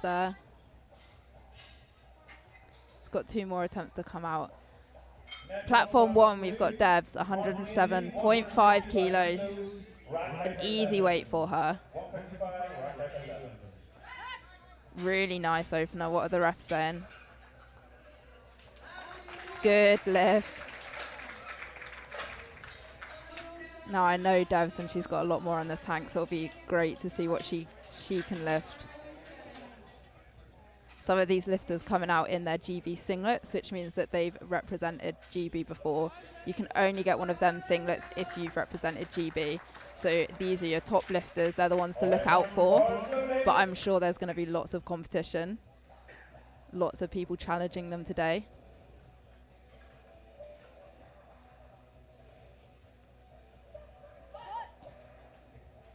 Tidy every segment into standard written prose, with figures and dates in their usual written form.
there. It's got 2 more attempts to come out. Platform 1, we've got Debs, 107.5 kilos. An easy weight for her. Really nice opener. What are the refs saying? Good lift. Now I know Debs and she's got a lot more on the tank, so it'll be great to see what she can lift. Some of these lifters coming out in their GB singlets, which means that they've represented GB before. You can only get one of them singlets if you've represented GB. So these are your top lifters. They're the ones to look out for. But I'm sure there's going to be lots of competition. Lots of people challenging them today.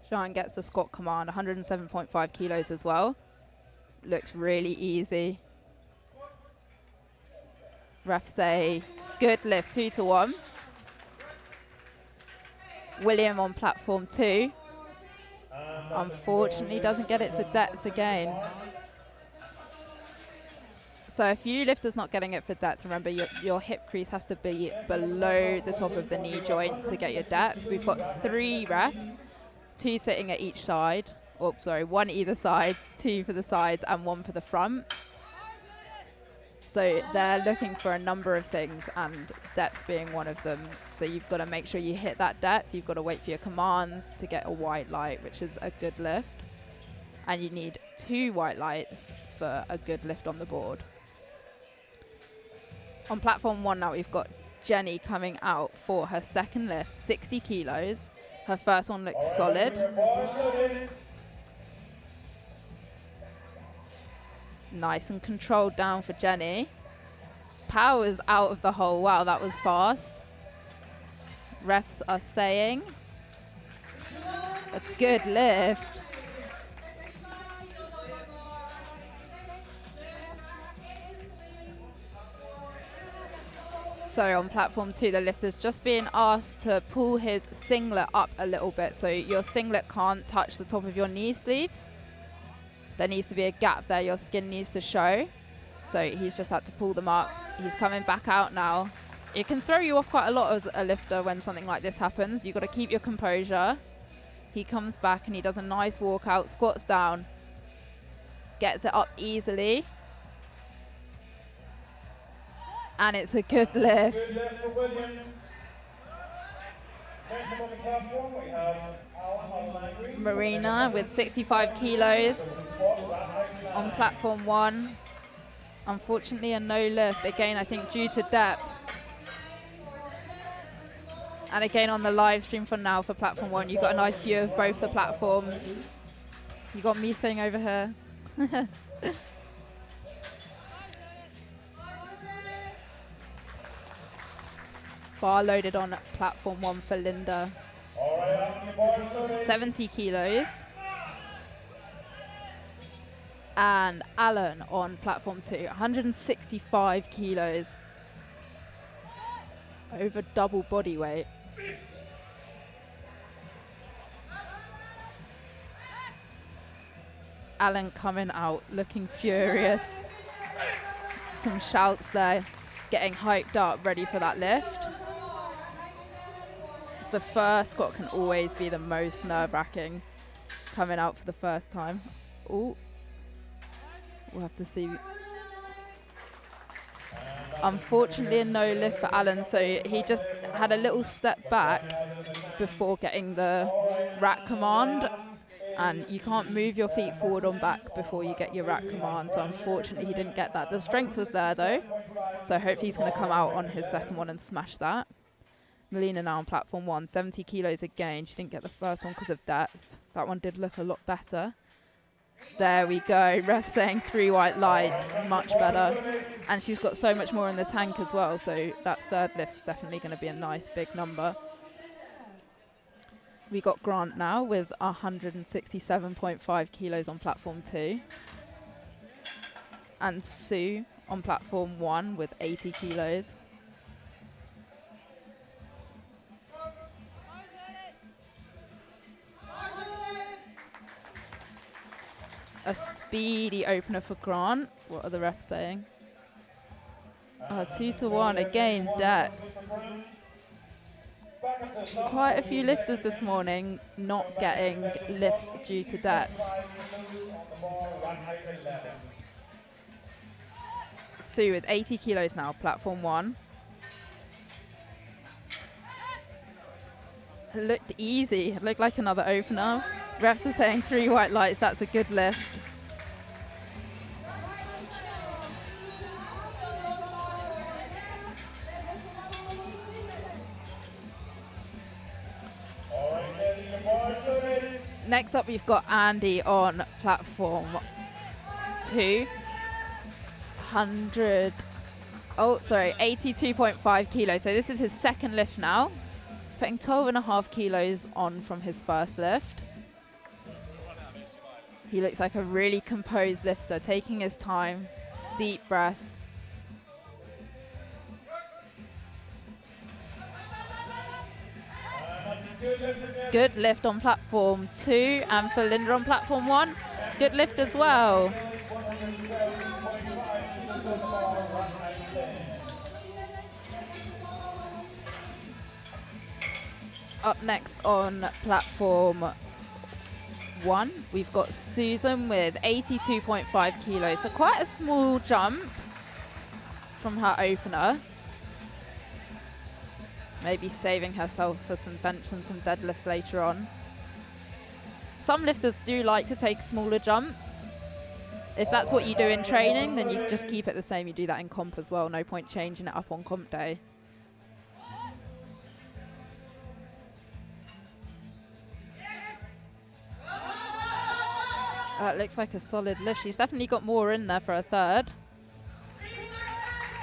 Jean gets the squat command, 107.5 kilos as well. Looks really easy. Refs say good lift, 2 to 1. William on platform 2. Unfortunately doesn't get it for depth again. So if you lifters not getting it for depth, remember your hip crease has to be below the top of the knee joint to get your depth. We've got 3 refs, 2 sitting at each side. Oh, sorry, 1 either side, 2 for the sides and 1 for the front. So they're looking for a number of things, and depth being one of them. So you've got to make sure you hit that depth. You've got to wait for your commands to get a white light, which is a good lift. And you need 2 white lights for a good lift on the board. On platform 1 now, we've got Jenny coming out for her second lift, 60 kilos. Her first one looks solid. Nice and controlled down for Jenny. Power's out of the hole. Wow, that was fast. Refs are saying a good lift. So on platform 2, the lifter's just being asked to pull his singlet up a little bit. So your singlet can't touch the top of your knee sleeves. There needs to be a gap there. Your skin needs to show. So he's just had to pull them up. He's coming back out now. It can throw you off quite a lot as a lifter when something like this happens. You've got to keep your composure. He comes back and he does a nice walkout, squats down, gets it up easily. And it's a good lift. Good lift for William. Next up on the platform, we have Marina with 65 kilos on platform 1. Unfortunately, a no lift. Again, I think due to depth. And again, on the live stream for now for platform 1, you've got a nice view of both the platforms. You got me saying over here. Bar loaded on platform 1 for Linda. 70 kilos. And Alan on platform 2, 165 kilos. Over double body weight. Alan coming out looking furious. Some shouts there, getting hyped up, ready for that lift. The first squat can always be the most nerve-wracking, coming out for the first time. Ooh. We'll have to see. Unfortunately, a no lift for Alan, so he just had a little step back before getting the rack command, and you can't move your feet forward on back before you get your rack command, so unfortunately he didn't get that. The strength was there though, so hopefully he's going to come out on his second one and smash that. Melina now on platform 1, 70 kilos again. She didn't get the first one because of depth. That one did look a lot better. There we go. Ref saying 3 white lights, much better. And she's got so much more in the tank as well, so that third lift's definitely going to be a nice big number. We got Grant now with 167.5 kilos on platform 2. And Sue on platform 1 with 80 kilos. a speedy opener for Grant. What are the refs saying? 2-1 again, deck. Quite a few lifters this morning not getting lifts due to deck. Sue with 80 kilos now, platform 1. It looked easy. It looked like another opener. Refs are saying 3 white lights. That's a good lift. Next up, we've got Andy on platform 2. 82.5 kilos. So this is his second lift now. Putting 12.5 kilos on from his first lift. He looks like a really composed lifter, taking his time, deep breath. Good lift on platform 2, and for Linda on platform 1, good lift as well. Up next on platform 1, we've got Susan with 82.5 kilos. So quite a small jump from her opener. Maybe saving herself for some bench and some deadlifts later on. Some lifters do like to take smaller jumps. If that's what you do in training, then you just keep it the same. You do that in comp as well. No point changing it up on comp day. It looks like a solid lift. She's definitely got more in there for a third.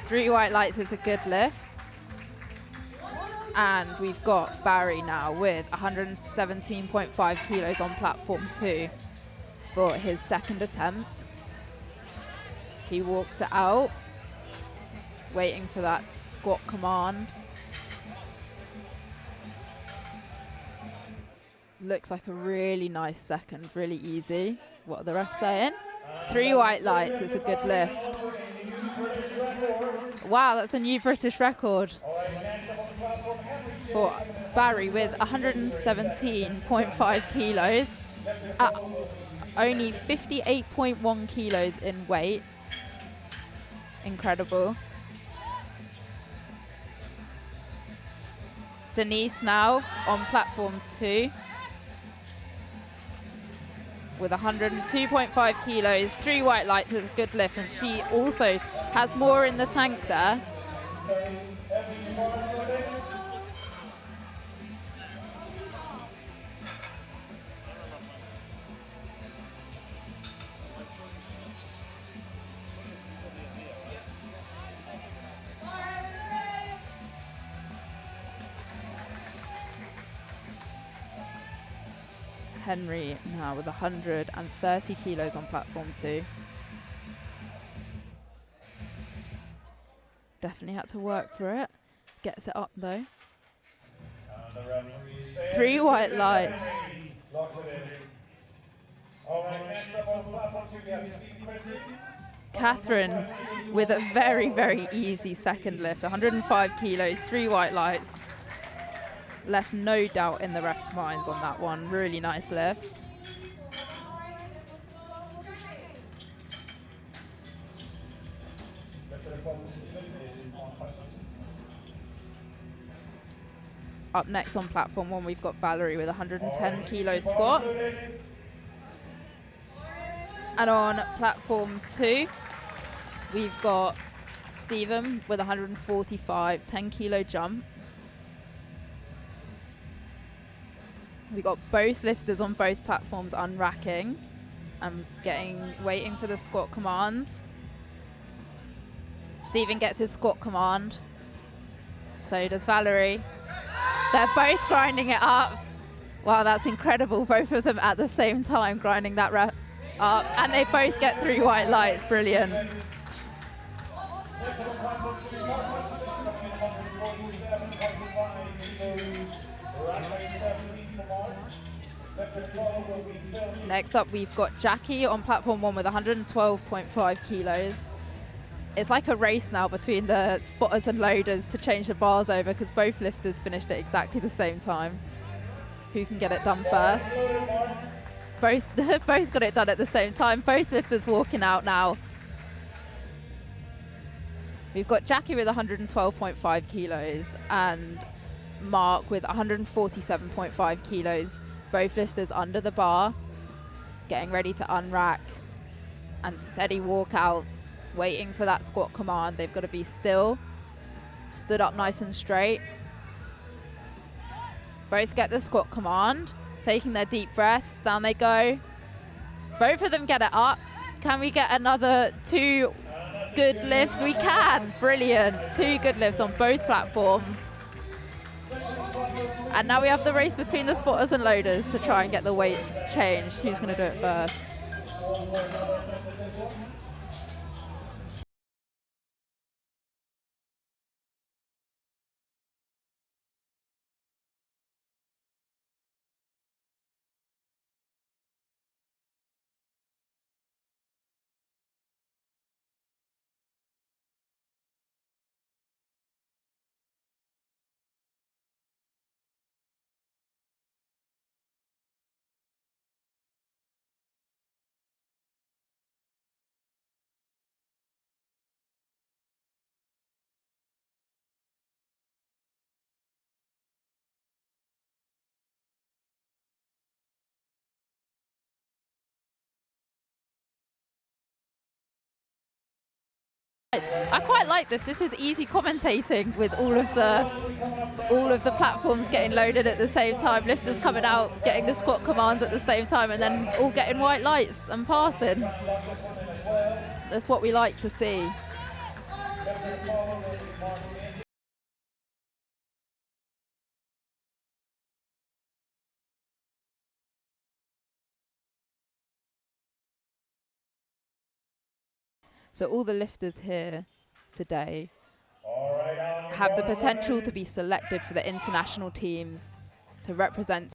3 white lights is a good lift. And we've got Barry now with 117.5 kilos on platform 2 for his second attempt. He walks it out, waiting for that squat command. Looks like a really nice second, really easy. What are the refs saying? 3 white lights, it's a good lift. Wow, that's a new British record for Barry with 117.5 kilos at only 58.1 kilos in weight. Incredible. Denise now on platform 2 with 102.5 kilos, 3 white lights is a good lift, and she also has more in the tank there. Henry now with 130 kilos on platform 2. Definitely had to work for it. Gets it up though. 3 white lights. Catherine with a very, very easy second lift. 105 kilos, 3 white lights. Left no doubt in the refs' minds on that one. Really nice lift. Up next on platform 1, we've got Valerie with 110 kilo squat. And on platform 2, we've got Stephen with 145, 10 kilo jump. We got both lifters on both platforms unracking and waiting for the squat commands. Stephen gets his squat command. So does Valerie. They're both grinding it up. Wow, that's incredible. Both of them at the same time grinding that up. And they both get 3 white lights. Brilliant. Next up, we've got Jackie on platform 1 with 112.5 kilos. It's like a race now between the spotters and loaders to change the bars over because both lifters finished at exactly the same time. Who can get it done first? Both got it done at the same time. Both lifters walking out now. We've got Jackie with 112.5 kilos and Mark with 147.5 kilos. Both lifters under the bar, getting ready to unrack and steady walkouts, waiting for that squat command. They've got to be still, stood up nice and straight. Both get the squat command, taking their deep breaths, down they go. Both of them get it up. Can we get another 2 good lifts? We can, brilliant. 2 good lifts on both platforms. And now we have the race between the spotters and loaders to try and get the weights changed. Who's gonna do it first? I quite like this. This is easy commentating with all of the platforms getting loaded at the same time, lifters coming out, getting the squat commands at the same time, and then all getting white lights and passing. That's what we like to see. So all the lifters here today have the potential to be selected for the international teams to represent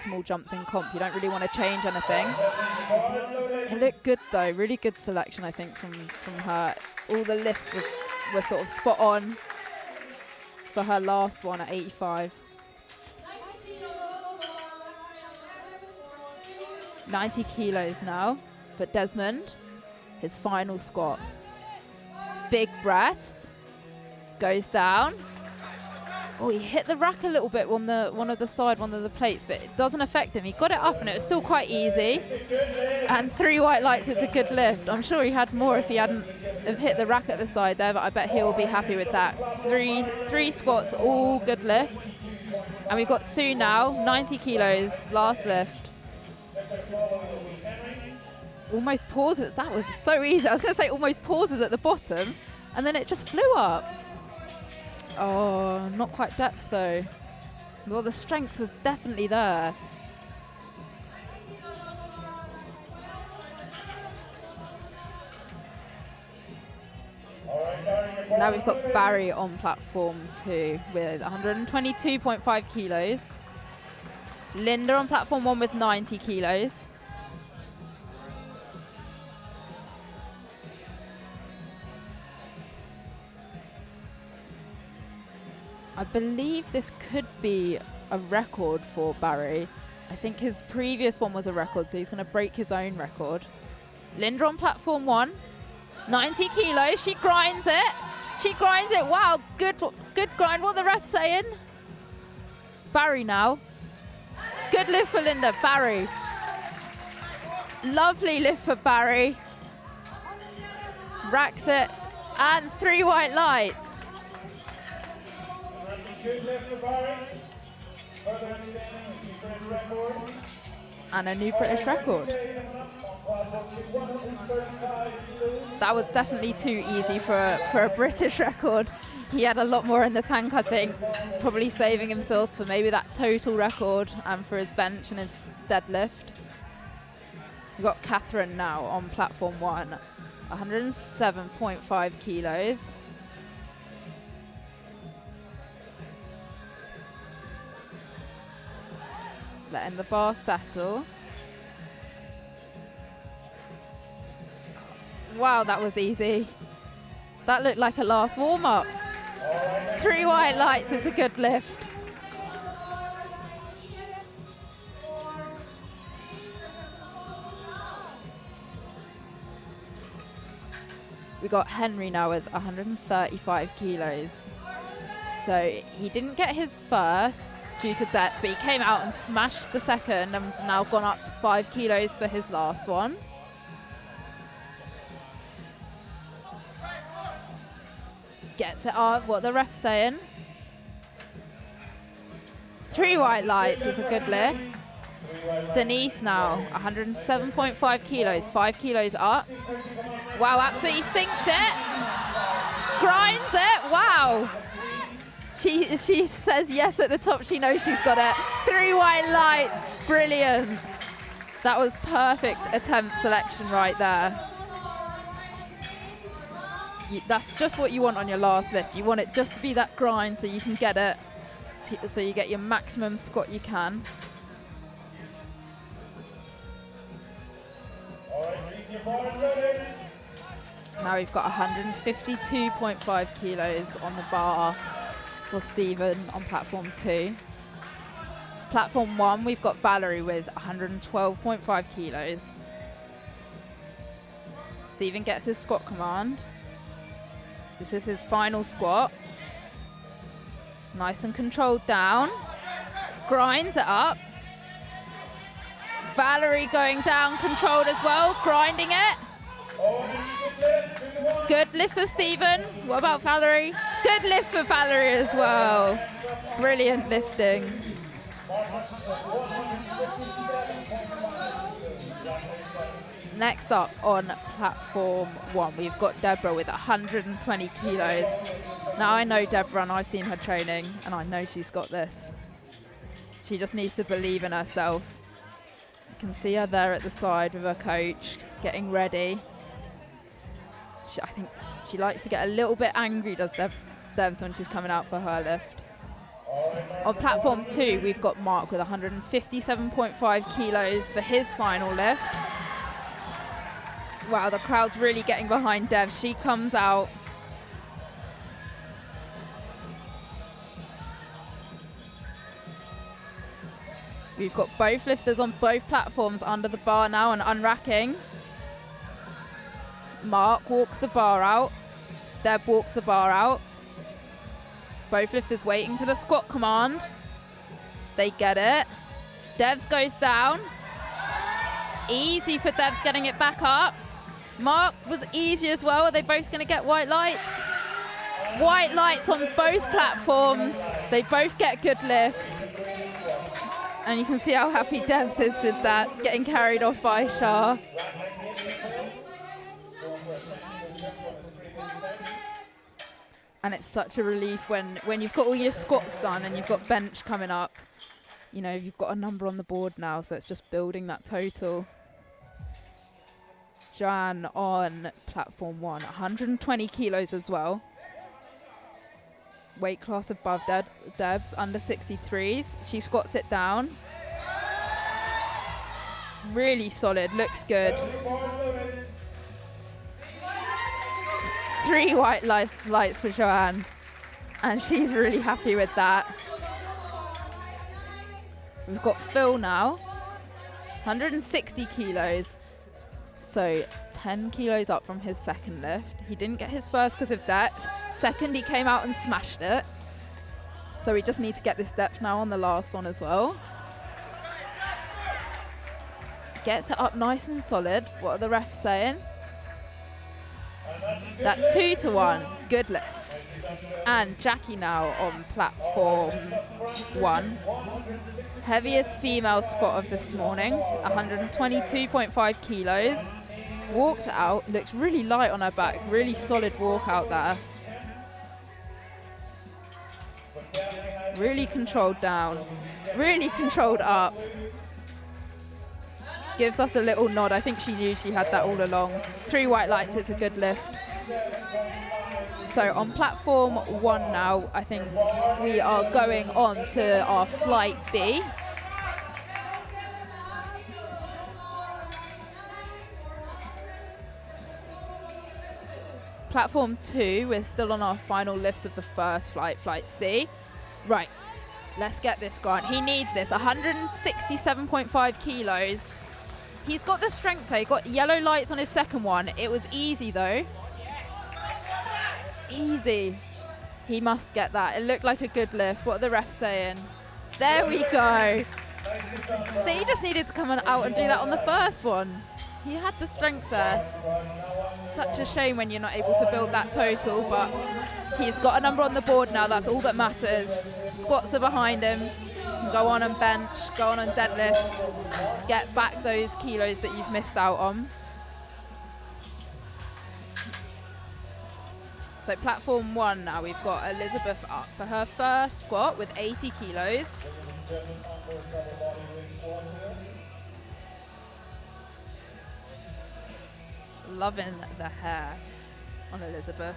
small jumps in comp. You don't really want to change anything. It looked good though, really good selection I think from her. All the lifts were sort of spot on for her last one at 85. 90 kilos now for Desmond, his final squat. Big breaths, goes down. Oh, he hit the rack a little bit on one of the plates, but it doesn't affect him. He got it up and it was still quite easy. And 3 white lights, it's a good lift. I'm sure he had more if he hadn't have hit the rack at the side there, but I bet he'll be happy with that. Three squats, all good lifts. And we've got Sue now, 90 kilos, last lift. Almost pauses, that was so easy. I was gonna say almost pauses at the bottom, and then it just flew up. Oh, not quite depth though. Well, the strength was definitely there. Now we've got Barry on platform 2 with 122.5 kilos. Linda on platform 1 with 90 kilos. I believe this could be a record for Barry. I think his previous one was a record, so he's going to break his own record. Linda on platform 1, 90 kilos. She grinds it. She grinds it. Wow, good grind. What are the refs saying? Barry now. Good lift for Linda. Barry. Lovely lift for Barry. Racks it. And 3 white lights. Good lift for Barry. Further extending the British record. And a new British record. That was definitely too easy for a British record. He had a lot more in the tank, I think. Probably saving himself for maybe that total record and for his bench and his deadlift. We've got Catherine now on platform 1, 107.5 kilos. Letting the bar settle. Wow, that was easy. That looked like a last warm-up. 3 white lights is a good lift. We got Henry now with 135 kilos. So he didn't get his first due to depth, but he came out and smashed the second and now gone up 5 kilos for his last one. Gets it up, what the ref's saying. 3 white lights is a good lift. Denise now, 107.5 kilos, 5 kilos up. Wow, absolutely sinks it. Grinds it, wow. She says yes at the top, she knows she's got it. 3 white lights, brilliant. That was perfect attempt selection right there. That's just what you want on your last lift. You want it just to be that grind so you can get it, so you get your maximum squat you can. Now we've got 152.5 kilos on the bar for Stephen on platform 2. Platform 1, we've got Valerie with 112.5 kilos. Stephen gets his squat command. This is his final squat. Nice and controlled down. Grinds it up. Valerie going down controlled as well, grinding it. Good lift for Stephen. What about Valerie? Good lift for Valerie as well. Brilliant lifting. Next up on platform 1, we've got Deborah with 120 kilos. Now I know Deborah and I've seen her training and I know she's got this. She just needs to believe in herself. You can see her there at the side with her coach, getting ready. I think she likes to get a little bit angry, does Devs, when she's coming out for her lift. On platform 2, we've got Mark with 157.5 kilos for his final lift. Wow, the crowd's really getting behind Dev. She comes out. We've got both lifters on both platforms under the bar now and unracking. Mark walks the bar out. Deb walks the bar out. Both lifters waiting for the squat command. They get it. Devs goes down. Easy for Devs getting it back up. Mark was easy as well. Are they both going to get white lights? White lights on both platforms. They both get good lifts. And you can see how happy Devs is with that, getting carried off by Shah. And it's such a relief when you've got all your squats done and you've got bench coming up. You know, you've got a number on the board now, so it's just building that total. Joanne on platform 1, 120 kilos as well. Weight class above Deb's, under 63s. She squats it down. Really solid, looks good. 3 white lights for Joanne, and she's really happy with that. We've got Phil now, 160 kilos, so 10 kilos up from his second lift. He didn't get his first because of depth. Second, he came out and smashed it. So we just need to get this depth now on the last one as well. Gets it up nice and solid. What are the refs saying? That's 2 to 1. Good lift. And Jackie now on platform 1. Heaviest female squat of this morning, 122.5 kilos. Walks it out, looks really light on her back, really solid walk out there. Really controlled down, really controlled up. Gives us a little nod. I think she knew she had that all along. 3 white lights, it's a good lift. So on platform 1 now, I think we are going on to our flight B. Platform 2, we're still on our final lifts of the first flight, flight C. Right, let's get this, Grant. He needs this, 167.5 kilos. He's got the strength there. He got yellow lights on his second one. It was easy though. Easy. He must get that. It looked like a good lift. What are the refs saying? There we go. So he just needed to come out and do that on the first one. He had the strength there. Such a shame when you're not able to build that total, but he's got a number on the board now. That's all that matters. Squats are behind him. Go on and bench, go on and deadlift, get back those kilos that you've missed out on. So platform 1 now, we've got Elizabeth up for her first squat with 80 kilos. Loving the hair on Elizabeth.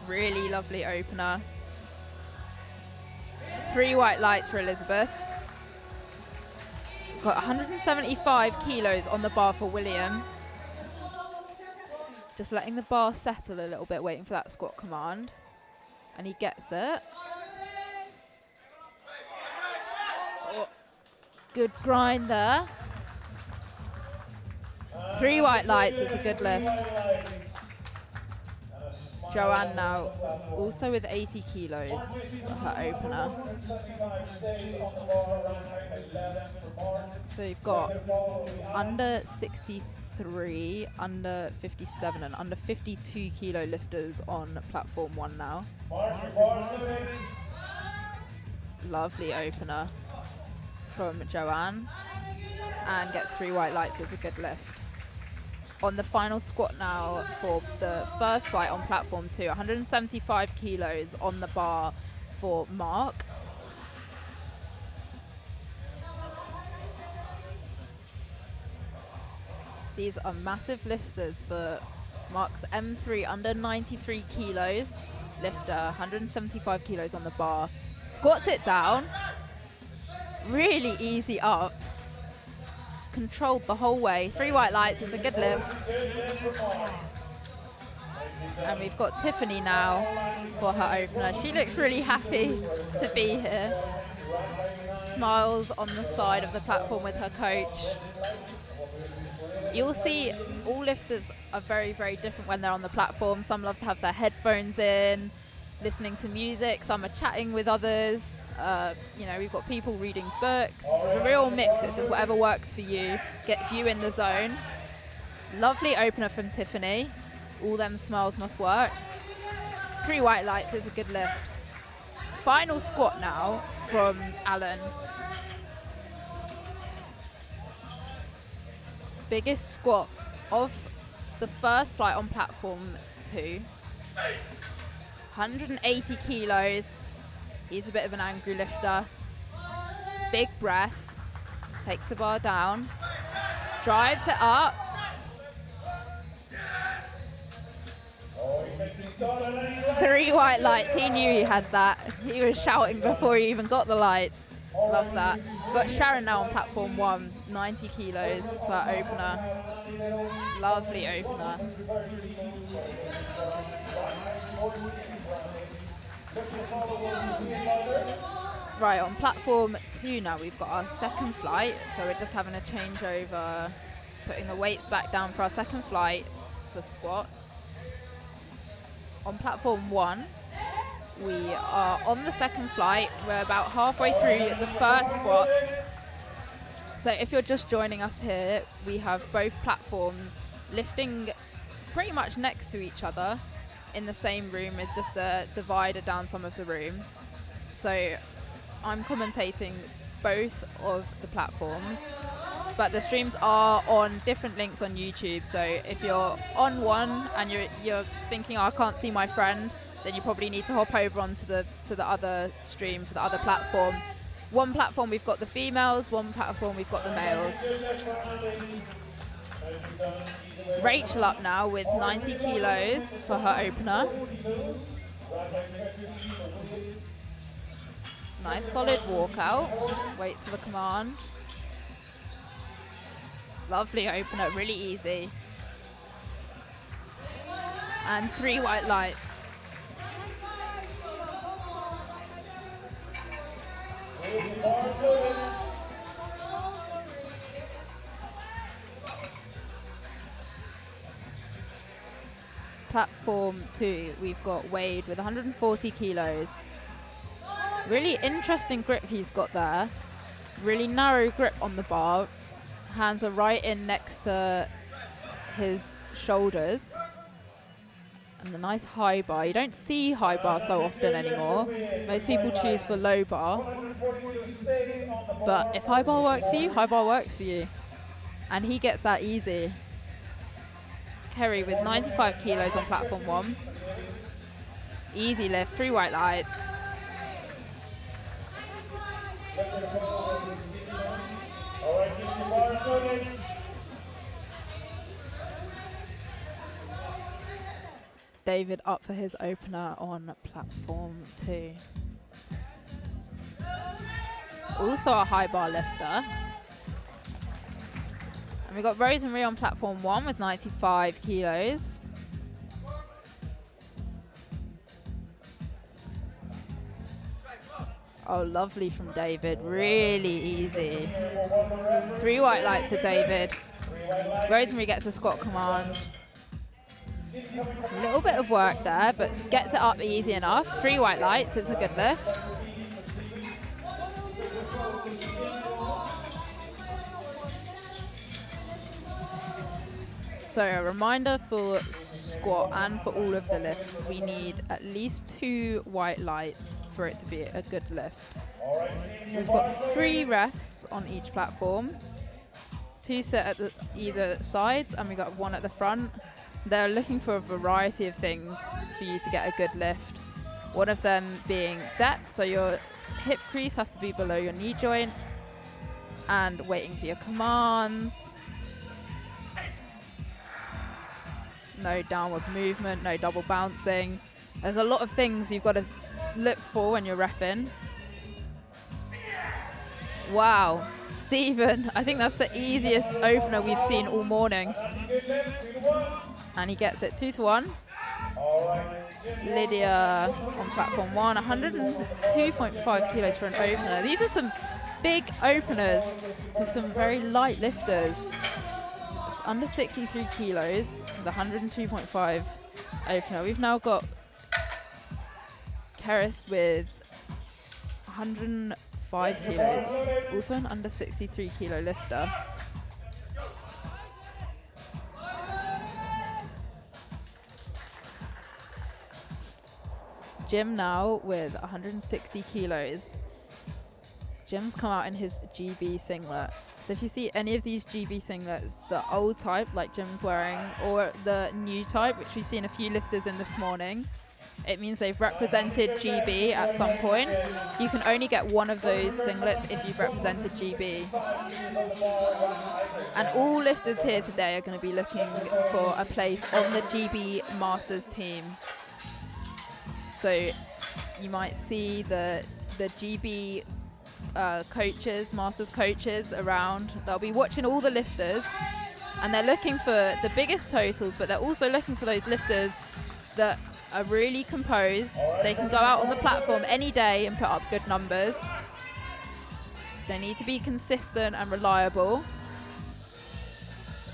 Really lovely opener. 3 white lights for Elizabeth. Got 175 kilos on the bar for William. Just letting the bar settle a little bit, waiting for that squat command. And he gets it. Oh, good grind there. 3 white lights, it's a good lift. Joanne now, also with 80 kilos for her opener. So you've got under 63, under 57 and under 52 kilo lifters on platform 1 now. Lovely opener from Joanne, and gets 3 white lights as a good lift. On the final squat now for the first flight on platform 2, 175 kilos on the bar for Mark. These are massive lifters for marks M3 under 93 kilos, lifter, 175 kilos on the bar. Squats it down, really easy up, controlled the whole way. 3 white lights, it's a good lift. And we've got Tiffany now for her opener. She looks really happy to be here. Smiles on the side of the platform with her coach. You'll see all lifters are very, very different when they're on the platform. Some love to have their headphones in, listening to music. Some are chatting with others. You know, we've got people reading books. It's a real mix. It's just whatever works for you, gets you in the zone. Lovely opener from Tiffany. All them smiles must work. 3 white lights is a good lift. Final squat now from Alan. Biggest squat of the first flight on platform 2. 180 kilos. He's a bit of an angry lifter. Big breath. Takes the bar down. Drives it up. Three white lights. He knew he had that. He was shouting before he even got the lights. Love that. Got Sharon now on platform 1. 90 kilos for that opener. Lovely opener. Right, on platform 2 now we've got our second flight. So we're just having a changeover, putting the weights back down for our second flight for squats. On platform 1, we are on the second flight. We're about halfway through the first squats. So if you're just joining us here, we have both platforms lifting pretty much next to each other in the same room with just a divider down some of the room. So I'm commentating both of the platforms, but the streams are on different links on YouTube. So if you're on one and you're thinking, oh, I can't see my friend, then you probably need to hop over onto the other stream for the other platform. One platform we've got the females, one platform we've got the males. Rachel up now with 90 kilos for her opener. Nice solid walkout. Waits for the command. Lovely opener, really easy. And 3 white lights. Platform 2, we've got Wade with 140 kilos. Really interesting grip he's got there. Really narrow grip on the bar. Hands are right in next to his shoulders. And a nice high bar. You don't see high bar so often anymore. Most people choose for low bar. But if high bar works for you, high bar works for you. And he gets that easy. Kerry with 95 kilos on platform 1. Easy lift, 3 white lights. David up for his opener on platform 2. Also a high bar lifter. And we've got Rosemary on platform 1 with 95 kilos. Oh, lovely from David, really easy. 3 white lights for David. Rosemary gets a squat command. A little bit of work there, but gets it up easy enough. 3 white lights, it's a good lift. So a reminder for squat and for all of the lifts, we need at least 2 white lights for it to be a good lift. We've got 3 refs on each platform. 2 sit at either sides, and we've got 1 at the front. They're looking for a variety of things for you to get a good lift. One of them being depth, so your hip crease has to be below your knee joint, and waiting for your commands. no downward movement, no double bouncing. There's a lot of things you've got to look for when you're reffing. Wow, Stephen, I think that's the easiest opener we've seen all morning. And he gets it 2-1. Lydia on platform 1, 102.5 kilos for an opener. These are some big openers for some very light lifters. It's under 63 kilos with 102.5 opener. We've now got Keris with 105 kilos, also an under 63 kilo lifter. Jim now with 160 kilos. Jim's come out in his GB singlet. So if you see any of these GB singlets, the old type like Jim's wearing, or the new type, which we've seen a few lifters in this morning, it means they've represented GB at some point. You can only get one of those singlets if you've represented GB. And all lifters here today are going to be looking for a place on the GB Masters team. So you might see the GB coaches, Masters coaches around. They'll be watching all the lifters and they're looking for the biggest totals, but they're also looking for those lifters that are really composed. They can go out on the platform any day and put up good numbers. They need to be consistent and reliable.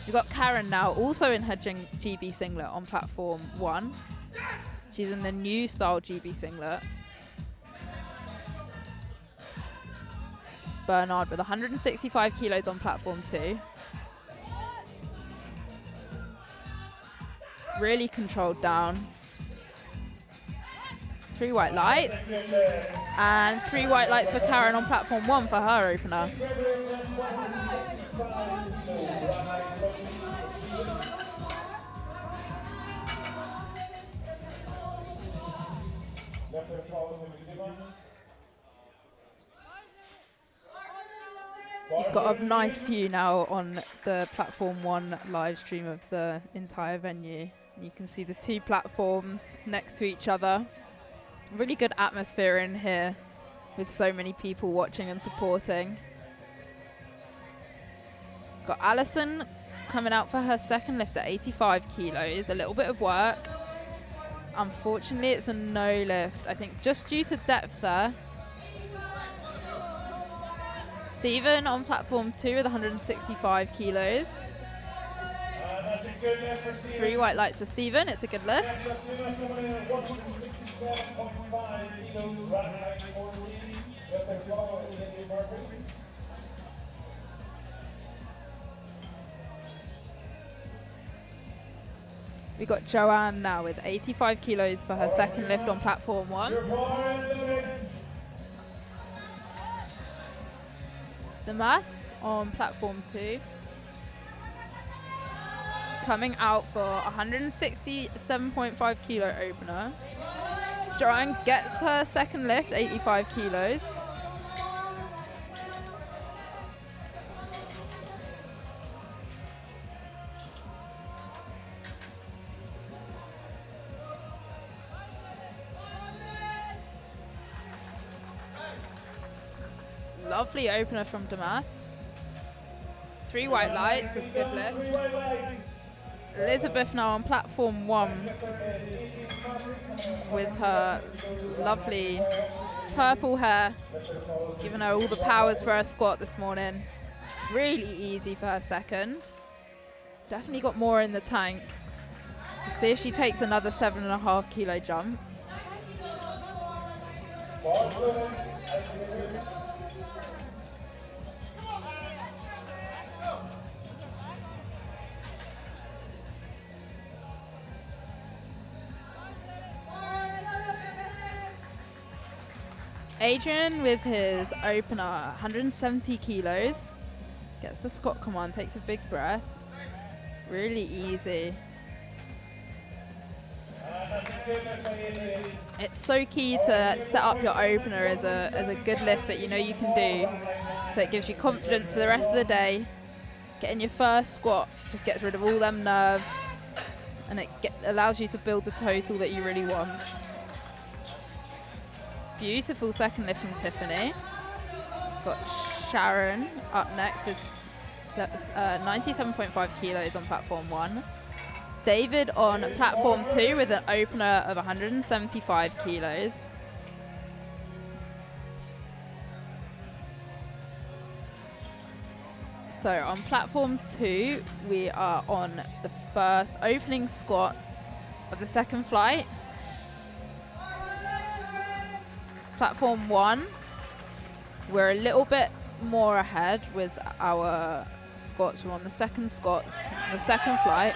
We've got Karen now also in her GB singlet on platform 1. She's in the new style GB singlet. Bernard with 165 kilos on platform 2. Really controlled down. 3 white lights. And 3 white lights for Karen on platform 1 for her opener. You've got a nice view now on the platform 1 live stream of the entire venue. You can see the 2 platforms next to each other. Really good atmosphere in here with so many people watching and supporting. Got Alison coming out for her second lift at 85 kilos, a little bit of work. Unfortunately, it's a no lift, I think just due to depth there. Stephen on platform 2 with 165 kilos. 3 white lights for Stephen, it's a good lift. We've got Joanne now with 85 kilos for her second lift on platform 1. Damas on platform 2. Coming out for 167.5 kilo opener. Joanne gets her second lift, 85 kilos. Lovely opener from Damas. 3 white lights, a good lift. Elizabeth now on platform 1 with her lovely purple hair, giving her all the powers for her squat this morning. Really easy for her second. Definitely got more in the tank. We'll see if she takes another 7.5 kilo jump. Adrian with his opener, 170 kilos. Gets the squat command, takes a big breath. Really easy. It's so key to set up your opener as a good lift that you know you can do. So it gives you confidence for the rest of the day. Getting your first squat just gets rid of all them nerves. and it allows you to build the total that you really want. Beautiful second lift from Tiffany. Got Sharon up next with 97.5 kilos on platform 1. David on platform 2 with an opener of 175 kilos. So on platform 2, we are on the first opening squats of the second flight. Platform 1, we're a little bit more ahead with our squats. We're on the second squats, the second flight.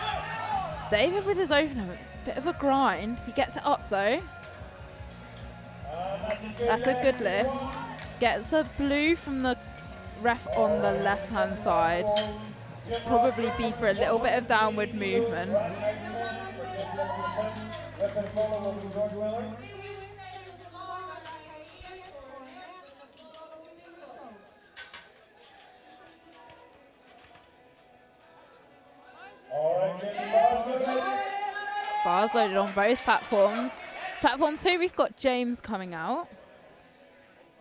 David with his opener, a bit of a grind. He gets it up though. That's a good lift. Gets a blue from the ref on the left-hand side. Probably be for a little bit of downward movement. Bars loaded on both platforms. Platform 2, we've got James coming out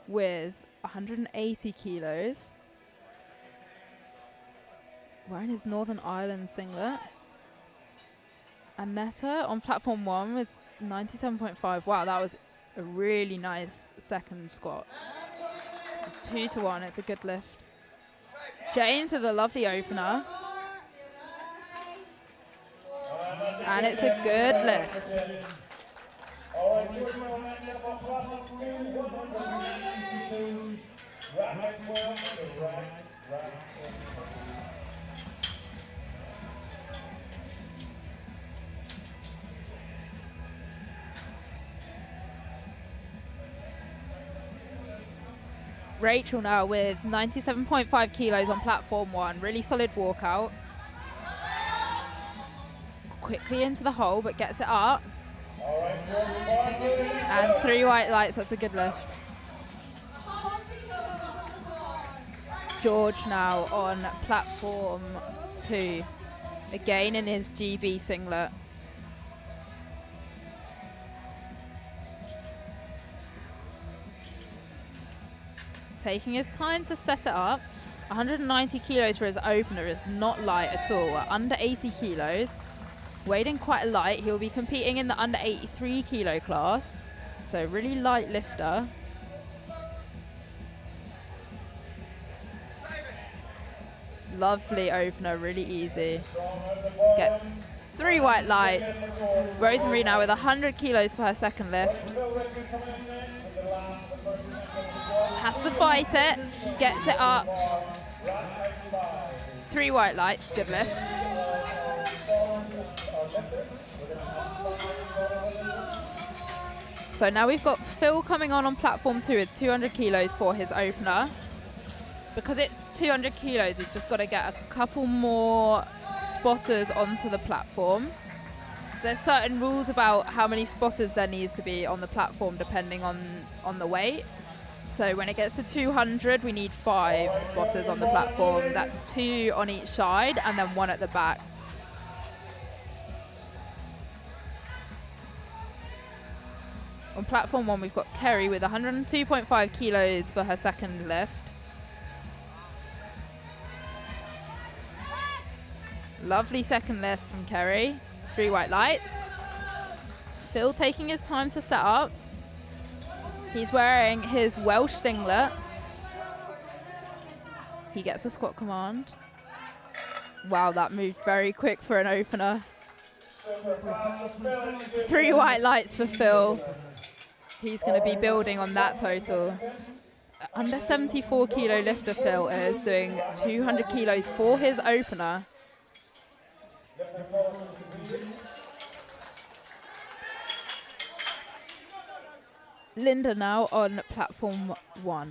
with 180 kilos. Wearing his Northern Ireland singlet. Annetta on platform 1 with 97.5. Wow, that was a really nice second squat. It's 2 to 1, it's a good lift. James with a lovely opener. And it's a good lift. Rachel now with 97.5 kilos on platform 1. Really solid walkout. Quickly into the hole, but gets it up. And 3 white lights, that's a good lift. George now on platform 2. Again in his GB singlet. Taking his time to set it up. 190 kilos for his opener is not light at all. We're under 80 kilos. Weighing quite light. He'll be competing in the under 83 kilo class. So really light lifter. Lovely opener, really easy. Gets 3 white lights. Rosemary now with 100 kilos for her second lift. Has to fight it. Gets it up. 3 white lights, good lift. So now we've got Phil coming on platform 2 with 200 kilos for his opener. Because it's 200 kilos, we've just got to get a couple more spotters onto the platform. So there's certain rules about how many spotters there needs to be on the platform depending on the weight. So when it gets to 200, we need 5 spotters on the platform. That's 2 on each side and then 1 at the back. On platform 1, we've got Kerry with 102.5 kilos for her second lift. Lovely second lift from Kerry. 3 white lights. Phil taking his time to set up. He's wearing his Welsh singlet. He gets the squat command. Wow, that moved very quick for an opener. 3 white lights for Phil. He's going to be building on that total. Under 74 kilo lifter Phil is doing 200 kilos for his opener. Linda now on platform 1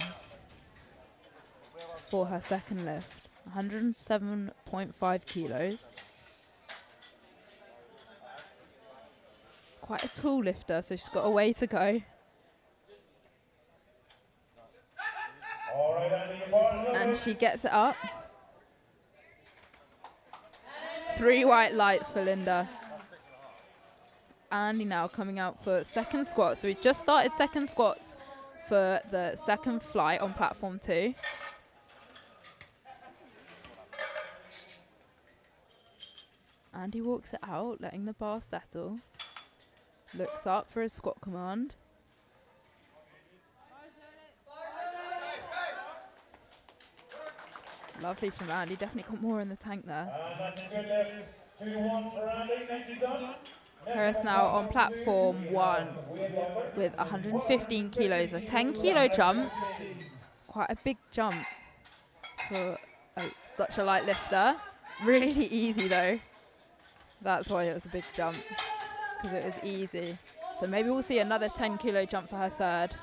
for her second lift. 107.5 kilos. Quite a tall lifter, so she's got a way to go. And she gets it up. 3 white lights for Linda. Andy now coming out for second squat. So we just started second squats for the second flight on platform 2. Andy walks it out, letting the bar settle. Looks up for his squat command. Lovely from Andy. Definitely got more in the tank there. That's a good lift. 2-1 for Andy. Nicely done. Harris now on platform 1 with 115 kilos. A 10 kilo jump. Quite a big jump for such a light lifter. Really easy though. That's why it was a big jump, because it was easy. So maybe we'll see another 10 kilo jump for her third.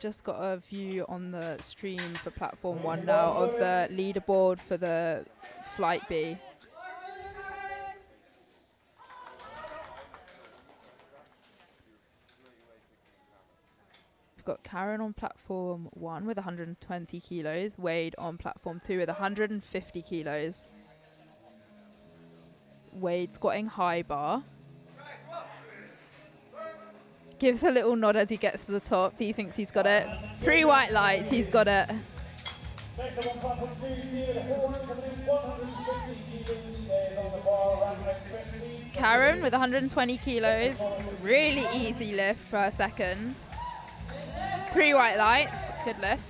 Just got a view on the stream for platform 1 now of the leaderboard for the flight B. We've got Karen on platform 1 with 120 kilos, Wade on platform 2 with 150 kilos. Wade squatting high bar. Gives a little nod as he gets to the top. He thinks he's got it. 3 white lights, he's got it. Next up on platform 2, Neil Horn coming in 150 kilos, stays on the bar, around 50. Karen with 120 kilos. Really easy lift for her second. 3 white lights, good lift.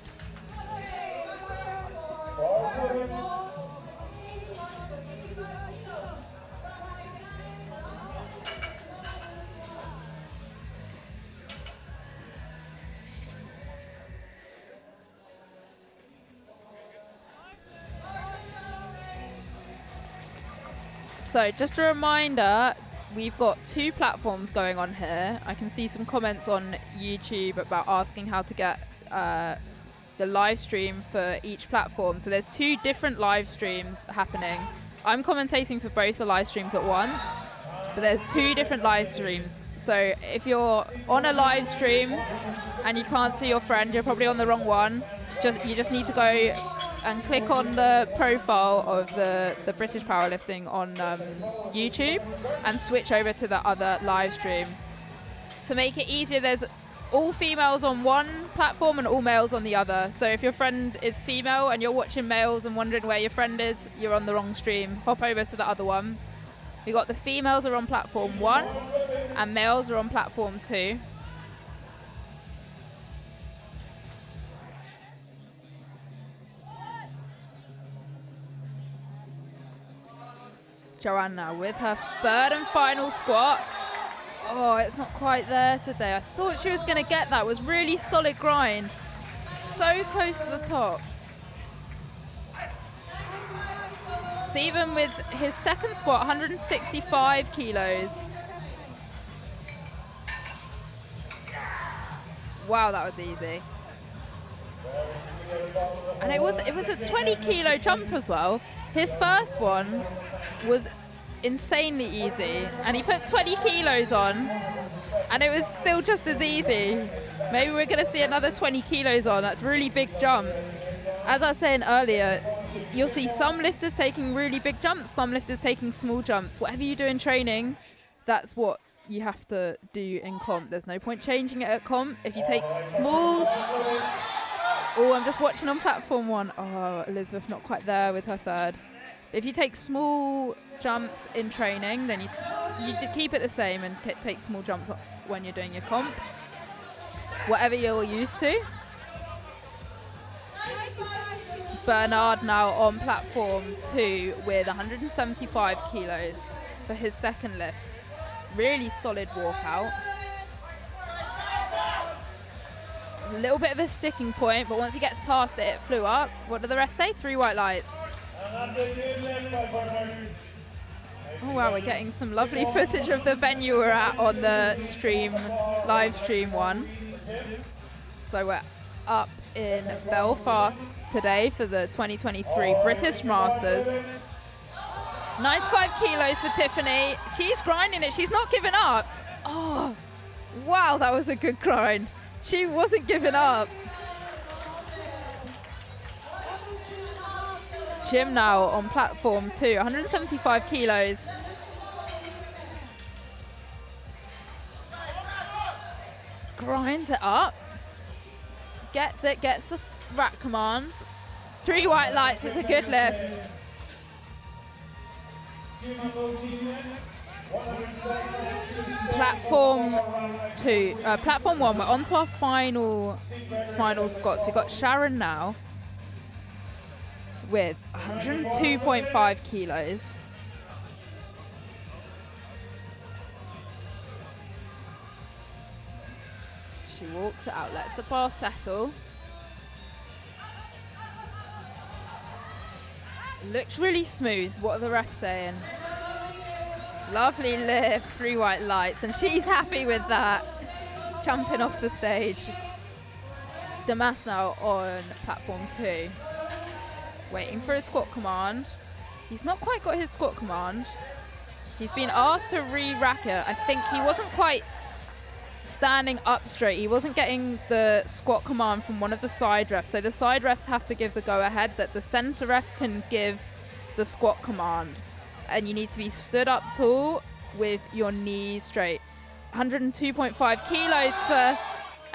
So just a reminder, we've got 2 platforms going on here. I can see some comments on YouTube about asking how to get the live stream for each platform. So there's 2 different live streams happening. I'm commentating for both the live streams at once, but there's 2 different live streams. So if you're on a live stream and you can't see your friend, you're probably on the wrong one. You just need to go and click on the profile of the British Powerlifting on YouTube and switch over to the other live stream. To make it easier, there's all females on one platform and all males on the other. So if your friend is female and you're watching males and wondering where your friend is, you're on the wrong stream. Hop over to the other one. We got the females are on platform 1 and males are on platform 2. Joanne now with her third and final squat. Oh, it's not quite there today. I thought she was going to get that. It was really solid grind. So close to the top. Stephen with his second squat, 165 kilos. Wow, that was easy. And it was a 20 kilo jump as well. His first one was insanely easy, and he put 20 kilos on, and it was still just as easy. Maybe we're going to see another 20 kilos on. That's really big jumps. As I was saying earlier, you'll see some lifters taking really big jumps, some lifters taking small jumps. Whatever you do in training, that's what you have to do in comp. There's no point changing it at comp. If you take small... Oh, I'm just watching on platform 1. Oh, Elizabeth not quite there with her third. If you take small jumps in training, then you keep it the same and take small jumps when you're doing your comp. Whatever you're used to. Bernard now on platform 2 with 175 kilos for his second lift. Really solid walkout. A little bit of a sticking point, but once he gets past it, it flew up. What did the rest say? 3 white lights. Oh wow, we're getting some lovely footage of the venue we're at on the stream, live stream 1. So we're up in Belfast today for the 2023 British Masters. 95 kilos for Tiffany. She's grinding it, she's not giving up. Oh, wow, that was a good grind. She wasn't giving up. Jim now on platform 2, 175 kilos. Grinds it up. Gets it, gets the rack command. 3 white lights, it's a good lift. Platform 1, we're on to our final squats. We've got Sharon now with 102.5 kilos. She walks it out, lets the bar settle. Looks really smooth. What are the refs saying? Lovely lift, 3 white lights, and she's happy with that. Jumping off the stage. Damas now on platform 2. Waiting for his squat command. He's not quite got his squat command. He's been asked to re-rack it. I think he wasn't quite standing up straight. He wasn't getting the squat command from one of the side refs. So the side refs have to give the go-ahead that the center ref can give the squat command. And you need to be stood up tall with your knees straight. 102.5 kilos for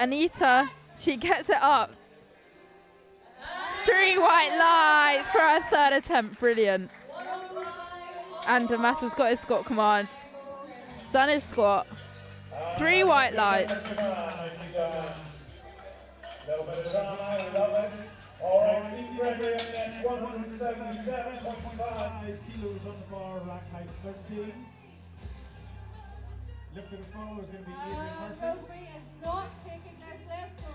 Anita. She gets it up. 3 white lights for her 3rd attempt. Brilliant. And Damas has got his squat command. He's done his squat. 3 white lights. All right, Steve Gregory up next, 177.5 kilos on the bar, rack height 13. Lifting the floor is going to be Adrian Murphy. Rosemary is not taking this lift, so we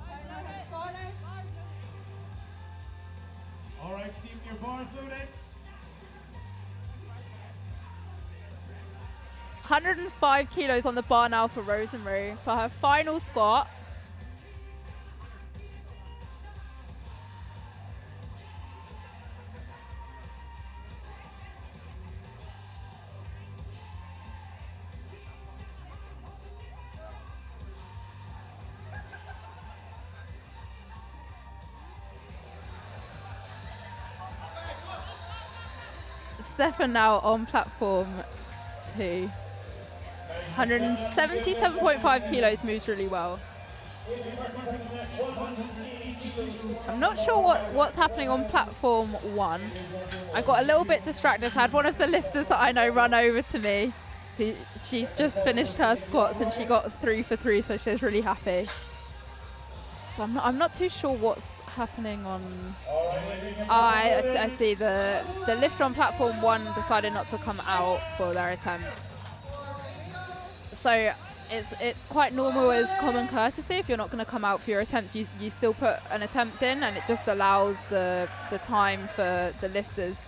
can turn our head forward. All right, Steve, your bar's loaded. 105 kilos on the bar now for Rosemary for her final squat. Stefan now on platform 2. 177.5 kilos, moves really well. I'm not sure what's happening on platform 1. I got a little bit distracted. I had one of the lifters that I know run over to me. She's just finished her squats and she got 3 for 3, so she's really happy. So I'm not too sure what's happening on. I see the lifter on platform 1 decided not to come out for their attempt. So it's quite normal as common courtesy. If you're not going to come out for your attempt, you still put an attempt in, and it just allows the time for the lifters.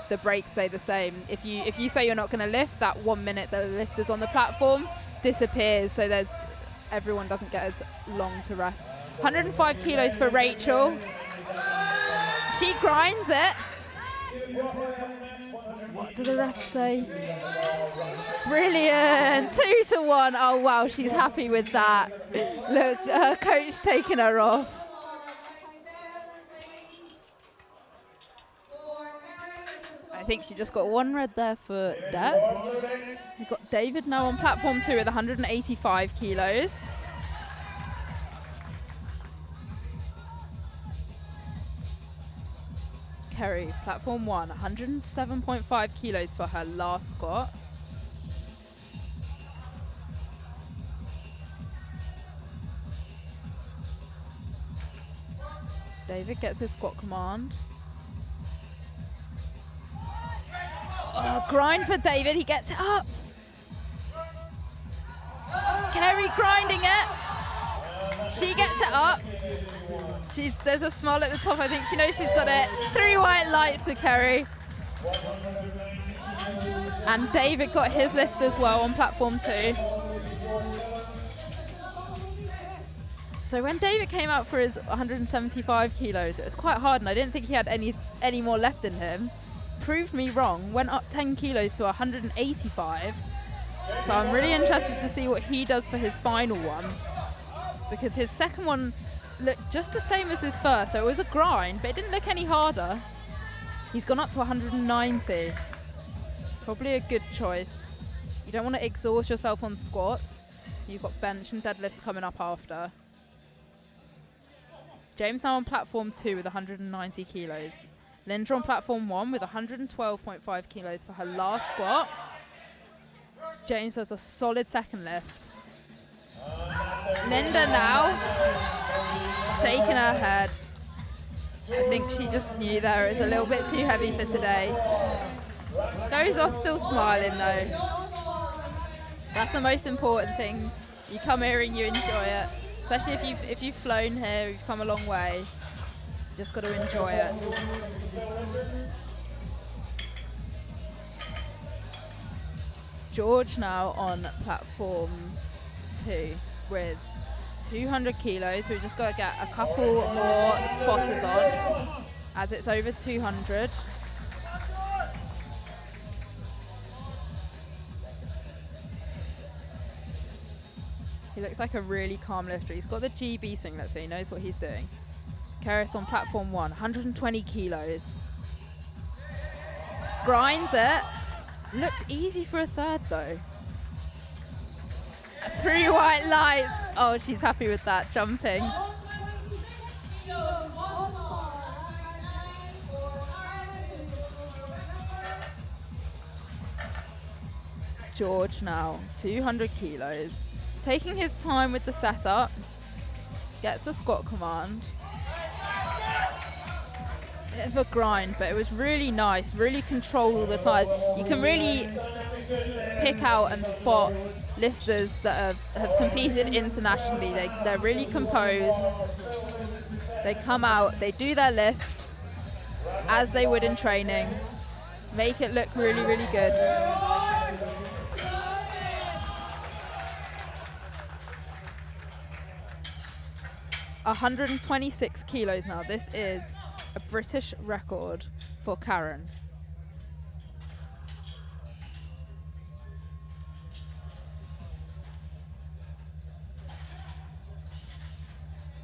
The breaks stay the same. If you say you're not going to lift, that 1 minute that the lifter's on the platform disappears. So everyone doesn't get as long to rest. 105 kilos for Rachel. She grinds it. What do the refs say? Brilliant, 2-1. Oh wow, she's happy with that. Look, her coach taking her off. I think she just got 1 red there for Deb. We've got David now on platform 2 with 185 kilos. Kerry, platform 1, 107.5 kilos for her last squat. David gets his squat command. Oh, grind for David, he gets it up. Kerry grinding it. She gets it up. There's a smile at the top. I think she knows she's got it. 3 white lights for Kerry. And David got his lift as well on platform 2. So when David came out for his 175 kilos, it was quite hard, and I didn't think he had any more left in him. Proved me wrong. Went up 10 kilos to 185. So I'm really interested to see what he does for his final one, because his second one looked just the same as his first, so it was a grind, but it didn't look any harder. He's gone up to 190. Probably a good choice. You don't want to exhaust yourself on squats. You've got bench and deadlifts coming up after. James now on platform 2 with 190 kilos. Linda on platform 1 with 112.5 kilos for her last squat. James has a solid second lift. Linda now shaking her head. I think she just knew there it was a little bit too heavy for today. Goes off still smiling though. That's the most important thing. You come here and you enjoy it. Especially if you've flown here, you've come a long way. You just got to enjoy it. George now on platform 2 with 200 kilos. We've just got to get a couple more spotters on as it's over 200. He looks like a really calm lifter. He's got the GB singlet, so he knows what he's doing. Keris on platform 1, 120 kilos. Grinds it. Looked easy for a third though. 3 white lights. Oh, she's happy with that, jumping. George now, 200 kilos. Taking his time with the setup. Gets the squat command. Bit of a grind, but it was really nice, really controlled all the time. You can really pick out and spot lifters that have competed internationally. They're really composed. They come out, they do their lift as they would in training, make it look really, really good. $126 kilos now. This is a British record for Karen.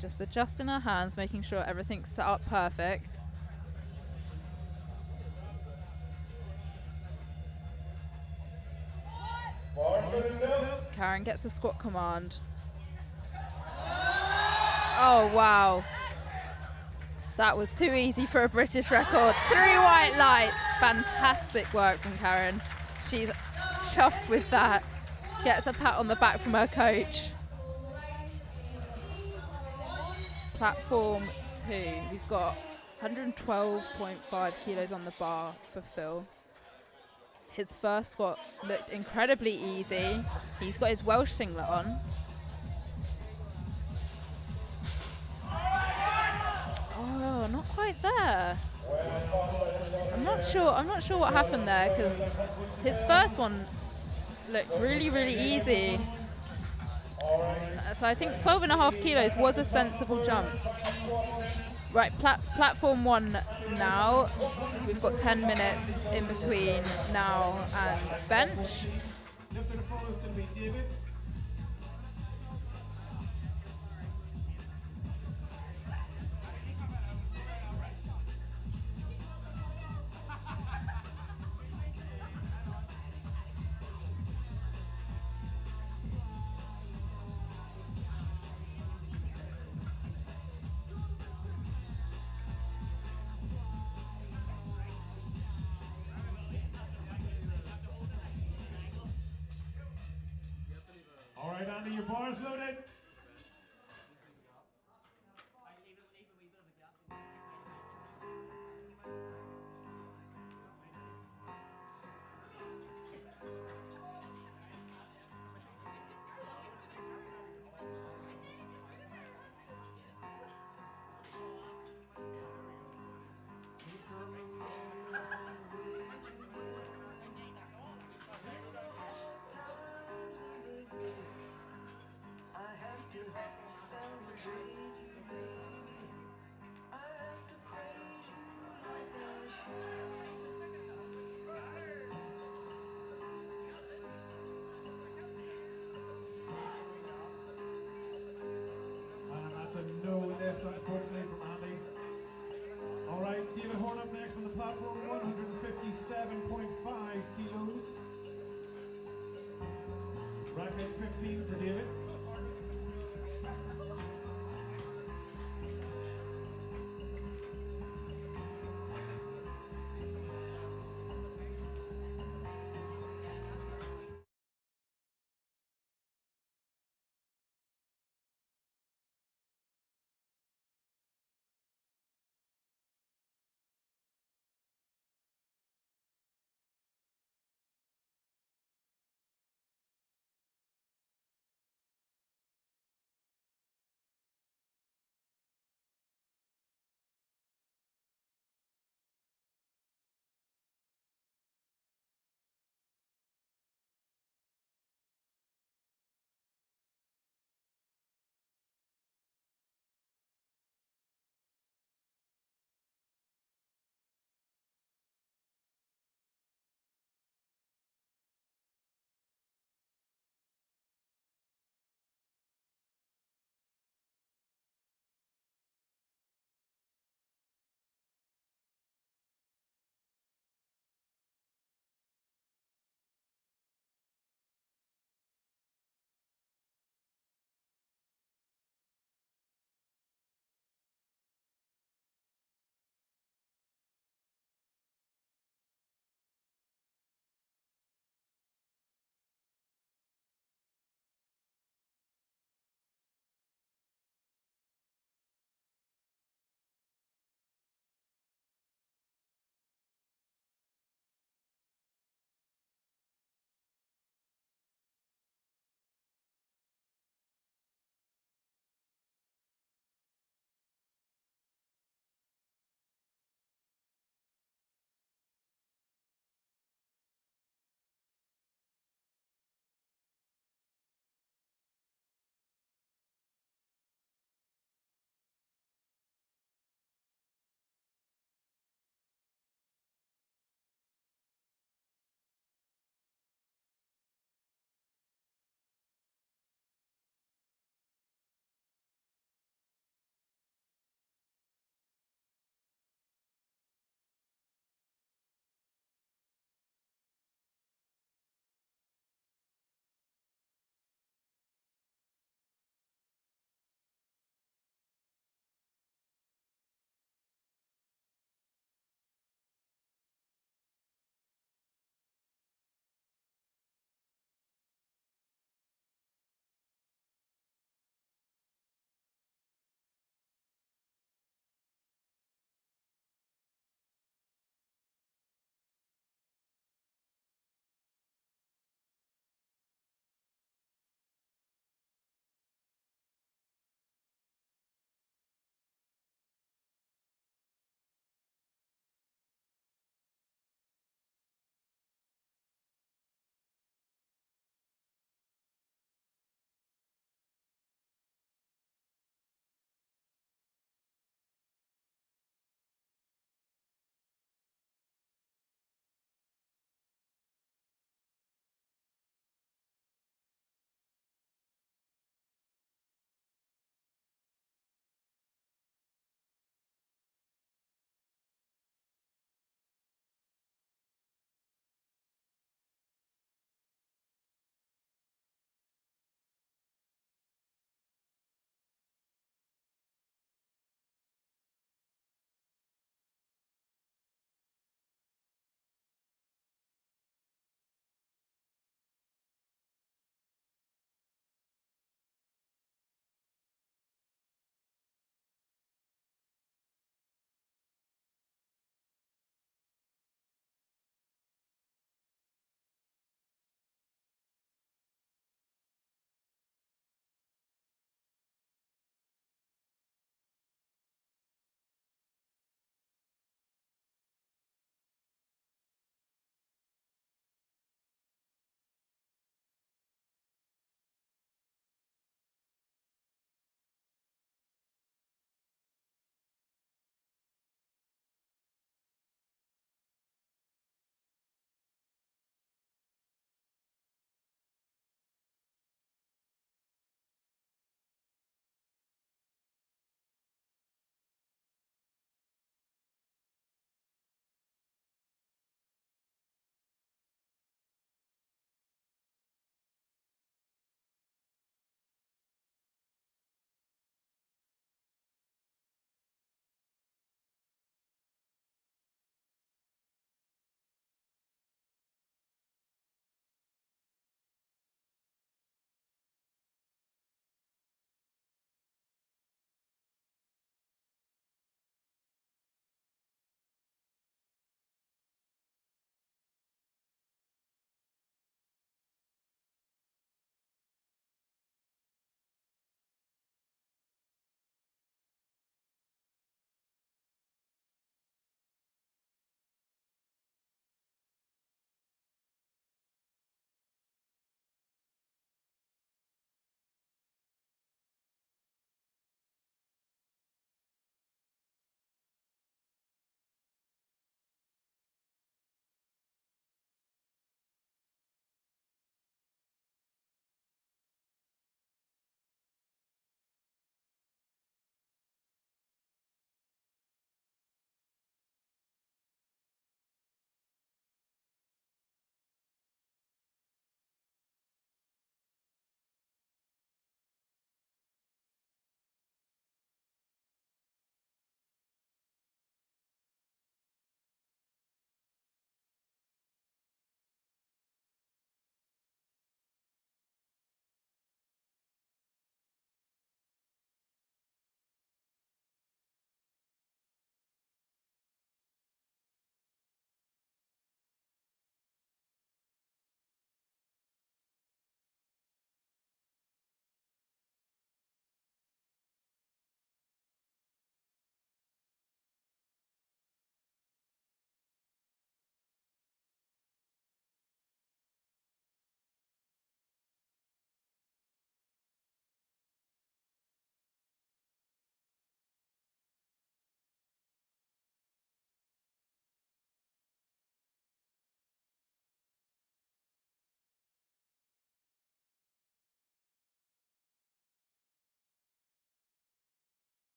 Just adjusting her hands, making sure everything's set up perfect. Karen gets the squat command. Oh, wow. That was too easy for a British record. 3 white lights. Fantastic work from Karen. She's chuffed with that. Gets a pat on the back from her coach. Platform 2. We've got 112.5 kilos on the bar for Phil. His first squat looked incredibly easy. He's got his Welsh singlet on. Oh, not quite there. I'm not sure what happened there, because his first one looked really, really easy. So I think 12.5 kilos was a sensible jump. Right, platform 1 now. We've got 10 minutes in between now and bench. All right, Andy, your bars loaded. left, unfortunately, from Andy. All right, David Horn up next on the platform, 157.5 kilos. Rack height 15 for David.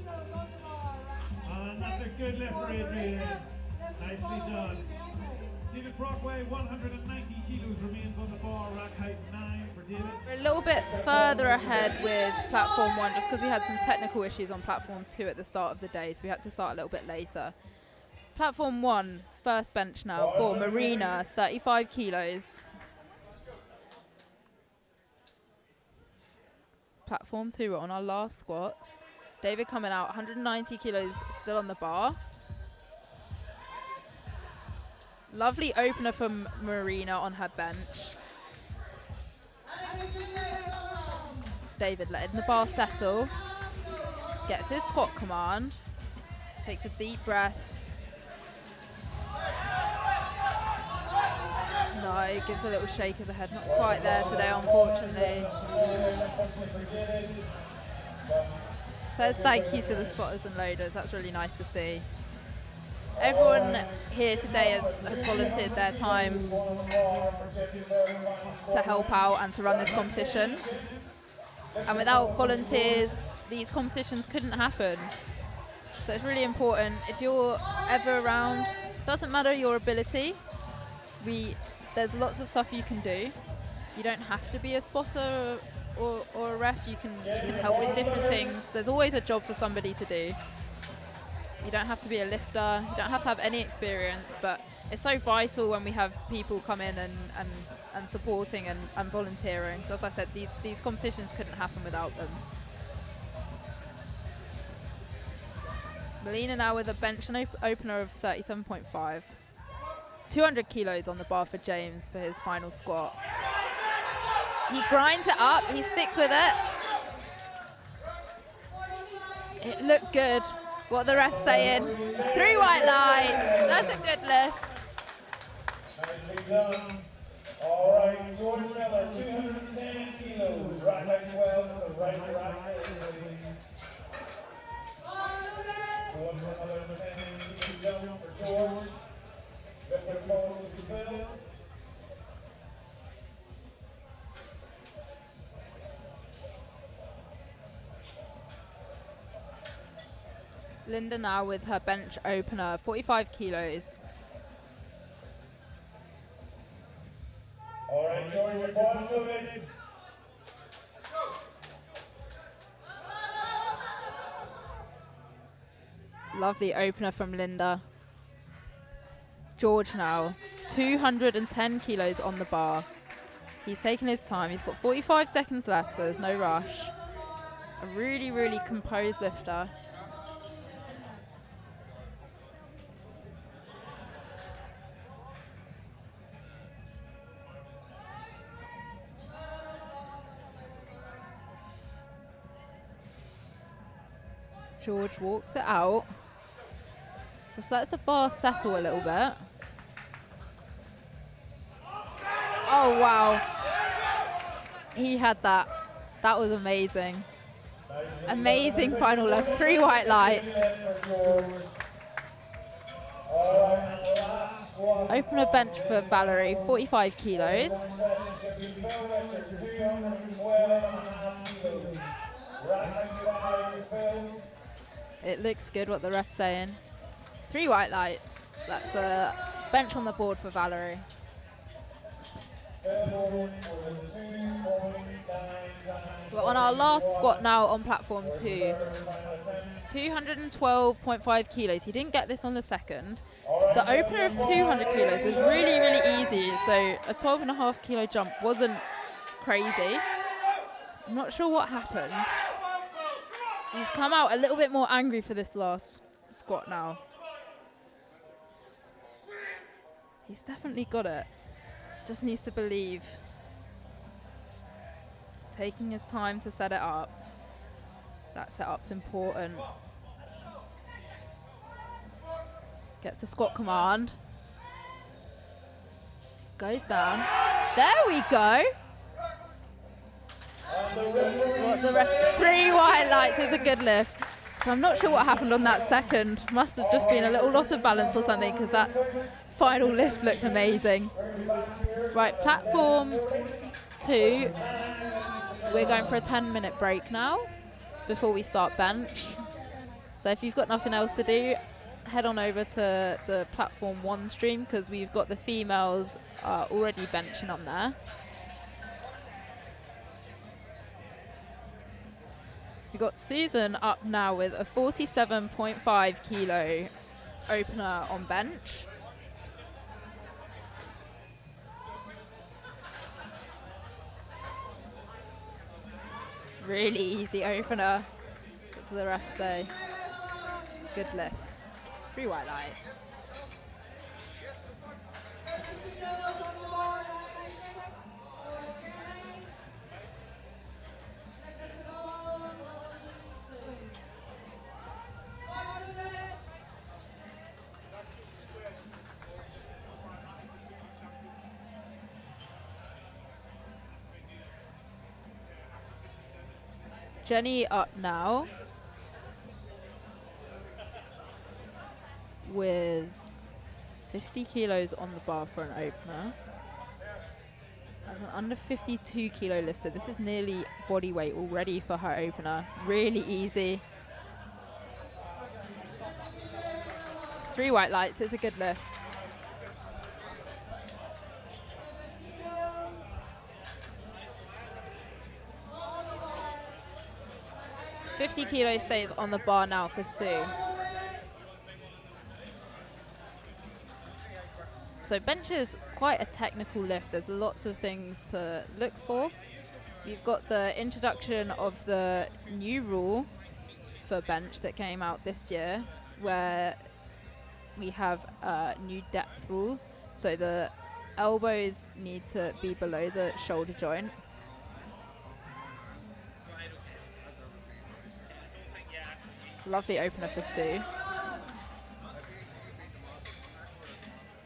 kilos on the bar, rank And that's a good lift for Adrian. Nicely done. David Brockway, 190 kilos remains on the bar, rack height 9 for David. We're a little bit further ahead with platform 1 just because we had some technical issues on platform 2 at the start of the day, so we had to start a little bit later. Platform 1, first bench now for Marina, 35 kilos. Platform 2, we're on our last squats. David coming out, 190 kilos still on the bar. Lovely opener from Marina on her bench. David letting the bar settle. Gets his squat command. Takes a deep breath. No, gives a little shake of the head. Not quite there today, unfortunately. Says thank you to the spotters and loaders. That's really nice to see. Everyone here today has volunteered their time to help out and to run this competition. And without volunteers, these competitions couldn't happen. So it's really important, if you're ever around, doesn't matter your ability, there's lots of stuff you can do. You don't have to be a spotter or a ref, you can help with different things. There's always a job for somebody to do. You don't have to be a lifter, you don't have to have any experience, but it's so vital when we have people come in and supporting and volunteering. So as I said, these competitions couldn't happen without them. Melina now with a bench and opener of 37.5. 200 kilos on the bar for James for his final squat. He grinds it up, he sticks with it. It looked good. What the ref's saying. 3 white lights. That's a good lift. Nicely done. All right, George Miller, 210 kilos, rack height 12 for the right rack. Going for another 10 kilo jump for George. Lifter falls to Phil. Linda now with her bench opener, 45 kilos. All right, George, your ball's moving. Lovely opener from Linda. George now, 210 kilos on the bar. He's taking his time. He's got 45 seconds left, so there's no rush. A really, really composed lifter. George walks it out. Just lets the bar settle a little bit. Oh, wow. He had that. That was amazing. Amazing final lift. 3 white lights. Opener bench for Valerie, 45 kilos. It looks good what the ref's saying. 3 white lights. That's a bench on the board for Valerie. We're on our last squat now on platform 2. 212.5 kilos. He didn't get this on the second. The opener of 200 kilos was really, really easy. So a 12.5 kilo jump wasn't crazy. I'm not sure what happened. He's come out a little bit more angry for this last squat now. He's definitely got it. Just needs to believe. Taking his time to set it up. That setup's important. Gets the squat command. Goes down. There we go. What the rest? 3 white lights is a good lift. So I'm not sure what happened on that second. Must have just been a little loss of balance or something, because that final lift looked amazing. Right, platform 2. We're going for a 10-minute break now before we start bench. So if you've got nothing else to do, head on over to the platform 1 stream, because we've got the females already benching on there. We've got Susan up now with a 47.5 kilo opener on bench. Really easy opener. What do the rest say? Good lift. 3 white lights. Jenny up now with 50 kilos on the bar for an opener. As an under 52 kilo lifter, this is nearly body weight already for her opener. Really easy. 3 white lights, it's a good lift. $50 kilo stays on the bar now for Sue. So bench is quite a technical lift. There's lots of things to look for. You've got the introduction of the new rule for bench that came out this year, where we have a new depth rule. So the elbows need to be below the shoulder joint. Lovely opener for Sue.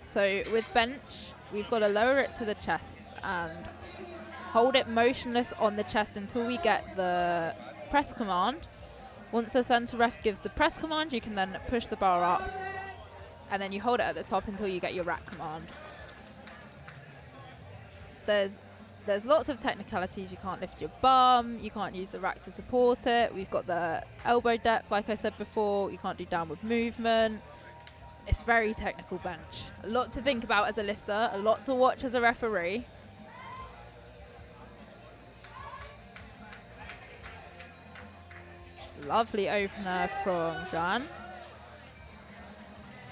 So with bench, we've got to lower it to the chest and hold it motionless on the chest until we get the press command. Once the center ref gives the press command, you can then push the bar up, and then you hold it at the top until you get your rack command. There's lots of technicalities. You can't lift your bum, you can't use the rack to support it. We've got the elbow depth, like I said before. You can't do downward movement. It's very technical bench. A lot to think about as a lifter, a lot to watch as a referee. Lovely opener from Jean.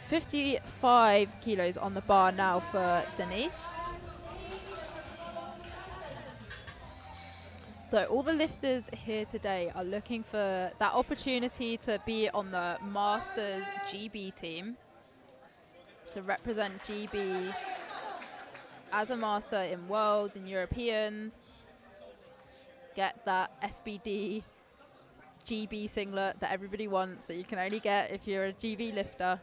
55 kilos on the bar now for Denise. So all the lifters here today are looking for that opportunity to be on the Masters GB team, to represent GB as a master in Worlds and Europeans, get that SBD GB singlet that everybody wants, that you can only get if you're a GB lifter.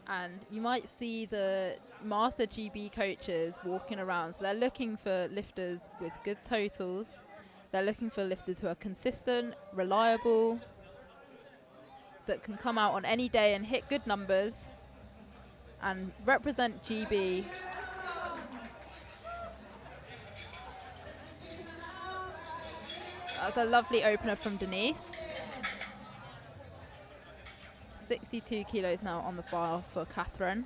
And you might see the Master GB coaches walking around. So they're looking for lifters with good totals. They're looking for lifters who are consistent, reliable, that can come out on any day and hit good numbers and represent GB. That's a lovely opener from Denise. 62 kilos now on the bar for Catherine.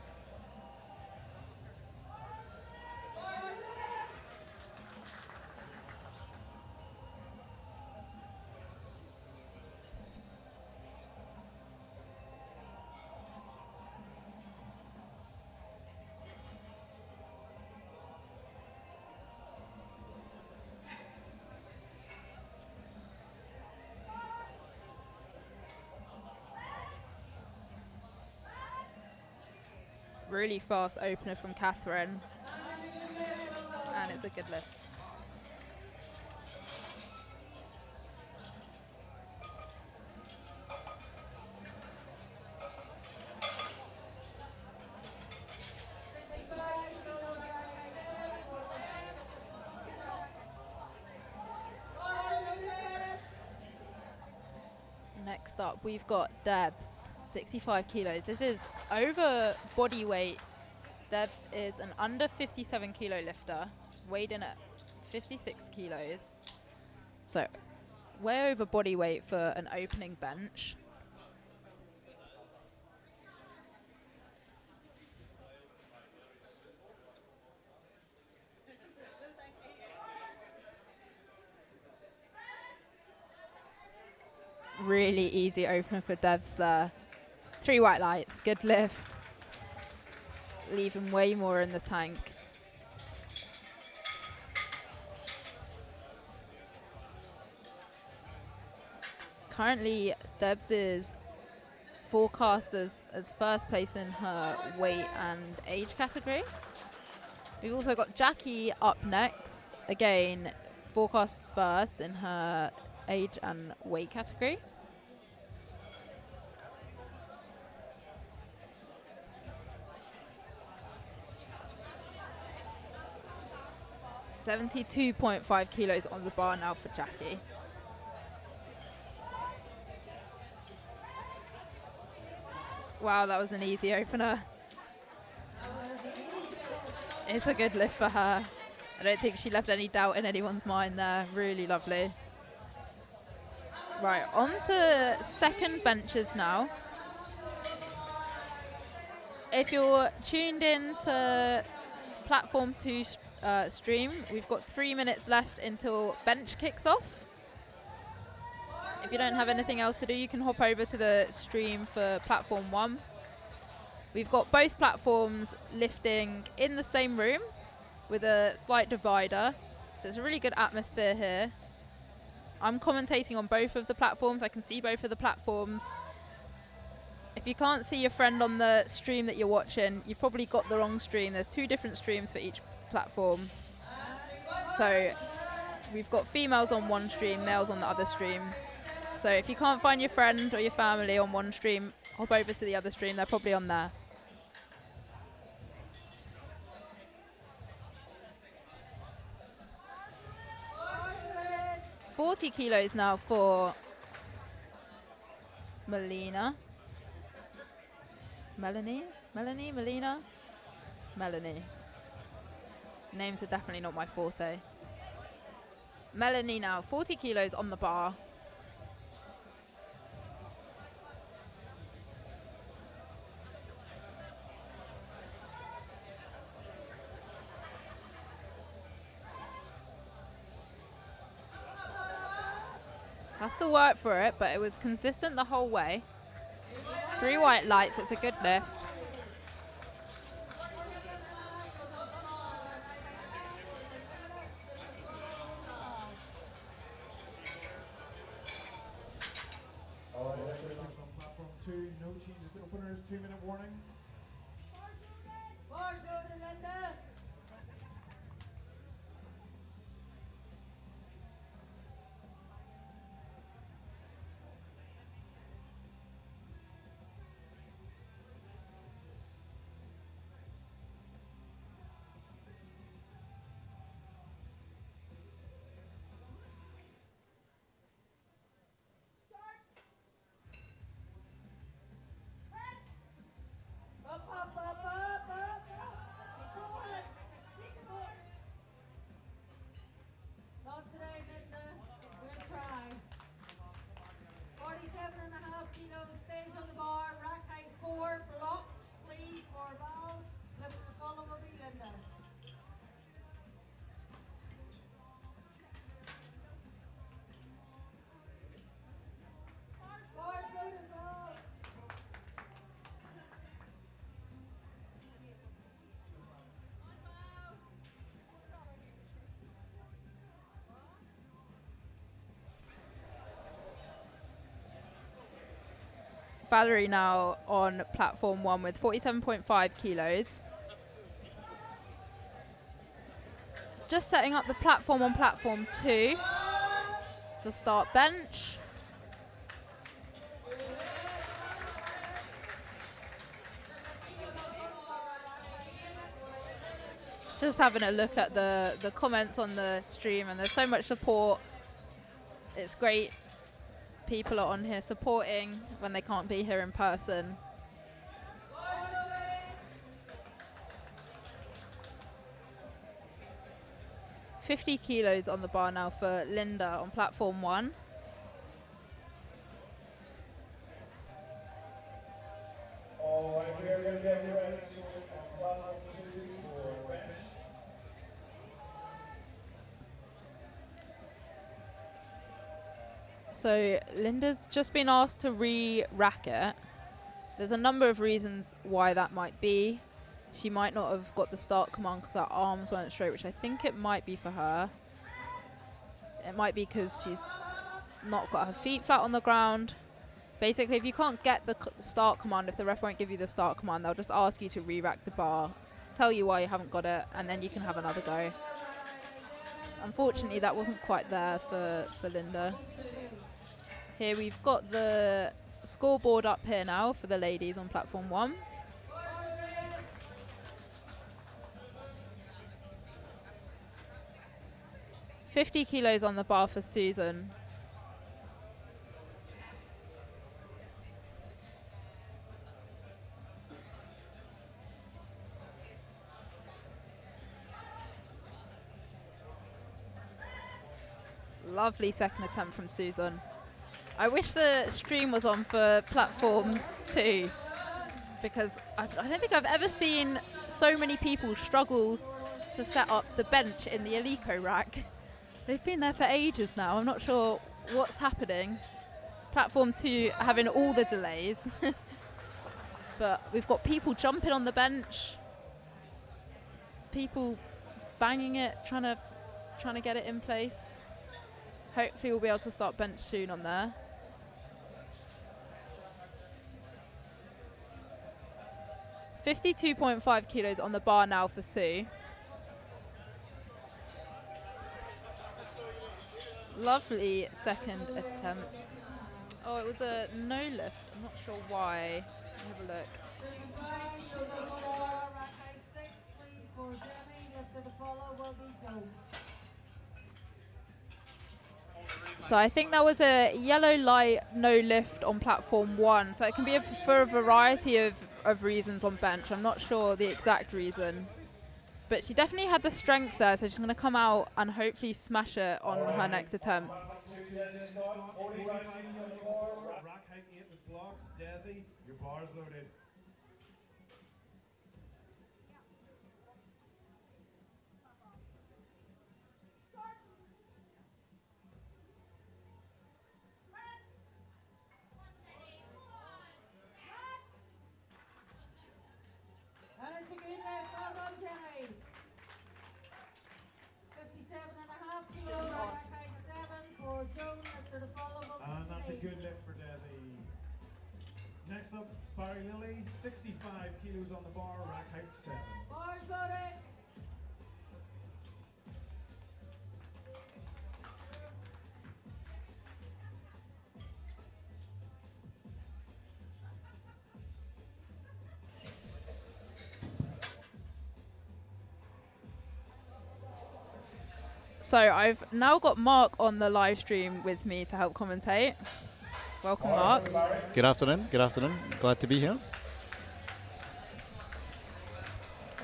Really fast opener from Catherine, and it's a good lift. Next up, we've got Debs, 65 kilos. This is over body weight. Debs is an under 57 kilo lifter, weighed in at 56 kilos. So way over body weight for an opening bench. Really easy opener for Debs there. 3 white lights, good lift. Leaving way more in the tank. Currently, Debs is forecast as first place in her weight and age category. We've also got Jackie up next. Again, forecast first in her age and weight category. $72.5 kilos on the bar now for Jackie. Wow, that was an easy opener. It's a good lift for her. I don't think she left any doubt in anyone's mind there. Really lovely. Right, on to second benches now. If you're tuned in to Platform 2 stream, we've got 3 minutes left until bench kicks off. If you don't have anything else to do, you can hop over to the stream for Platform 1. We've got both platforms lifting in the same room with a slight divider. So it's a really good atmosphere here. I'm commentating on both of the platforms. I can see both of the platforms. If you can't see your friend on the stream that you're watching, you've probably got the wrong stream. There's 2 different streams for each platform. So we've got females on one stream, males on the other stream. So if you can't find your friend or your family on one stream, hop over to the other stream. They're probably on there. $40 kilos now for Melina. Melanie? Melina? Melanie. Names are definitely not my forte. Melanie now, 40 kilos on the bar. Has to work for it, but it was consistent the whole way. 3 white lights, it's a good lift. On platform 2, no changes to openers, 2-minute warning. Not today, Linda. We'll try. 47.5 kilos stays on the bar. Rack height 4 blocks, please, for Val. Lifting the follow will be Linda. Bar's good as well. Valerie now on platform 1 with 47.5 kilos. Just setting up the platform on platform 2 to start bench. Just having a look at the comments on the stream, and there's so much support. It's great. People are on here supporting when they can't be here in person. $50 kilos on the bar now for Linda on platform 1. So Linda's just been asked to re-rack it. There's a number of reasons why that might be. She might not have got the start command because her arms weren't straight, which I think it might be for her. It might be because she's not got her feet flat on the ground. Basically, if you can't get the start command, if the ref won't give you the start command, they'll just ask you to re-rack the bar, tell you why you haven't got it, and then you can have another go. Unfortunately, that wasn't quite there for Linda. Here we've got the scoreboard up here now for the ladies on platform 1. $50 kilos on the bar for Susan. Lovely second attempt from Susan. I wish the stream was on for platform 2 because I don't think I've ever seen so many people struggle to set up the bench in the Eleco rack. They've been there for ages now. I'm not sure what's happening. Platform 2 having all the delays. But we've got people jumping on the bench, people banging it, trying to get it in place. Hopefully we'll be able to start bench soon on there. $52.5 kilos on the bar now for Sue. Lovely second attempt. Oh, it was a no lift. I'm not sure why. Have a look. So I think that was a yellow light no lift on platform 1. So it can be for a variety of reasons on bench. I'm not sure the exact reason. But she definitely had the strength there, so she's going to come out and hopefully smash it on her next attempt. Rack height 8 with blocks. Desi, your bar's loaded. And that's a good lift for Desi. Next up, Barry Lilly, 65 kilos on the bar, rack height 7. Bars loaded. So I've now got Mark on the live stream with me to help commentate. Welcome, Mark. Good afternoon. Good afternoon. Glad to be here.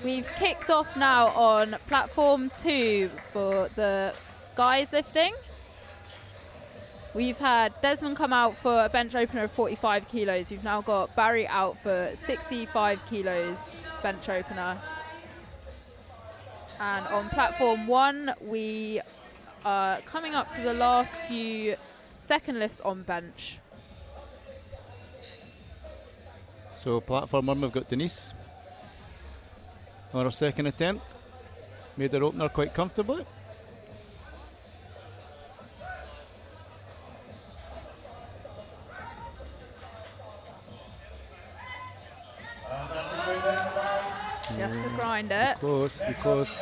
We've kicked off now on platform 2 for the guys lifting. We've had Desmond come out for a bench opener of 45 kilos. We've now got Barry out for 65 kilos bench opener. And on platform 1, we are coming up to the last few second lifts on bench. So platform 1, we've got Denise on her second attempt. Made her opener quite comfortably. Just to grind it. Close, be close.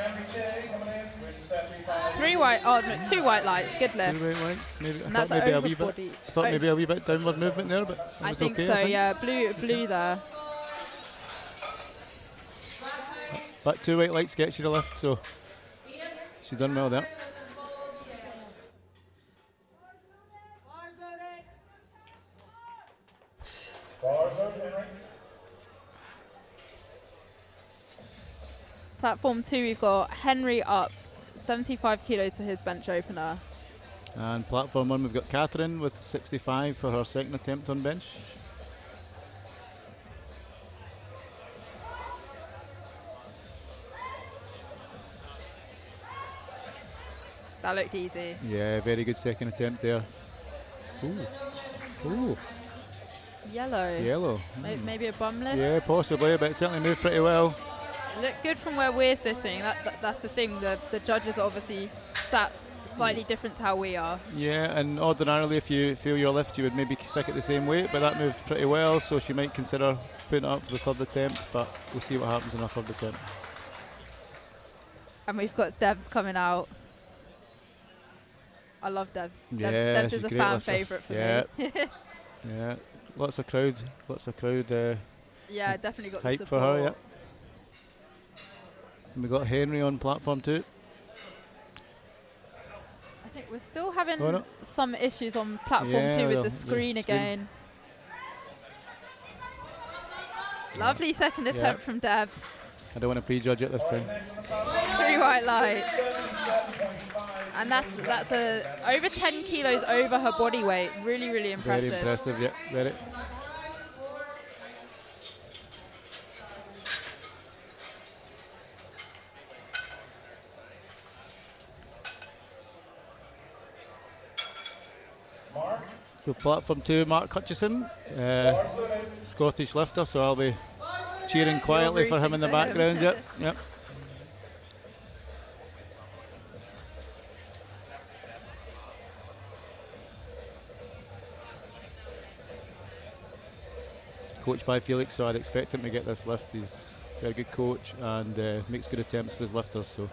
3 white, oh no, 2 white lights, good lift. 2 white lights. Maybe, I And thought that's maybe a over wee bit. body. I thought maybe a wee bit downward movement there, but it I was think okay, so, I think. yeah, blue there. But 2 white lights gets you the lift, so she's done well there. Platform 2, we've got Henry up, 75 kilos for his bench opener. And platform 1, we've got Catherine with 65 for her second attempt on bench. That looked easy. Yeah, very good second attempt there. Ooh. Ooh. Yellow. Yellow. Maybe a bum lift. Yeah, possibly, but it certainly moved pretty well. Look good from where we're sitting. That's the thing. The judges obviously sat slightly different to how we are. Yeah, and ordinarily if you feel your lift, you would maybe stick it the same weight, but that moved pretty well, so she might consider putting it up for the third attempt, but we'll see what happens in her third attempt. And we've got Debs coming out. I love Debs. Yeah, Debs she's is a great fan lifter. favourite for me. Yeah, lots of crowd. Yeah, definitely got the Hype support. for her, yeah. And we got Henry on platform 2. I think we're still having Oh, no. some issues on platform 2 with the screen again. Lovely second attempt from Debs. I don't want to prejudge it this time. 3 white lights. And that's over 10 kilos over her body weight. Really, really impressive. Very impressive, yeah, very. So platform 2, Mark Hutchison, Scottish lifter, so I'll be cheering quietly for him in the background, yep. Coached by Felix, so I'd expect him to get this lift. He's a very good coach and makes good attempts for his lifters, so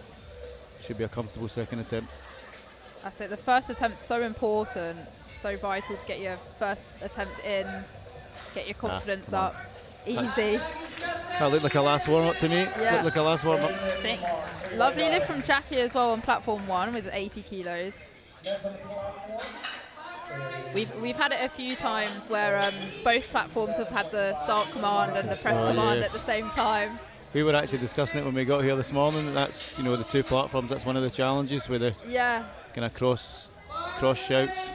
should be a comfortable second attempt. That's it. The first attempt's so important, so vital to get your first attempt in, get your confidence up. Easy. That looked like a last warm-up to me. Yeah. Looked like a last warm-up. Lovely lift from Jackie as well on platform 1 with 80 kilos. We've had it a few times where both platforms have had the start command and the press command at the same time. We were actually discussing it when we got here this morning. That's, you know, the two platforms. That's one of the challenges with the kind of cross shouts.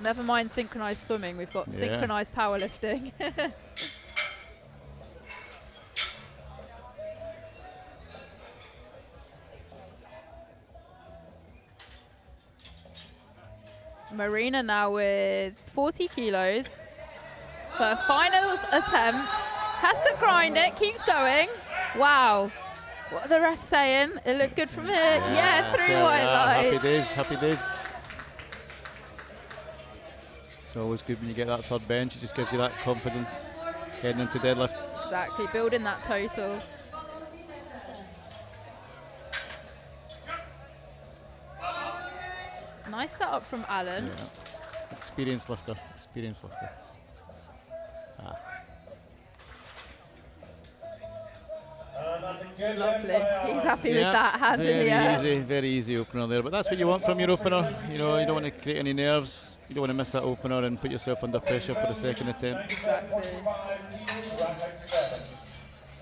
Never mind synchronized swimming. We've got synchronized powerlifting. Marina now with 40 kilos for a final attempt. Has to grind it, keeps going. Wow. What are the rest saying? It looked good from here. Yeah, 3 white lights. Happy days. It's always good when you get that third bench. It just gives you that confidence heading into deadlift. Exactly, building that total. Nice setup from Alan. Yeah. Experienced lifter. Lovely. He's happy with that, hand in the air. Very easy opener there. But that's what you want from your opener. You know, you don't want to create any nerves. You don't want to miss that opener and put yourself under pressure for the second attempt. Exactly.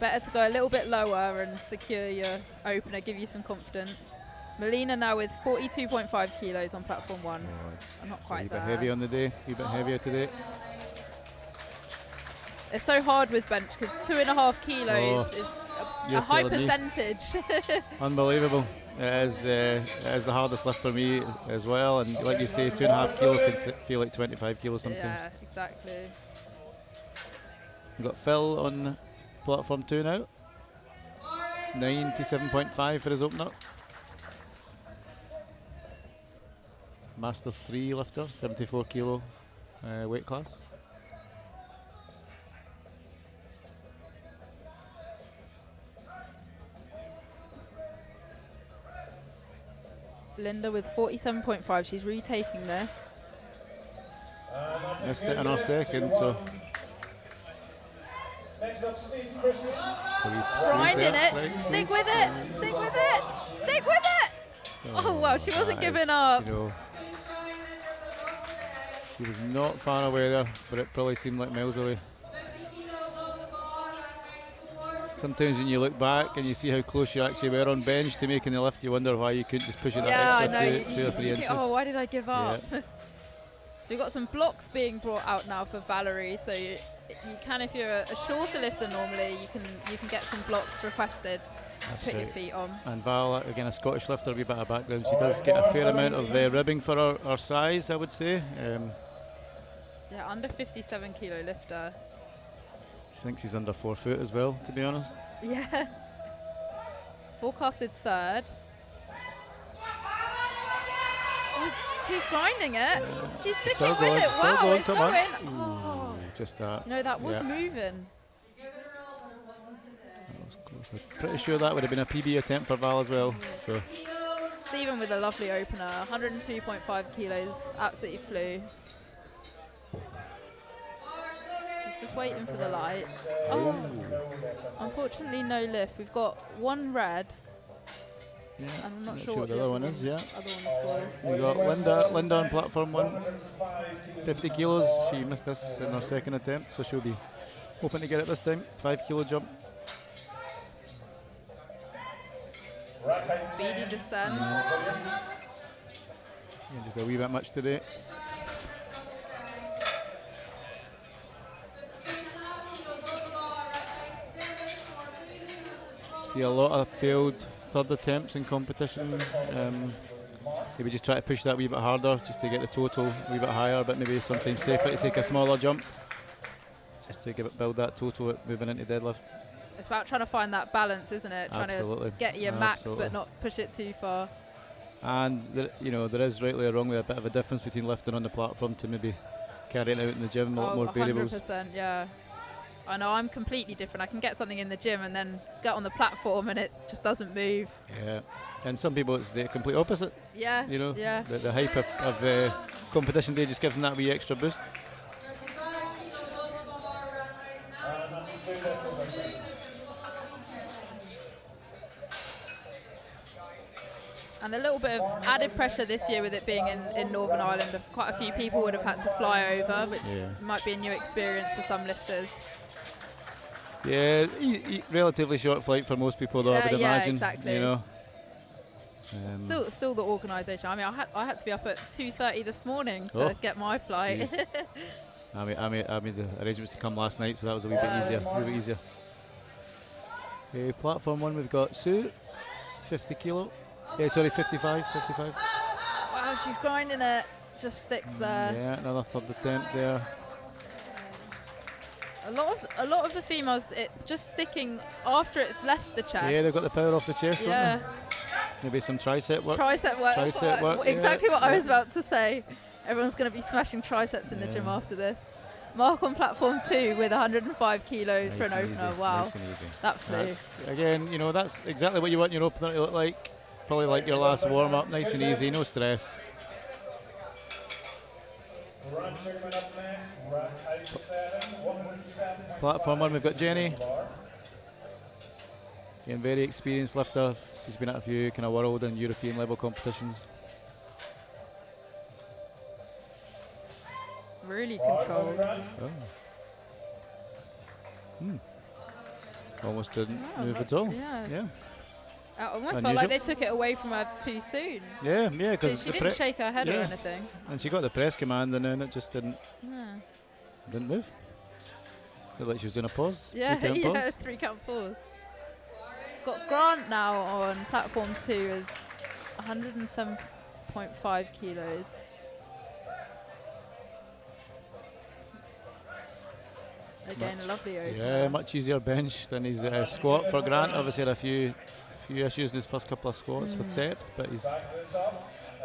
Better to go a little bit lower and secure your opener, give you some confidence. Melina now with 42.5 kilos on platform 1. I'm not quite there. A bit heavy on the day, a bit heavier today. It's so hard with bench because 2.5 kilos is a high percentage. Unbelievable. It is the hardest lift for me as well, and like you say, 2.5 kilo can feel like 25 kilos sometimes. Yeah, exactly. We've got Phil on platform 2 now. 97.5 for his opener. Masters 3 lifter, 74 kilo weight class. Linda with 47.5, she's retaking this. Missed it in our second, so. Next up, Steve Christian. Grinding it, stick with it, stick with it, stick with it! Oh wow, she wasn't giving up. You know, she was not far away there, but it probably seemed like miles away. Sometimes when you look back and you see how close you actually were on bench to making the lift, you wonder why you couldn't just push it that extra 2 or 3 inches. Oh, why did I give up? So we've got some blocks being brought out now for Valerie. So you can, if you're a shorter lifter normally, you can get some blocks requested. That's Put your right. feet on. And Val, again, a Scottish lifter, a wee bit of background. She does get a fair amount of ribbing for her size, I would say. Yeah, under 57 kilo lifter. She thinks she's under 4 foot as well, to be honest. Yeah. Forecasted third. Oh, she's grinding it. She's sticking with it. Wow, it's going. Oh. Just that. No, that was Yeah. moving. I'm pretty sure that would have been a PB attempt for Val as well. So Stephen with a lovely opener. 102.5 kilos. Absolutely flew. He's just waiting for the lights. Oh, unfortunately no lift. We've got one red. yeah, And I'm not sure what the other one is. Yeah, other one's for. we got Linda on platform 1, 50 kilos. She missed this in her second attempt, so she'll be hoping to get it this time. 5 kilo jump. Speedy descent. Yeah, just a wee bit much today. See a lot of failed third attempts in competition. Maybe just try to push that a wee bit harder just to get the total a wee bit higher, but maybe sometimes safer to take a smaller jump just to build that total moving into deadlift. It's about trying to find that balance, isn't it? Trying Absolutely. to get your max Absolutely. but not push it too far. And there is rightly or wrongly a bit of a difference between lifting on the platform to maybe carrying it out in the gym. A lot more variables. 100%, yeah. I know I'm completely different. I can get something in the gym and then get on the platform and it just doesn't move. Yeah, and some people it's the complete opposite. Yeah, You know, yeah. the hype of competition day just gives them that wee extra boost. And a little bit of added pressure this year with it being in Northern Ireland. Quite a few people would have had to fly over, which might be a new experience for some lifters. Yeah, relatively short flight for most people, though. I would imagine. Exactly. You know. Still the organisation. I mean, I had to be up at 2:30 this morning to get my flight. I made the arrangements to come last night, so that was a wee bit easier. Platform 1, we've got Sue, 50 kilo. 55. Wow, she's grinding it. Just sticks there. Yeah, another third attempt there. A lot of the females, it just sticking after it's left the chest. Yeah, they've got the power off the chest, Yeah. don't they? Maybe some tricep work. Tricep work. Exactly what I was about to say. Everyone's going to be smashing triceps in the gym after this. Mark on platform 2 with 105 kilos for an opener. Wow. Nice and easy. That flew. Again, that's exactly what you want your opener to look like. Probably like your last warm-up, nice and easy, no stress. Platform 1, we've got Jenny. Again, very experienced lifter. She's been at a few kind of world and European level competitions. Really controlled. Almost didn't move at all. Yeah. I almost Unusual. felt like they took it away from her too soon. Yeah, because She didn't shake her head or anything. And she got the press command, and then it just didn't Yeah. move. Looked like she was doing a pause. Yeah, 3 count pause. 3 count pause. Got Grant now on platform 2 with 107.5 kilos. Again, a lovely opener. Yeah, much easier bench than his squat for Grant. Obviously had a few issues in his first couple of squats with depth, but he's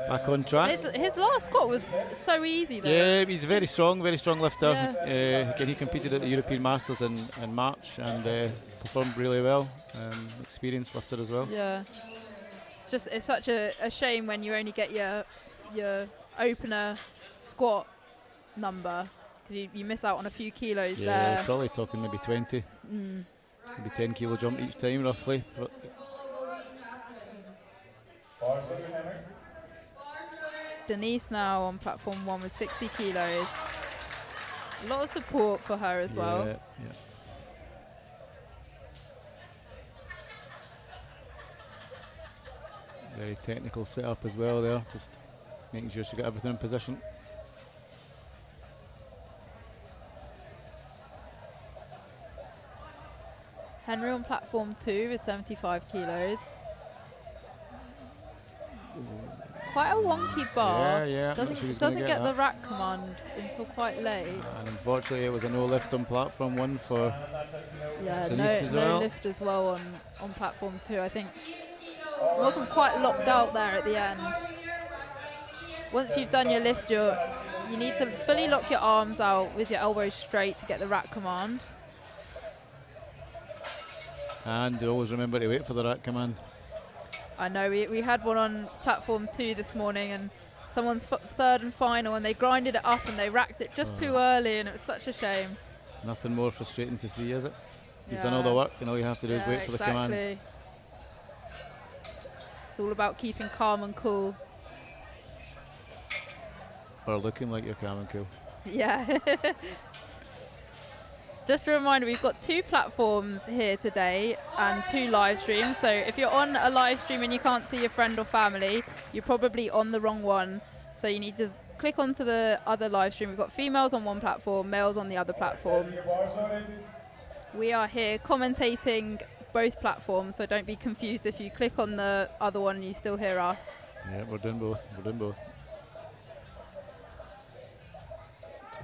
back on track. His last squat was so easy though. Yeah, he's a very strong lifter. Yeah. Again, he competed at the European Masters in March and performed really well. Experienced lifter as well. Yeah. It's such a shame when you only get your opener squat number because you miss out on a few kilos there. Yeah, probably talking maybe 20, maybe 10 kilo jump each time roughly. But Denise now on platform 1 with 60 kilos. A lot of support for her as well. Yeah. Very technical setup as well there, just making sure she got everything in position. Henry on platform platform 2 with 75 kilos. Quite a wonky bar. Yeah. Doesn't get the rack command until quite late. And unfortunately, it was a no lift on platform 1 for Yeah, Denise as no well. lift as well on platform 2. I think it wasn't quite locked out there at the end. Once you've done your lift, you need to fully lock your arms out with your elbows straight to get the rack command. And always remember to wait for the rack command. I know, we had one on platform 2 this morning, and someone's third and final, and they grinded it up and they racked it just too early, and it was such a shame. Nothing more frustrating to see, is it? You've done all the work, and all you have to do is wait for the command. It's all about keeping calm and cool. Or looking like you're calm and cool. Yeah. Just a reminder, we've got 2 platforms here today and 2 live streams. So if you're on a live stream and you can't see your friend or family, you're probably on the wrong one. So you need to click onto the other live stream. We've got females on one platform, males on the other platform. We are here commentating both platforms, so don't be confused if you click on the other one and you still hear us. Yeah, we're doing both. So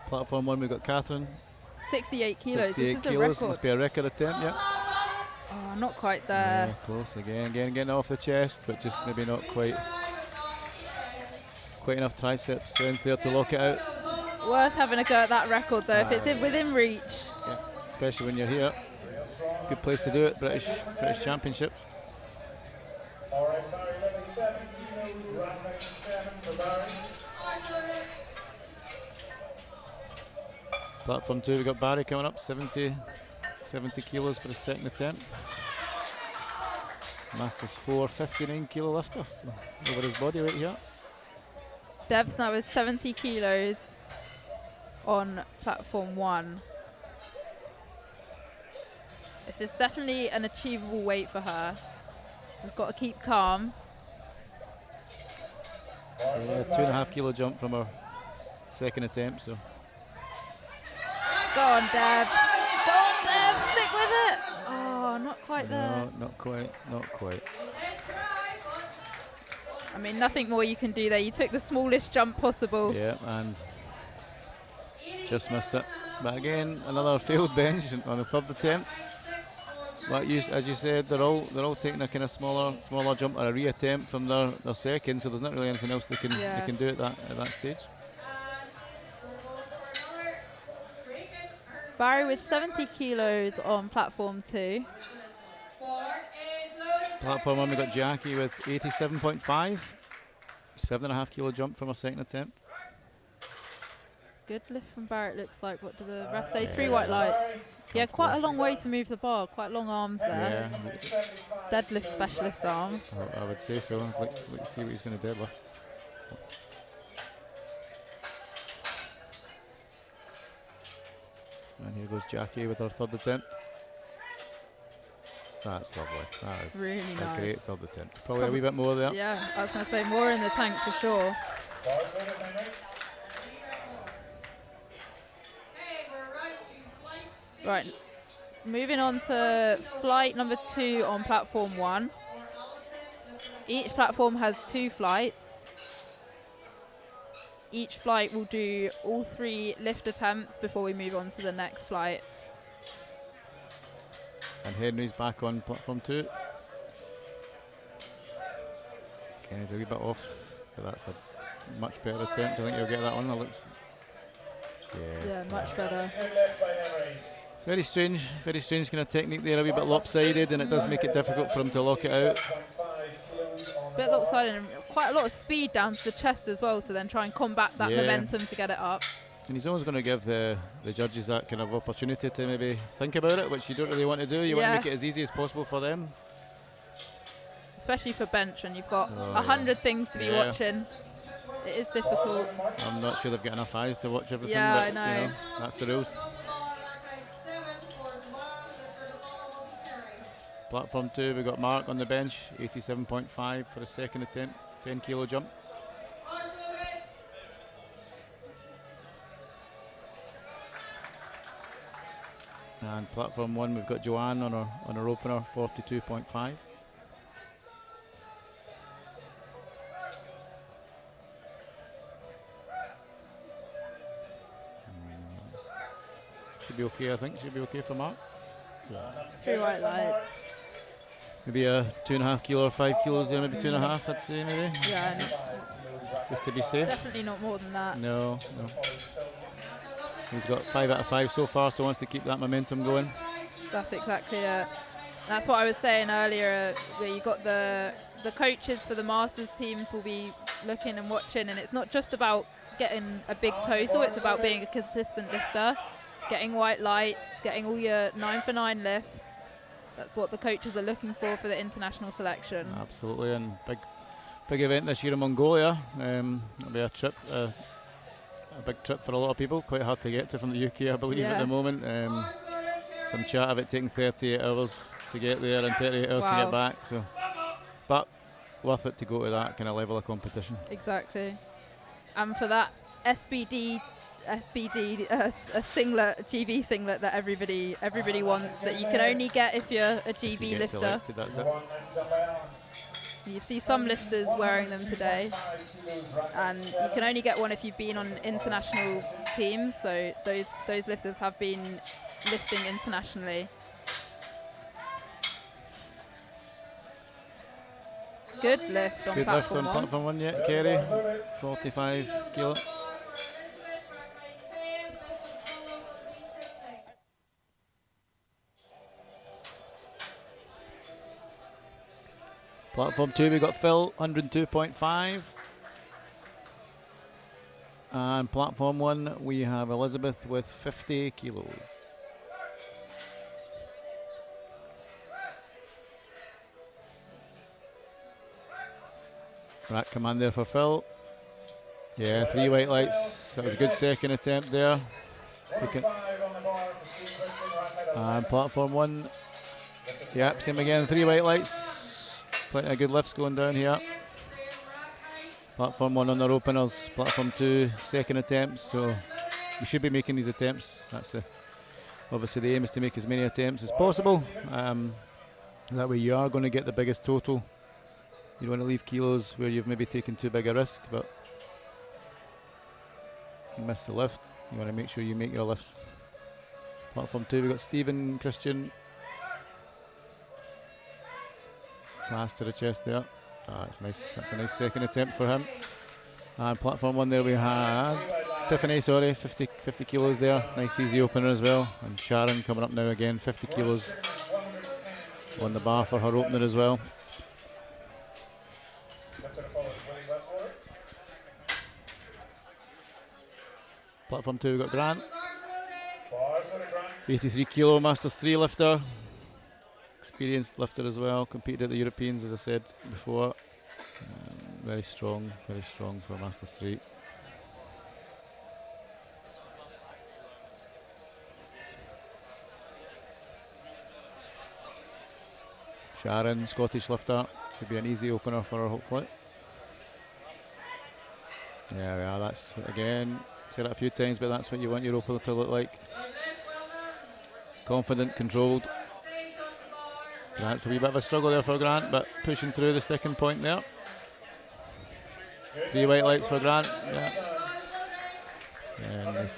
platform 1, we've got Catherine. 68 kilos. 68 this is kilos. a record. Must be a record attempt, yeah. Oh, not quite there. Yeah, close again, getting off the chest, but just maybe not quite enough tricep strength there to lock it out. Worth having a go at that record though, if it's within reach. Yeah, especially when you're here. Good place to do it, British Championships. All right, Barry, level 7 kilos, rack height 7 for Barry. Platform 2, we've got Barry coming up, 70 kilos for his second attempt. Masters 4, 59 kilo lifter, so over his body weight here. Deb's now with 70 kilos on platform 1. This is definitely an achievable weight for her. She's got to keep calm. Yeah, 2.5 kilo jump from her second attempt, so. Go on, Debs. Go on, Debs. Stick with it. Oh, not quite there. No, not quite. I mean, nothing more you can do there. You took the smallest jump possible. Yeah, and just missed it. But again, another failed bench on the third attempt. But as you said, they're all taking a kind of smaller jump or a reattempt from their second, so there's not really anything else they can do at that stage. Barry with 70 kilos on platform 2. Platform 1, we got Jackie with 87.5. 7.5 kilo jump from her second attempt. Good lift from Barry, it looks like. What do the refs say? 3 white lights. Yeah, quite a long way to move the bar. Quite long arms there. Yeah. Deadlift specialist arms. I would say so. Let's see what he's going to deadlift. And here goes Jackie with her third attempt. That's lovely. That is really nice. A great third attempt. Probably a wee bit more there. Yeah, I was going to say more in the tank for sure. Right, moving on to flight number 2 on platform 1. Each platform has 2 flights. Each flight will do all 3 lift attempts before we move on to the next flight. And Henry's back on platform 2. Kenny's a wee bit off, but that's a much better attempt. I think he'll get that one. Yeah, much better. It's very strange kind of technique there, a wee bit lopsided, and it does make it difficult for him to lock it out. A bit lopsided and quite a lot of speed down to the chest as well to then try and combat that momentum to get it up. And he's always going to give the judges that kind of opportunity to maybe think about it, which you don't really want to do. You want to make it as easy as possible for them. Especially for bench when you've got 100 things to be watching. It is difficult. I'm not sure they've got enough eyes to watch everything, but I know. You know, that's the rules. Platform 2, we've got Mark on the bench, 87.5 for his second attempt, 10 kilo jump. And platform 1, we've got Joanne on our opener, 42.5. Should be okay, I think. Should be okay for Mark. Yeah. 3 white lights. Maybe a 2.5 kilo or 5 kilos there, maybe 2.5, I'd say, maybe. Yeah. Just to be safe. Definitely not more than that. No. He's got 5 out of 5 so far, so wants to keep that momentum going. That's exactly it. That's what I was saying earlier, where you got the coaches for the Masters teams will be looking and watching, and it's not just about getting a big total, it's about being a consistent lifter, getting white lights, getting all your 9 for 9 lifts. That's what the coaches are looking for the international selection. Absolutely, and big event this year in Mongolia. It'll be a trip, a big trip for a lot of people. Quite hard to get to from the UK, I believe, at the moment. Some chat of it taking 38 hours to get there and 38 hours to get back. So, but worth it to go to that kind of level of competition. Exactly, and for that SBD, a singlet, GB singlet that everybody wants, that you can only get if you're a GB lifter. Selected, that's it. You see some lifters wearing them today, and you can only get one if you've been on international teams. So those lifters have been lifting internationally. Good lift on platform 1. Platform 1, yeah, Kerry, 45 kilo. Platform 2, we got Phil, 102.5. And platform 1, we have Elizabeth with 50 kilos. Rack command there for Phil. Yeah, 3 white lights. That was a good second attempt there. And platform 1. Yep, same again, 3 white lights. Plenty of good lifts going down here. Platform 1 on their openers. Platform 2, second attempts. So we should be making these attempts. That's obviously the aim is to make as many attempts as possible. That way you are going to get the biggest total. You don't want to leave kilos where you've maybe taken too big a risk, but you miss the lift. You want to make sure you make your lifts. Platform 2, we've got Stephen Christian. Fast to the chest there. That's nice. That's a nice second attempt for him. And platform 1 there we had Tiffany, 50 kilos there. Nice easy opener as well. And Sharon coming up now again, 50 kilos on the bar for her opener as well. Platform 2 we've got Grant. 83 kilo Masters 3 lifter. Experienced lifter as well, competed at the Europeans as I said before. Very strong for Masters 3. Sharon, Scottish lifter, should be an easy opener for her hopefully. Yeah, we are, that's again, said it a few times, but that's what you want your opener to look like. Confident, controlled. Grant's a wee bit of a struggle there for Grant, but pushing through the sticking point there. 3 white lights for Grant. Yeah. And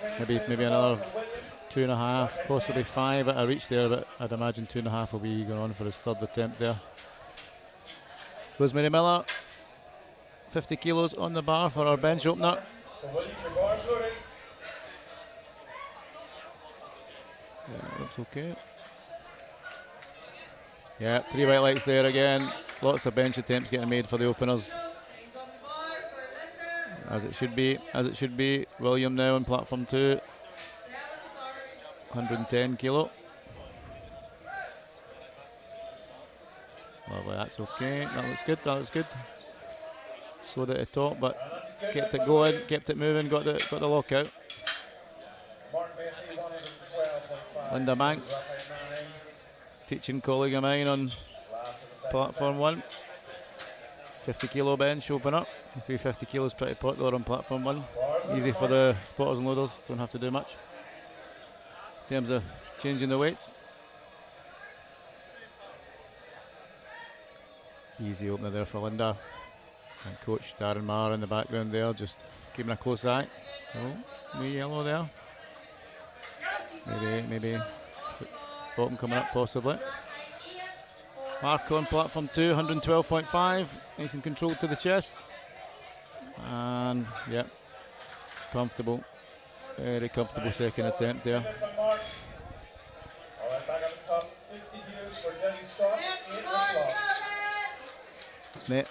maybe another 2.5, possibly 5 at a reach there, but I'd imagine 2.5 will be going on for his third attempt there. Rosemary Miller, 50 kilos on the bar for our bench opener. Yeah, looks okay. Yeah, 3 white lights there again. Lots of bench attempts getting made for the openers. As it should be. William now on platform 2. 110 kilo. Lovely, that's okay. That looks good. Slowed it at the top, but kept it going, kept it moving, got the lockout. Linda Manx, teaching colleague of mine on platform 1. 50 kilo bench open up. Seems to be 50 kilos pretty popular on platform 1. Easy for the spotters and loaders, don't have to do much. In terms of changing the weights. Easy opener there for Linda. And coach Darren Marr in the background there, just keeping a close eye. Oh, wee yellow there. Maybe bottom coming up possibly. Mark on platform 2, 112.5. Nice and controlled to the chest. And yep, comfortable. Very comfortable second attempt there.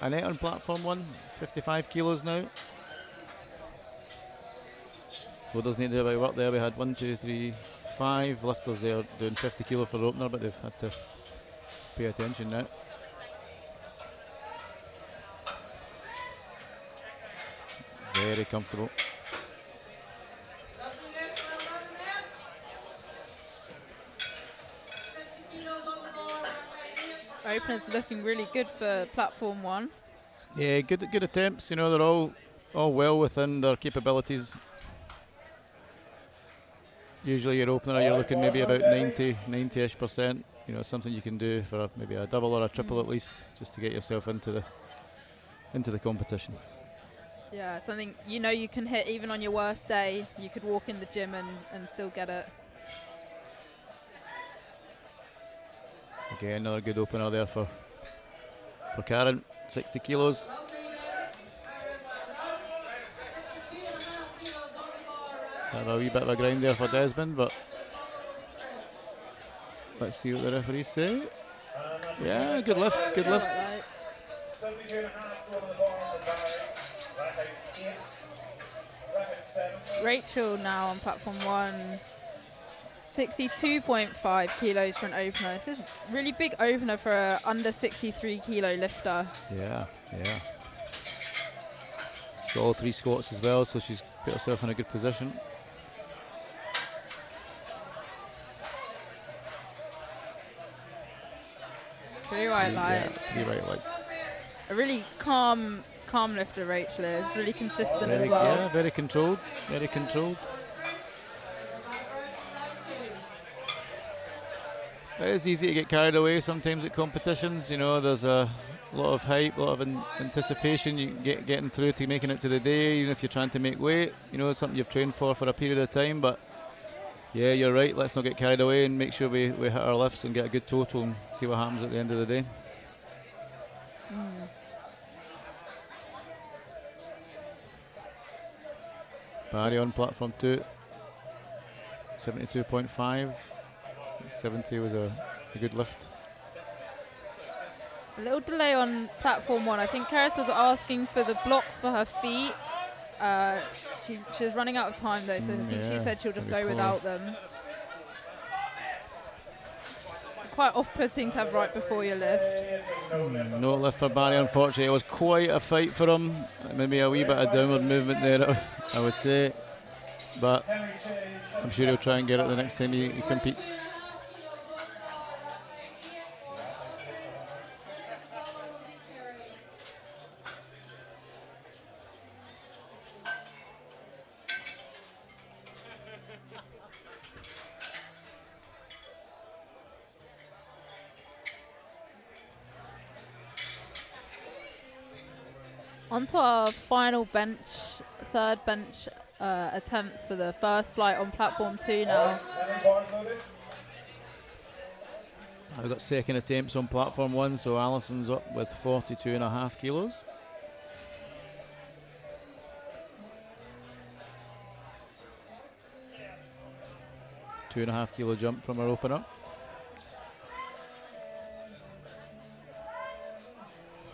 Annette on platform 1, 55 kilos now. Well, doesn't need to do a bit of work there. We had 1, 2, 3, 5 lifters there doing 50 kilo for the opener, but they've had to pay attention now. Very comfortable. Openers looking really good for platform 1. Yeah, good attempts. You know, they're all well within their capabilities. Usually your opener, you're looking maybe about 90-ish%. You know, something you can do for maybe a double or a triple at least, just to get yourself into the competition. Yeah, something you know you can hit even on your worst day. You could walk in the gym and still get it. Again, another good opener there for Karen, 60 kilos. Have a wee bit of a grind there for Desmond, but let's see what the referees say. Yeah, good lift, good lift. Rachel now on platform 1, 62.5 kilos for an opener. This is a really big opener for a under 63 kilo lifter. Yeah. Got all 3 squats as well, so she's put herself in a good position. Three white lights. Yeah, 3 white lights. A really calm lifter, Rachel is. Really consistent as well. Yeah, very controlled, very controlled. It is easy to get carried away sometimes at competitions. You know, there's a lot of hype, a lot of anticipation. You getting through to making it to the day, even if you're trying to make weight. You know, it's something you've trained for a period of time. But yeah, you're right. Let's not get carried away and make sure we hit our lifts and get a good total and see what happens at the end of the day. Barry on platform 2, 72.5. 70 was a good lift. A little delay on platform 1. I think Karis was asking for the blocks for her feet. She was running out of time though, so I think she said she'll just go without them. Quite off-putting to have right before your lift. No lift for Barry, unfortunately. It was quite a fight for him. Maybe a wee bit of downward movement there, I would say. But I'm sure he'll try and get it the next time he competes. On to our final third bench attempts for the first flight on platform 2 now. I've got second attempts on platform 1, so Alison's up with 42.5 kilos. $2.5 kilo jump from her opener.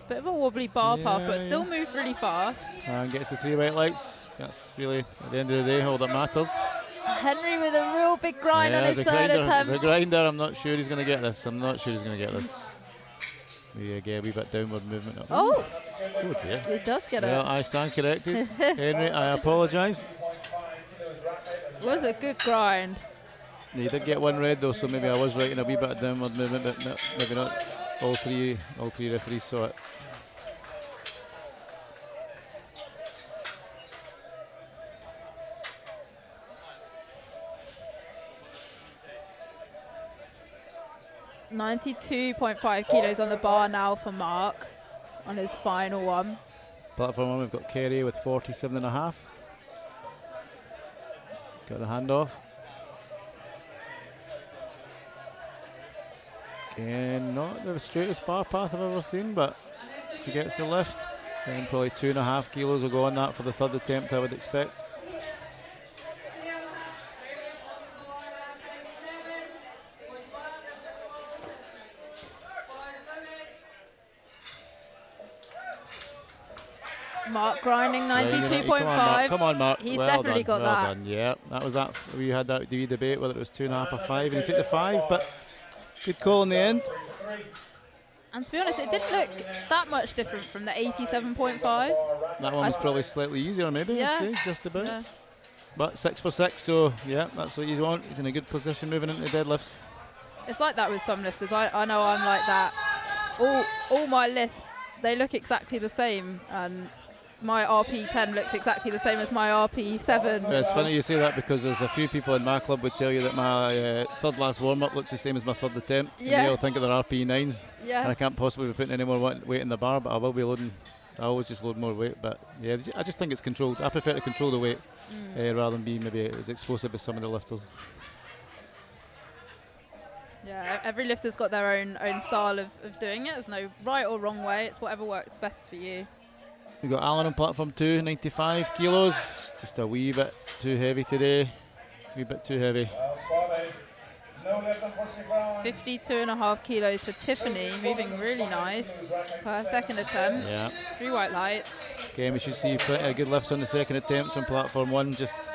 Bit of a wobbly bar path, but still moves really fast. And gets the 3 white lights. That's really, at the end of the day, all that matters. Henry with a real big grind on his third attempt. It's a grinder. I'm not sure he's going to get this. We get a wee bit downward movement. Oh dear. He does get well, it. I stand corrected. Henry, I apologise. Was a good grind. He did get 1 red though, so maybe I was right in a wee bit of downward movement, but no, maybe not. All three referees saw it. 92.5 kilos on the bar now for Mark on his final one. Platform 1, we've got Kerry with 47.5. Got the handoff. Again, not the straightest bar path I've ever seen, but she gets the lift. And probably 2.5 kilos will go on that for the third attempt, I would expect. Mark grinding 92.5. Come on, Mark. He's well definitely done, got well that. Done. Yeah, that was that. We had that debate whether it was 2.5 or 5, and he took the 5, but good call in the end. And to be honest, it didn't look that much different from the 87.5. That one was probably slightly easier, maybe, Yeah. I'd say, just about. Yeah. But 6 for 6, so yeah, that's what you want. He's in a good position moving into deadlifts. It's like that with some lifters. I know I'm like that. All my lifts, they look exactly the same, and my RP10 looks exactly the same as my RP7. Yeah, it's funny you say that, because there's a few people in my club would tell you that my third last warm-up looks the same as my third attempt. Yeah. And they all think of their RP9s. Yeah. And I can't possibly be putting any more weight in the bar, but I will be loading. I always just load more weight, but yeah, I just think it's controlled. I prefer to control the weight rather than be maybe as explosive as some of the lifters. Yeah, every lifter's got their own style of doing it. There's no right or wrong way. It's whatever works best for you. We've got Alan on platform 2, 95 kilos. Just a wee bit too heavy today. A wee bit too heavy. 52.5 kilos for Tiffany, moving really nice for her second attempt. Yeah. 3 white lights. Again, we should see plenty of good lifts on the second attempts on platform 1. Just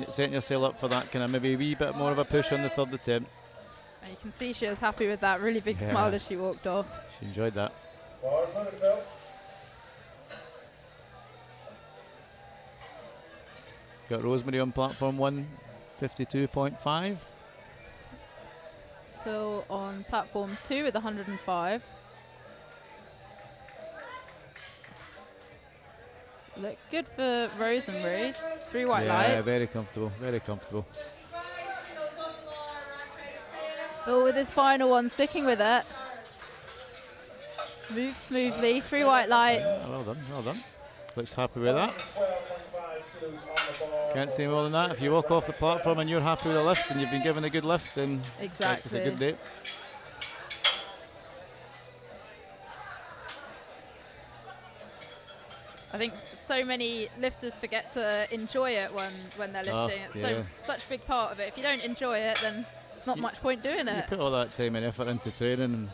setting yourself up for that kind of maybe a wee bit more of a push on the third attempt. And you can see she was happy with that really big smile as she walked off. She enjoyed that. Got Rosemary on platform 1, 52.5. Phil on platform 2 with 105. Look good for Rosemary. 3 white lights. Yeah, very comfortable, very comfortable. Phil with his final one, sticking with it. Moves smoothly, 3 white lights. Yeah, well done, well done. Looks happy with that. Can't say more than that. If you walk off the platform and you're happy with the lift and you've been given a good lift, then exactly. it's a good day. I think so many lifters forget to enjoy it when they're lifting. It's such a big part of it. If you don't enjoy it, then it's not much point doing it. You put all that time and effort into training, and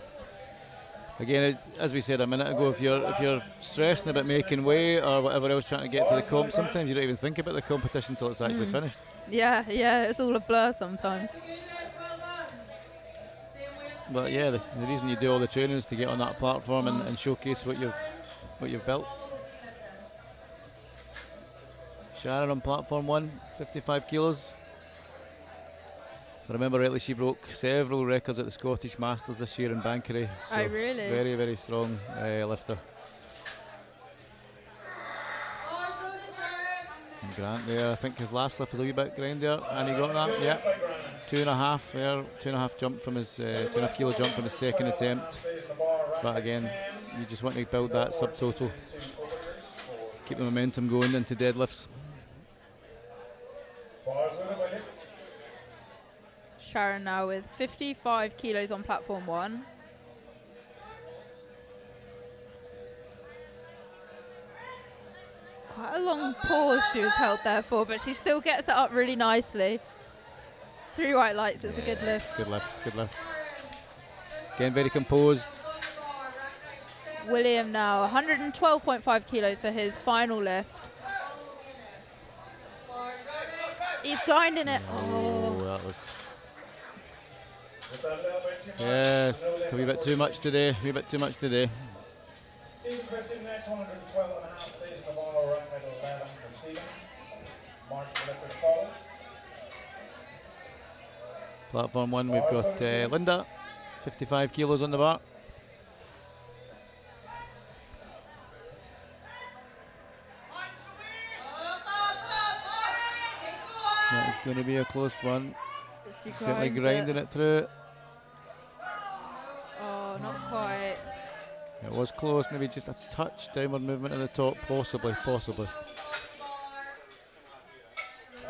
again, as we said a minute ago, if you're stressing about making weight or whatever else, trying to get to the comp, sometimes you don't even think about the competition until it's actually finished. Yeah, it's all a blur sometimes. But yeah, the reason you do all the training is to get on that platform and showcase what you've built. Sharon on platform 1, 55 kilos. If I remember rightly, she broke several records at the Scottish Masters this year in Bankery. So oh, really? Very, very strong lifter. And Grant there, I think his last lift was a wee bit grinder, and he got that, yeah. 2.5 there, 2.5 jump from his, 2.5 kilo jump from his second attempt. But again, you just want to build that subtotal. Keep the momentum going into deadlifts. Sharon now with 55 kilos on platform 1. Quite a long pause she was held there for, but she still gets it up really nicely. 3 white lights, it's a good lift. Good lift, good lift. Again, very composed. William now, 112.5 kilos for his final lift. He's grinding it. Oh, that was... Yes, just a wee bit too much today, a wee bit too much today. Platform 1, we've got Linda, 55 kilos on the bar. That is going to be a close one. Certainly grinding it through. It was close, maybe just a touch downward movement in the top, possibly.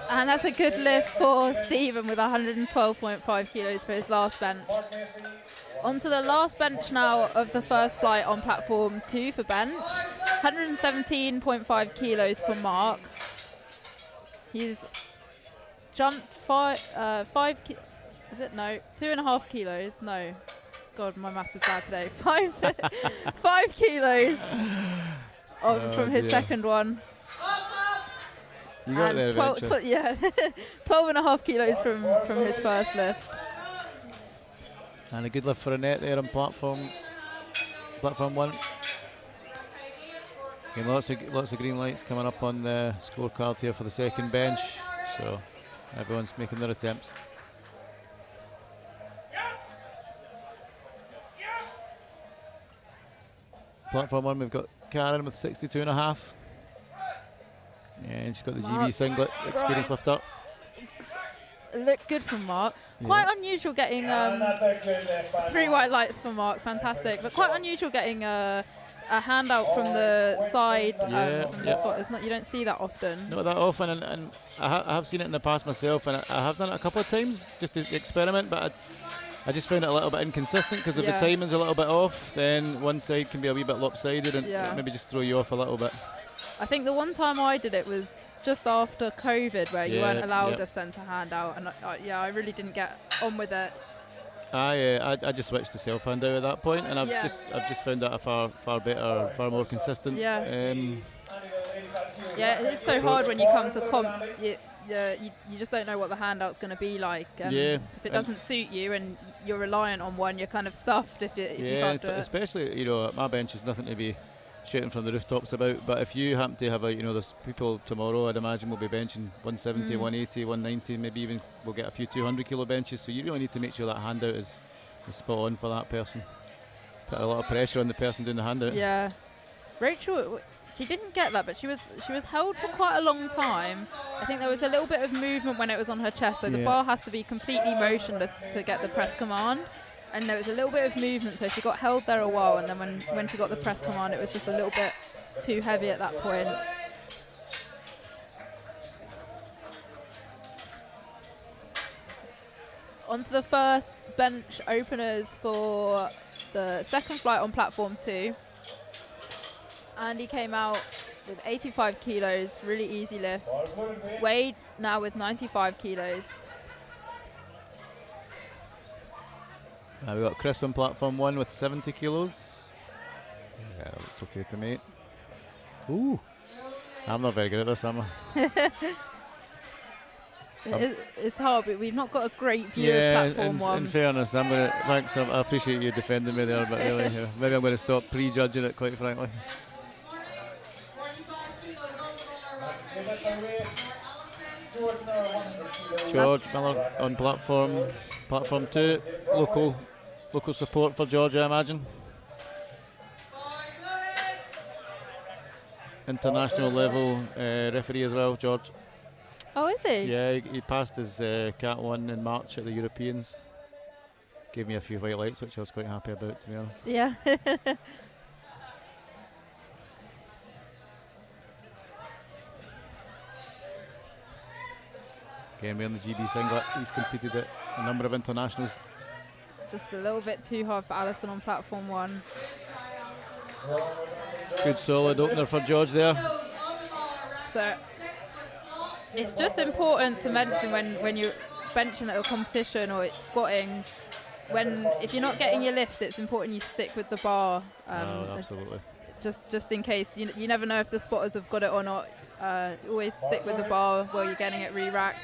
And that's a good lift for Stephen with 112.5 kilos for his last bench. Onto the last bench now of the first flight on platform 2 for bench. 117.5 kilos for Mark. He's jumped 2.5 kilos. No. God, my maths is bad today. 5 kilos from his second one. You got there eventually. Yeah, 12.5 kilos from his first lift. And a good lift for Annette there on platform 1. Again, lots of green lights coming up on the scorecard here for the second bench. So everyone's making their attempts. Platform 1, we've got Karen with 62.5. Yeah, and she's got the GB singlet experience lift up. Looked good from Mark. Quite unusual getting 3 white lights for Mark, fantastic. But quite unusual getting a handout from the side from the spot. It's not, you don't see that often. Not that often, and I have seen it in the past myself, and I have done it a couple of times just to experiment, but I just found it a little bit inconsistent because if the timing's a little bit off, then one side can be a wee bit lopsided and maybe just throw you off a little bit. I think the one time I did it was just after COVID, where you weren't allowed a centre handout, and I really didn't get on with it. I just switched to self handout at that point, and I've just found that a far better, far more consistent. It's so hard when you come to comp. You just don't know what the handout's going to be like. And if it doesn't suit you and you're reliant on one, you're kind of stuffed if you can't do it. Especially, my bench is nothing to be shooting from the rooftops about, but if you happen to have there's people tomorrow, I'd imagine, will be benching 170, 180, 190, maybe even we'll get a few 200 kilo benches, so you really need to make sure that handout is spot on for that person. Put a lot of pressure on the person doing the handout. Yeah. Rachel, she didn't get that, but she was held for quite a long time. I think there was a little bit of movement when it was on her chest, so the bar has to be completely motionless to get the press command. And there was a little bit of movement, so she got held there a while, and then when she got the press command, it was just a little bit too heavy at that point. On to the first bench openers for the second flight on platform 2. Andy came out with 85 kilos, really easy lift. Wade now with 95 kilos. We've got Chris on platform 1 with 70 kilos. Yeah, that looks okay to me. Ooh, I'm not very good at this, am I? It's hard, but we've not got a great view of platform 1. In fairness, thanks, I appreciate you defending me there, but really, maybe I'm going to stop prejudging it, quite frankly. George Miller on platform 2, local support for George, I imagine. International level referee as well, George. Oh, is he? Yeah, he passed his Cat 1 in March at the Europeans. Gave me a few white lights, which I was quite happy about, to be honest. Yeah. Again, wearing the GB singlet, he's competed at a number of internationals. Just a little bit too hard for Alison on platform 1. Good solid opener for George there. So it's just important to mention when you're benching at a competition or it's squatting, if you're not getting your lift, it's important you stick with the bar. Absolutely. Just in case, you never know if the spotters have got it or not. Always stick with the bar while you're getting it re-racked.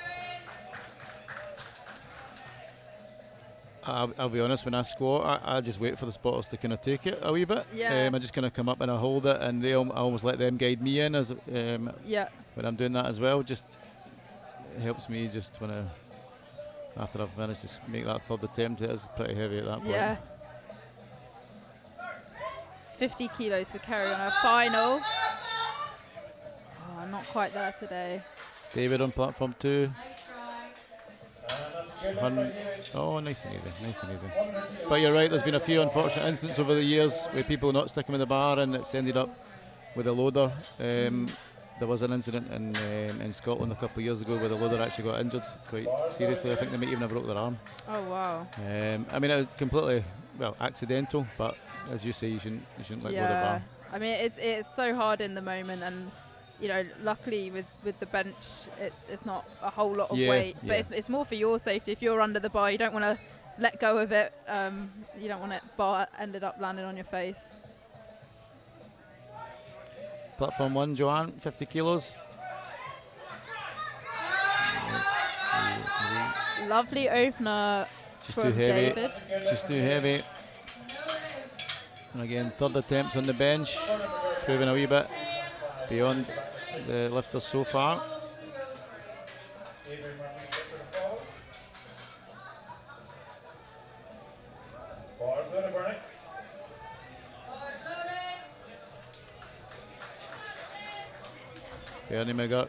I'll be honest, when I squat, I just wait for the spotters to kind of take it a wee bit. Yeah. I just kind of come up and I hold it, and I almost let them guide me in as when I'm doing that as well. Just it helps me just when after I've managed to make that third attempt. It is pretty heavy at that point. Yeah. 50 kilos for Kerry on her final. Oh, not quite there today. David on platform 2. Oh, nice and easy, nice and easy. But you're right, there's been a few unfortunate incidents over the years with people not sticking with the bar, and it's ended up with a loader. There was an incident in Scotland a couple of years ago where the loader actually got injured quite seriously. I think they might even have broke their arm. Oh wow. I mean, it was completely, well, accidental, but as you say, you shouldn't let go of the bar. I mean, it's so hard in the moment, and you know, luckily with the bench, it's not a whole lot of weight, but it's more for your safety. If you're under the bar, you don't want to let go of it. You don't want it bar ended up landing on your face. Platform 1, Joanne, 50 kilos. Lovely opener. Just from too heavy. David. Just too heavy. And again, third attempts on the bench, proving a wee bit beyond the lifters so far. Bernie McGurk,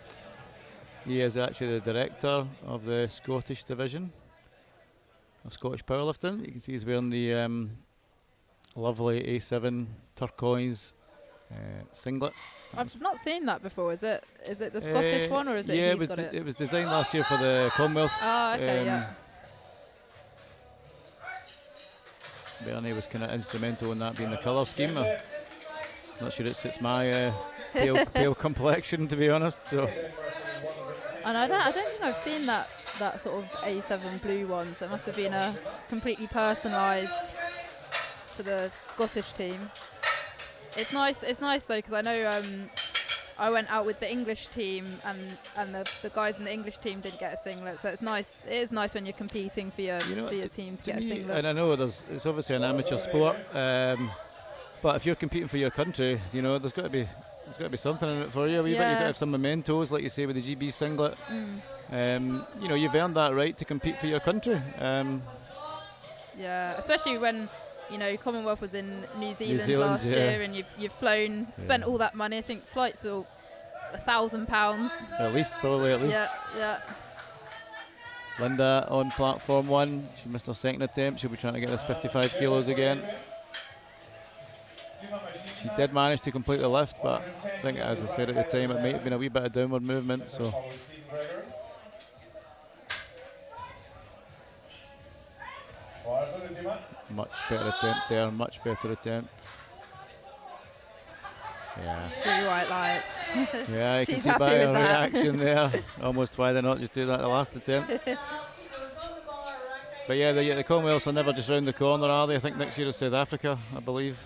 he is actually the director of the Scottish division of Scottish powerlifting. You can see he's wearing the lovely A7 turquoise singlet. I've not seen that before. Is it the Scottish one, or is it? Yeah, he's got it? It was designed last year for the Commonwealth. Oh, okay, yeah. Bernie was kind of instrumental in that being the colour scheme. I'm not sure it suits my pale complexion, to be honest. So. And I don't think I've seen that sort of A7 blue one. So it must have been a completely personalised for the Scottish team. It's nice though, because I know I went out with the English team, and the guys in the English team didn't get a singlet. So it's nice. It is nice when you're competing for your team to get a singlet. And I know it's obviously an amateur sport, but if you're competing for your country, you know there's got to be something in it for you. You've got to have some mementos, like you say with the GB singlet. You know, you've earned that right to compete for your country. Yeah, especially when, you know, Commonwealth was in New Zealand last year, and you've flown, spent all that money. I think flights were £1,000. At least. Yeah. Linda on platform 1. She missed her second attempt. She'll be trying to get this 55 kilos again. She did manage to complete the lift, but I think, as I said at the time, it might have been a wee bit of downward movement. So. Much better attempt there, much better attempt. Yeah. Blue white lights. Yeah, you can see by her reaction there, almost why they're not just doing that the last attempt. But yeah, the Commonwealths are never just round the corner, are they? I think next year is South Africa, I believe.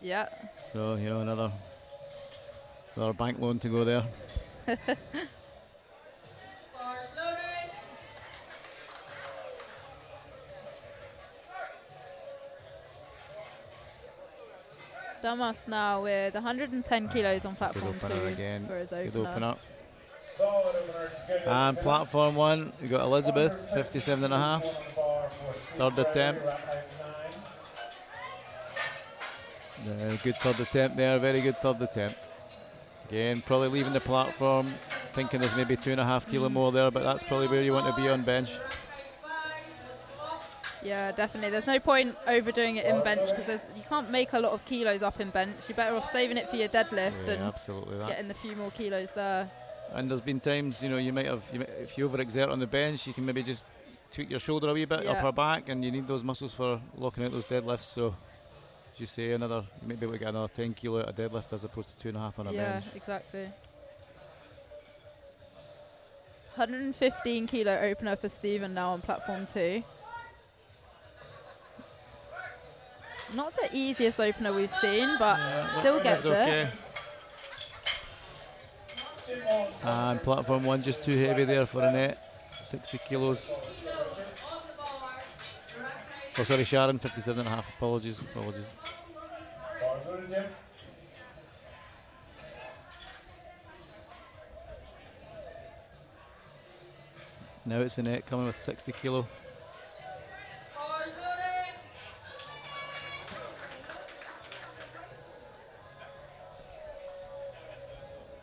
Yeah. So, you know, another bank loan to go there. Damas now with 110 kilos on platform 2 again. for his Good opener. And platform 1, we've got Elizabeth, 57.5. Third attempt. Good third attempt there, very good third attempt. Again, probably leaving the platform, thinking there's maybe 2.5 kilo more there, but that's probably where you want to be on bench. Yeah, definitely. There's no point overdoing it in bench, because you can't make a lot of kilos up in bench. You're better off saving it for your deadlift and getting a few more kilos there. And there's been times, you know, if you overexert on the bench, you can maybe just tweak your shoulder a wee bit, upper back, and you need those muscles for locking out those deadlifts. So, as you say, you might be able to get another 10 kilo at a deadlift as opposed to 2.5 on a bench. Yeah, exactly. 115 kilo opener for Stephen now on platform 2. Not the easiest opener we've seen, but still gets it. And platform 1 just too heavy there for Annette, 60 kilos. Oh, sorry, Sharon, 57.5. Apologies. Now it's Annette coming with 60 kilo.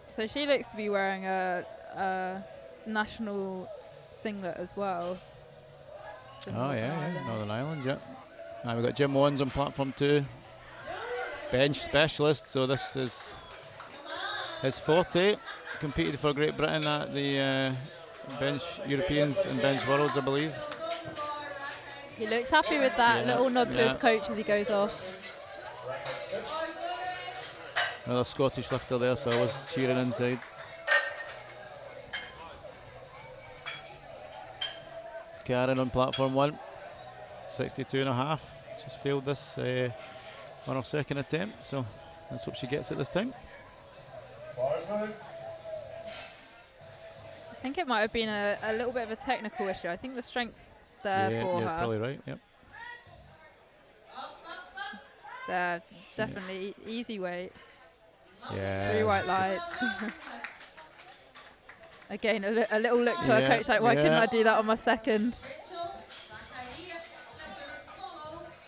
So she looks to be wearing a national singlet as well. competition. Oh Northern yeah, Ireland. Northern Ireland, yeah. Now we've got Jim Owens on platform 2, bench specialist, so this is his forte. Competed for Great Britain at the bench Europeans and bench worlds, I believe. He looks happy with that Yeah, little nod to his yeah. coach as he goes off. Another Scottish lifter there, so I was cheering inside. Karen on platform 1, 62.5. She's failed this on her second attempt, so let's hope she gets it this time. I think it might have been a little bit of a technical issue. I think the strength's there for you're her. probably right, yep. There, definitely easy weight. Yeah. 3 white lights. Again, a little look to her Yeah, coach like, why couldn't yeah. I do that on my second?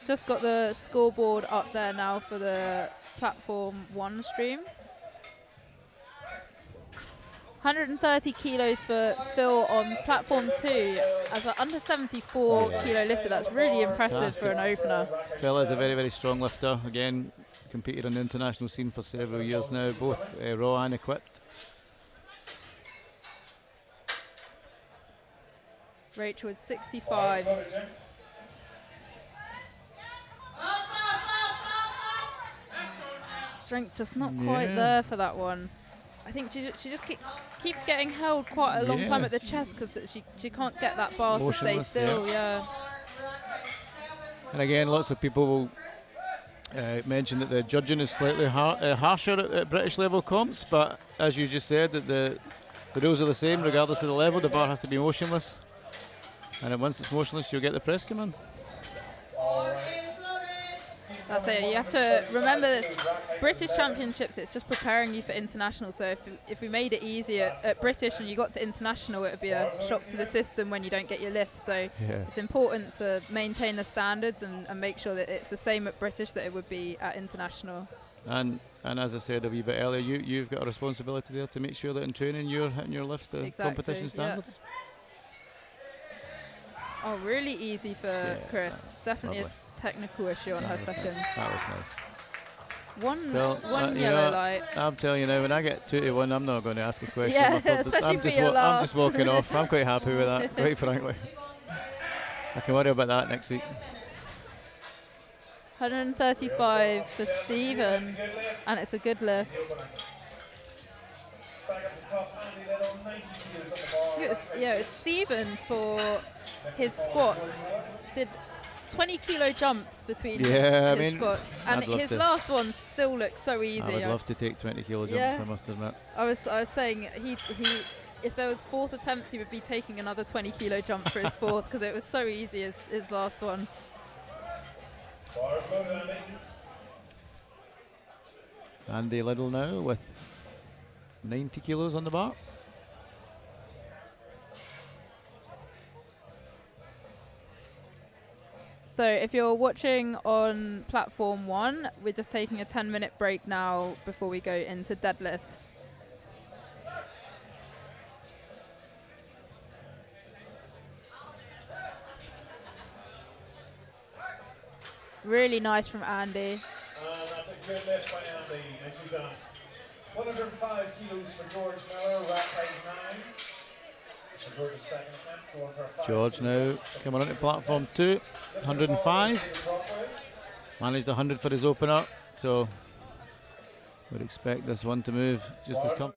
Just got the scoreboard up there now for the platform 1 stream. 130 kilos for Phil on platform 2 as an under 74 kilo lifter. That's really impressive for an opener. Phil is a very, very strong lifter. Again, competed on the international scene for several years now, both raw and equipped. Rachel is 65. Strength just not quite there for that one. I think she just keeps getting held quite a long time at the chest because she can't get that bar to stay still. Yeah. And again, lots of people will mention that the judging is slightly harsher at British level comps, but as you just said, that the rules are the same regardless of the level. The bar has to be motionless, and then once it's motionless, you'll get the press command. That's it. You have to remember that British Championships, it's just preparing you for international. So if we made it easier at British and you got to international, it would be a shock to the system when you don't get your lifts. So it's important to maintain the standards and make sure that it's the same at British that it would be at international. And as I said a wee bit earlier, you've got a responsibility there to make sure that in training you're hitting your lifts to competition standards. Oh, really easy for Chris. Definitely a technical issue on her second. That was nice. One yellow light. I'm telling you now, when I get 2 to 1, I'm not going to ask a question. Yeah, especially for your last. I'm just walking off. I'm quite happy with that, quite frankly. I can worry about that next week. 135 for Stephen, and it's a good lift. It's Stephen for his squats. Did 20 kilo jumps between his squats, and his last one still looks so easy. I would love to take 20 kilo jumps, I must admit. I was saying he if there was 4th attempts, he would be taking another 20 kilo jump for his 4th because it was so easy as his last one. Andy Liddell now with 90 kilos on the bar. So if you're watching on platform 1, we're just taking a 10-minute break now before we go into deadlifts. Really nice from Andy. That's a good lift by Andy. Nicely done. 105 kilos for George Miller, rack height 9. For George's second attempt, going for a 5. George now coming onto platform 2, 105. Managed 100 for his opener, so would expect this one to move just as comfortable.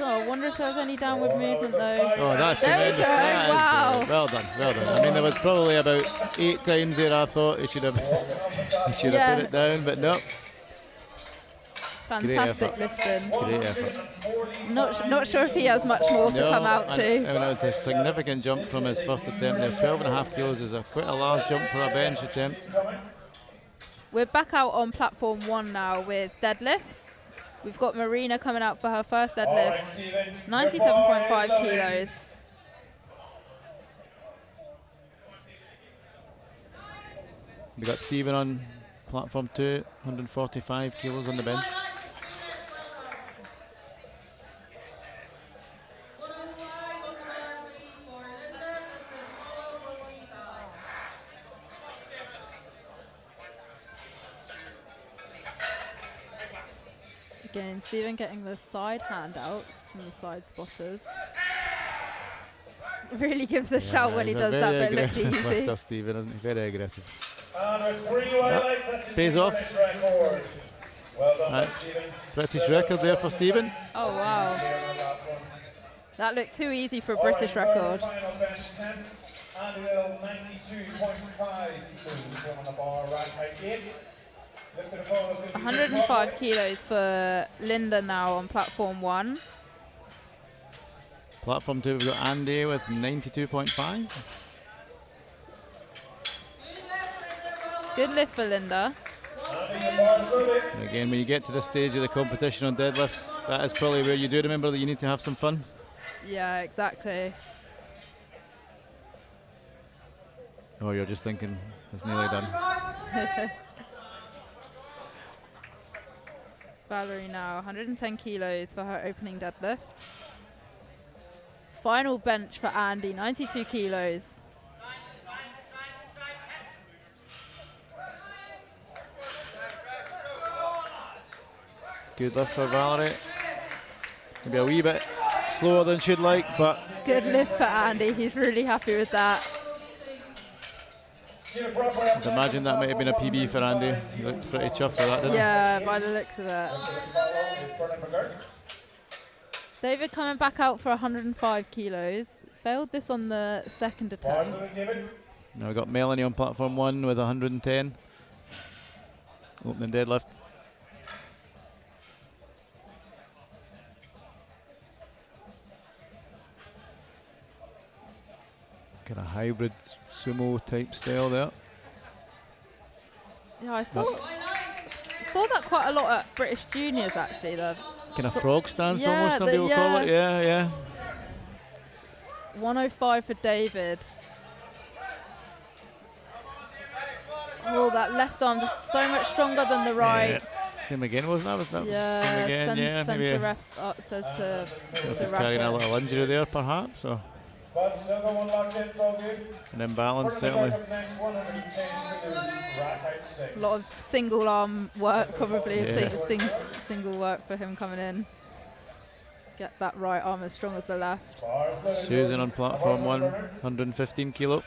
Oh, I wonder if there was any downward movement though. Oh, that's There we tremendous. go, That is, wow. well done, well done. I mean, there was probably about 8 times there I thought he should have Yeah. put it down, but no. Fantastic lifting. Great effort. Not sure if he has much more to come out and to. it was a significant jump from his first attempt there. 12.5 kilos is quite a large jump for a bench attempt. We're back out on platform 1 now with deadlifts. We've got Marina coming out for her first deadlift, 97.5 kilos. We got Stephen on platform 2, 145 kilos on the bench. Again, Stephen getting the side handouts from the side spotters. Really gives a shout when he does that, but it looked easy. Tough Stephen, isn't he? Very aggressive. And with 3 wide legs, that's his Pays off. British record. Well done, by Stephen. British record there for Stephen. Oh wow. That looked too easy for a British record. Final bench attempts. Andy Little, 92.5 kilos on the bar, rack height 8. 105 kilos for Linda now on platform 1. Platform 2, we've got Andy with 92.5. Good lift for Linda. And again, when you get to this stage of the competition on deadlifts, that is probably where you do remember that you need to have some fun. Yeah, exactly. Oh, you're just thinking it's nearly done. Valerie now, 110 kilos for her opening deadlift. Final bench for Andy, 92 kilos. Good lift for Valerie. Maybe a wee bit slower than she'd like, but good lift for Andy. He's really happy with that. I'd imagine that might have been a PB for Andy. He looked pretty chuffed for that, didn't he? Yeah, by the looks of it. David coming back out for 105 kilos. Failed this on the second attempt. Now we've got Melanie on platform 1 with 110. Opening deadlift. Kind of hybrid sumo type style there. Yeah, I saw that quite a lot at British Juniors actually. Kind of frog stance, yeah, almost, some people call it. Yeah, yeah. 105 for David. Oh, that left arm just so much stronger than the right. Yeah. Same again, wasn't that? Yeah, same again, yeah. Centre rest says to He's carrying a little injury there, perhaps. Or but still got one locked in, it's all good. an imbalance, certainly. A lot of single arm work, probably. Single work for him coming in. Get that right arm as strong as the left. Susan on platform 1, 115 kilo.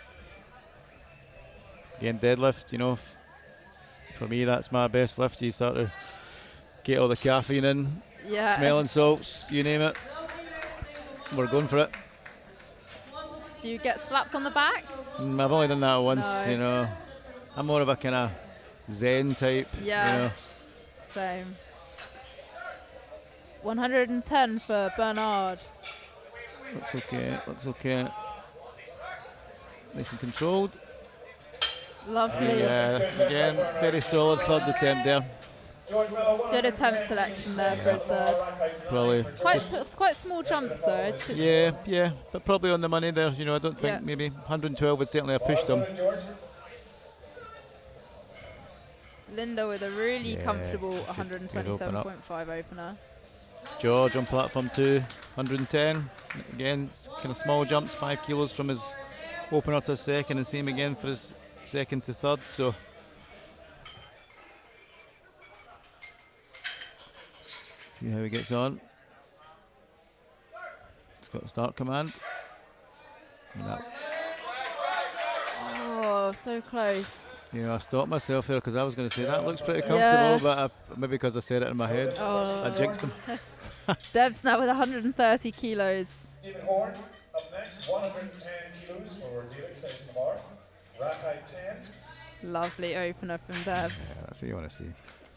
Again, deadlift, you know, for me that's my best lift. You start to get all the caffeine in, yeah. Smelling salts, you name it. We're going for it. Do you get slaps on the back? I've only done that once, No. you know. I'm more of a kind of Zen type. Yeah, you know. same. 110 for Bernard. Looks okay, looks okay. Nice and controlled. Lovely. Yeah, again, very solid third attempt there. Good attempt selection there for his third. Probably. Quite small jumps though. Yeah, but probably on the money there. You know, I don't think maybe 112 would certainly have pushed him. Linda with a really comfortable 127.5 opener. George on platform 2, 110. Again, kind of small jumps, 5 kilos from his opener to second, and same again for his second to third. So see how he gets on. He's got a start command. Oh, so close. You know, I stopped myself there because I was going to say that looks pretty comfortable, but maybe because I said it in my head, I jinxed him. Deb's now with 130 kilos. David Horn up next, 110 kilos for David, stays on the bar. Rack height 10. Lovely opener from Debs. Yeah, that's what you want to see.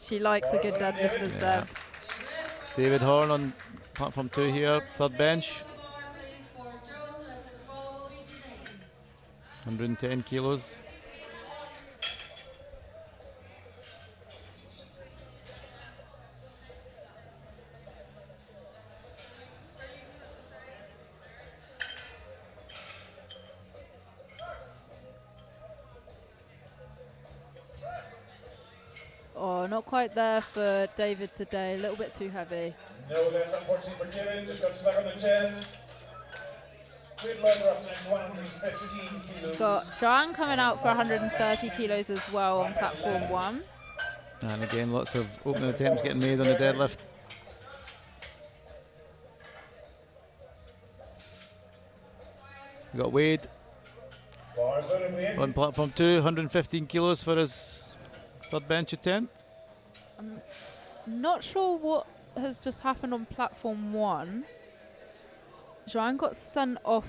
She likes a good deadlift as Yeah. Debs. David Horn on platform 2 here, third bench. 110 kilos. Oh, not quite there for David today. A little bit too heavy. No lift, unfortunately, for David. Just got stuck on the chest. Weight loader up next, 115 kilos. Got Joanne coming out for 130 kilos as well on platform 1. And again, lots of opening attempts getting made on the deadlift. We got Wade Bars loaded, Wade. on platform 2, 115 kilos for his third bench attempt. Not sure what has just happened on platform 1. Joanne got sent off.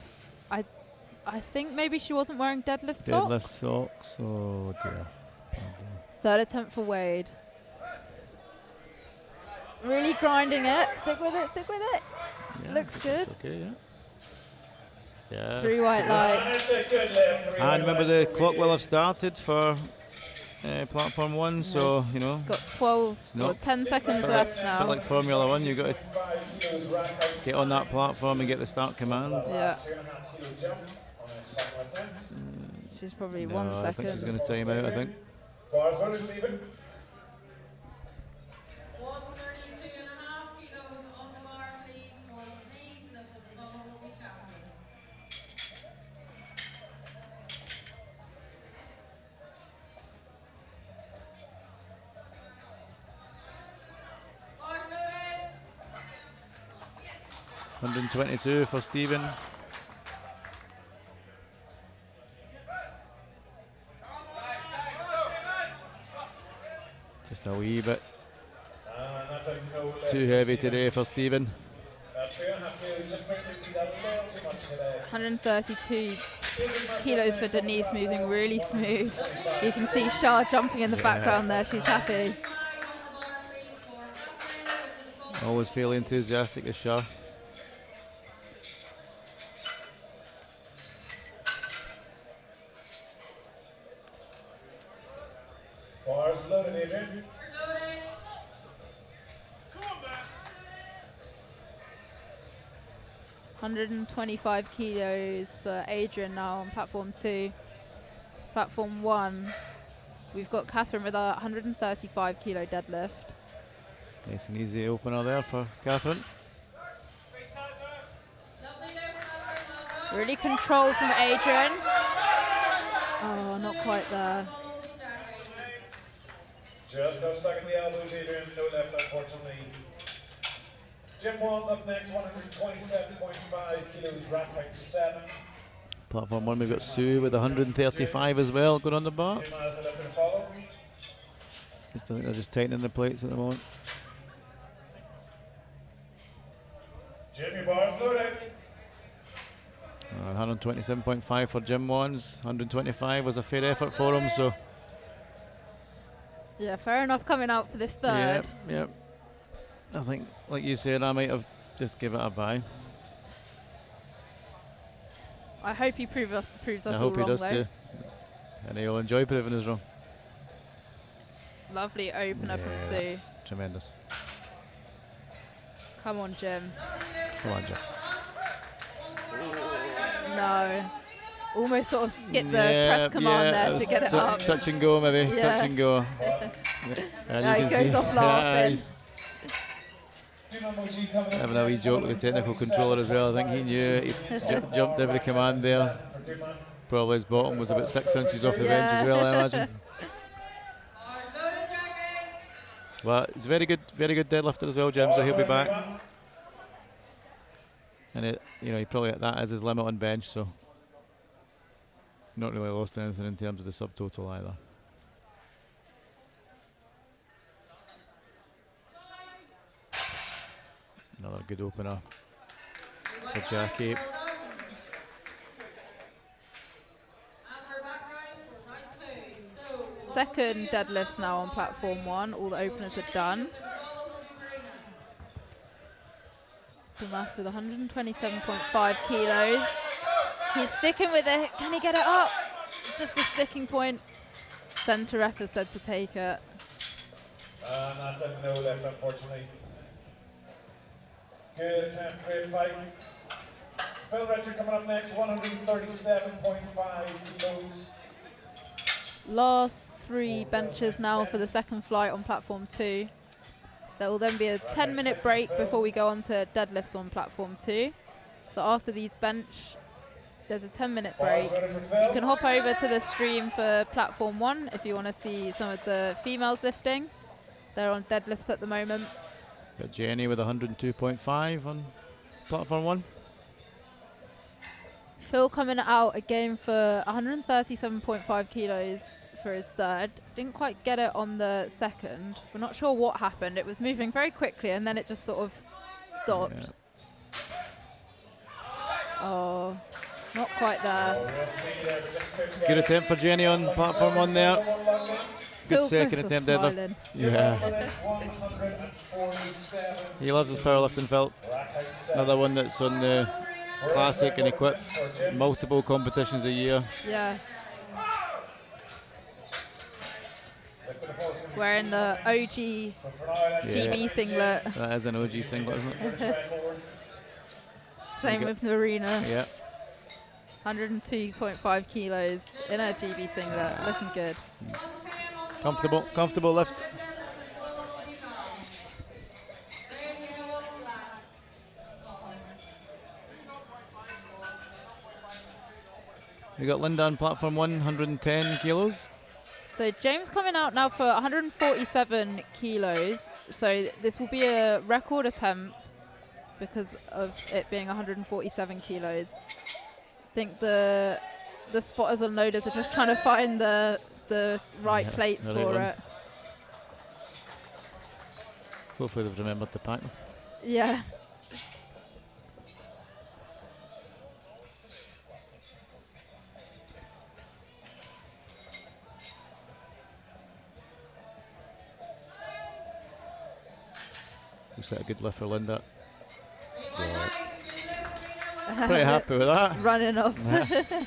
I think maybe she wasn't wearing deadlift socks. Deadlift socks, oh dear. Third attempt for Wade. Really grinding it. Stick with it, stick with it. Yeah, Looks good. it's okay, yeah. Yeah. 3 white And lights. it's a good lift. And Three white remember lights the for clock Wade. will have started for platform 1, so you know, Got 12 or not- 10 seconds bit left bit now. like Formula 1, you've got to 5 kilos rack height. get on that platform and get the start command. Yeah. 2.5 kilo jump on his final attempt. She's probably No, 1 I think she's second. going to time out, I think. Bars loaded, Stephen. 132.5 kilos on the bar, please, for Denise, and for the follow will be Catherine. Bars loaded. 122 for Stephen. Just a wee bit And that's a no lift too for heavy Stephen. today for Stephen. 2.5 kilos, just might be that a little too much today. 132 kilos for Denise, moving really smooth. You can see Shah jumping in the background there. She's happy. 5 on the bar, please, for Catherine, and for the follow. Always fairly enthusiastic as Shah. Bars loaded, Adrian. Loaded. 125 kilos for Adrian now on platform 2. Platform 1, we've got Catherine with a 135 kilo deadlift. Nice and easy opener there for Catherine. Lovely lift, Catherine, well done. Really controlled from Adrian. Oh, not quite there. Follow will be Jackie. Just got stuck in the elbows, Adrian. No left, unfortunately. Jim Wan's up next, 127.5 kilos, rack height 7. Platform 1, we've got Sue with 135 as well, going on the bar. Jim has the left to follow. I think they're just tightening the plates at the moment. Jim, your bars loaded. 127.5 for Jim Wands. 125 was a fair effort for him, so Yeah, fair enough coming out for this third. yeah. I think, like you said, I might have just give it a bye. I hope he proves us I all hope he wrong does though. too. And he'll enjoy proving us wrong. Lovely opener from Sue. That's tremendous. Come on, Jim. Come on, Jim. No. Almost sort of skipped the press command it there was to get it up. touch and go, maybe. Yeah. Touch and go. And Now you he can goes see- off laughing. he's Jim Emoji coming up having a wee next, joke with the technical controller as well. I think he knew it. He jumped every command there. for Duman. Probably his bottom was about 6 inches off the bench as well, I imagine. Bars loaded, Jackie. Well, he's a very good deadlifter as well, Jim, so he'll be back. And he probably that is his limit on bench, so not really lost anything in terms of the subtotal either. Another good opener for Jackie. Second deadlifts now on platform 1. All the openers are done. Dumas with 127.5 kilos. He's sticking with it. Can he get it up? Just a sticking point. Centre ref has said to take it. That's a no lift, unfortunately. Good attempt, great fight. Phil Richard coming up next, 137.5 kilos. Last 3 benches now for the second flight on platform 2. There will then be a 10-minute break before we go on to deadlifts on platform 2. So after these bench, there's a 10-minute break. You can hop over to the stream for platform 1 if you want to see some of the females lifting. They're on deadlifts at the moment. Got Jenny with 102.5 on platform 1. Phil coming out again for 137.5 kilos for his third. Didn't quite get it on the second. We're not sure what happened. It was moving very quickly and then it just sort of stopped. Yeah. Oh, not quite there. Good attempt for Jenny on platform 1 there. Good Phil second Griffiths attempt, Deadlift. smiling. Yeah. He loves his powerlifting, Phil. Another one that's on the classic and equipped multiple competitions a year. Yeah. Wearing the OG GB singlet. That is an OG singlet, isn't it? Same with Marina. Yeah. 102.5 kilos in a GB singlet. Looking good. Comfortable lift. We got Linda on platform 1, 110 kilos. So James coming out now for 147 kilos. So this will be a record attempt because of it being 147 kilos. I think the spotters and loaders are just trying to find the right plates the right for ones. it. Hopefully they've remembered to pack them. Yeah. Looks like a good lift for Linda. Yeah. Pretty happy with that. Running off. Yeah.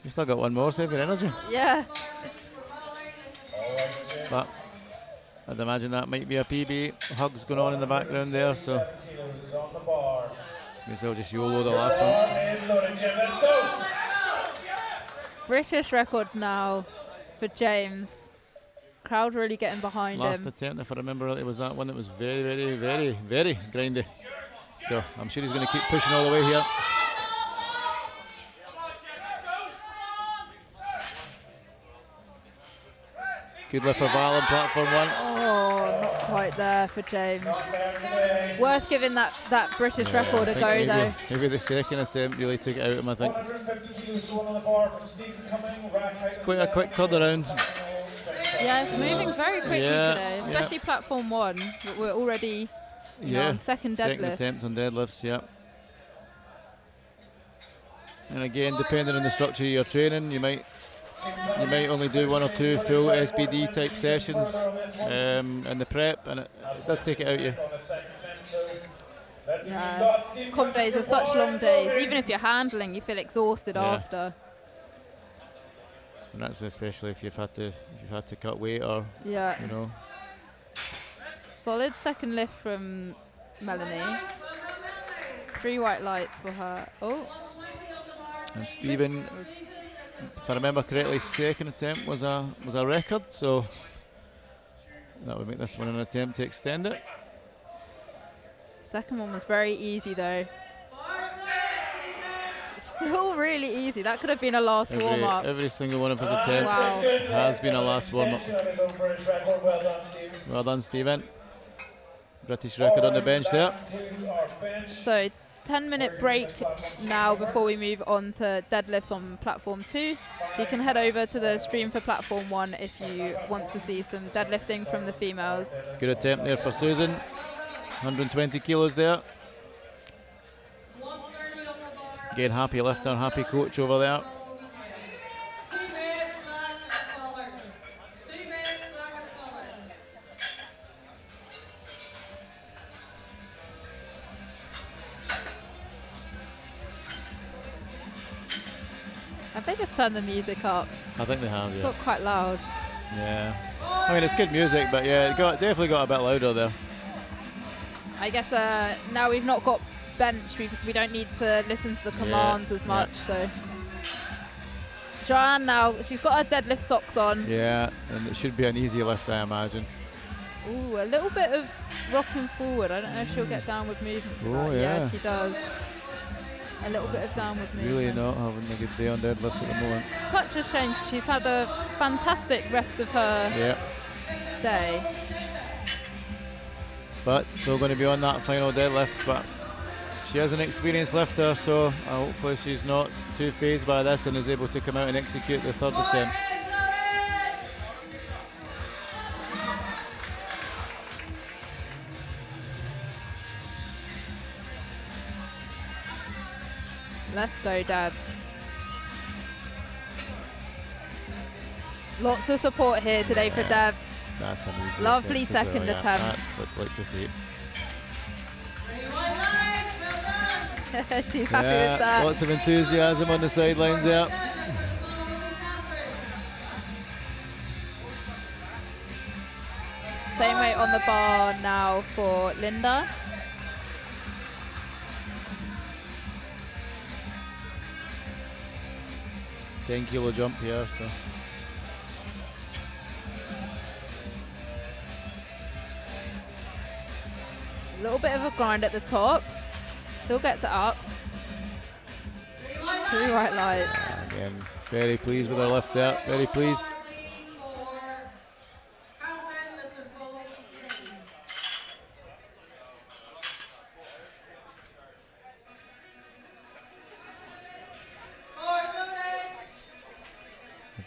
You still got one more, save your energy. Yeah. But I'd imagine that might be a PB. Hugs going on in the background there, so maybe they'll just YOLO the last one. British record now for James. Crowd really getting behind Last him. attempt, if I remember right, it was that one that was very, very, very, very grindy. So I'm sure he's going to keep pushing all the way here. Good lift for Val on platform 1. Oh, not quite there for James. Worth giving that British record a go though. Maybe the second attempt really took it out of him, I think. It's quite a quick turnaround. Yeah, it's moving very quickly today, yeah. especially platform 1. We're already on second deadlift. Second attempt on deadlifts, yeah. And again, depending on the structure of your training, you might only do 1 or 2 full SBD type sessions in the prep, and it does take it out of you. Yes. Comp days are such long days. Even if you're handling, you feel exhausted after. And that's especially if you've had to cut weight or you know. Solid second lift from Melanie. 3 white lights for her. Oh. And Stephen, if I remember correctly, second attempt was a record, so that would make this one an attempt to extend it. Second one was very easy though. Still really easy. That could have been a last warm-up. Every single one of his attempts has been a last warm-up. Well done, Stephen. British record on the bench there. So 10-minute break now before we move on to deadlifts on platform 2. So you can head over to the stream for platform 1 if you want to see some deadlifting from the females. Good attempt there for Susan. 120 kilos there. 130 on the bar. Again, happy lifter, happy coach over there. 2 minutes, black and colour. 2 minutes, black and colour. Have they just turned the music up? I think they have, It's yeah. got quite loud. Yeah. I mean, it's good music, but yeah, it definitely got a bit louder there. I guess now we've not got bench, we don't need to listen to the commands as much. So Joanne now, she's got her deadlift socks on. Yeah, and it should be an easy lift, I imagine. Ooh, a little bit of rocking forward. I don't know if she'll get downward movement for Oh, that. yeah. She does. A little bit of downward movement. Really not having a good day on deadlifts at the moment. Such a shame. She's had a fantastic rest of her Yeah, day. but still going to be on that final deadlift. But she is an experienced lifter, so hopefully she's not too phased by this and is able to come out and execute the third attempt. Let's go, Dabs. Lots of support here today for Dabs. That's an easy Lovely attempt as second well, attempt. That's what I'd like to see. She's happy with that. Lots of enthusiasm on the sidelines there. Same weight on the bar now for Linda. $10 jump here, so. A little bit of a grind at the top. Still gets it up. 3 white lights. Again, very pleased with her lift there, very pleased.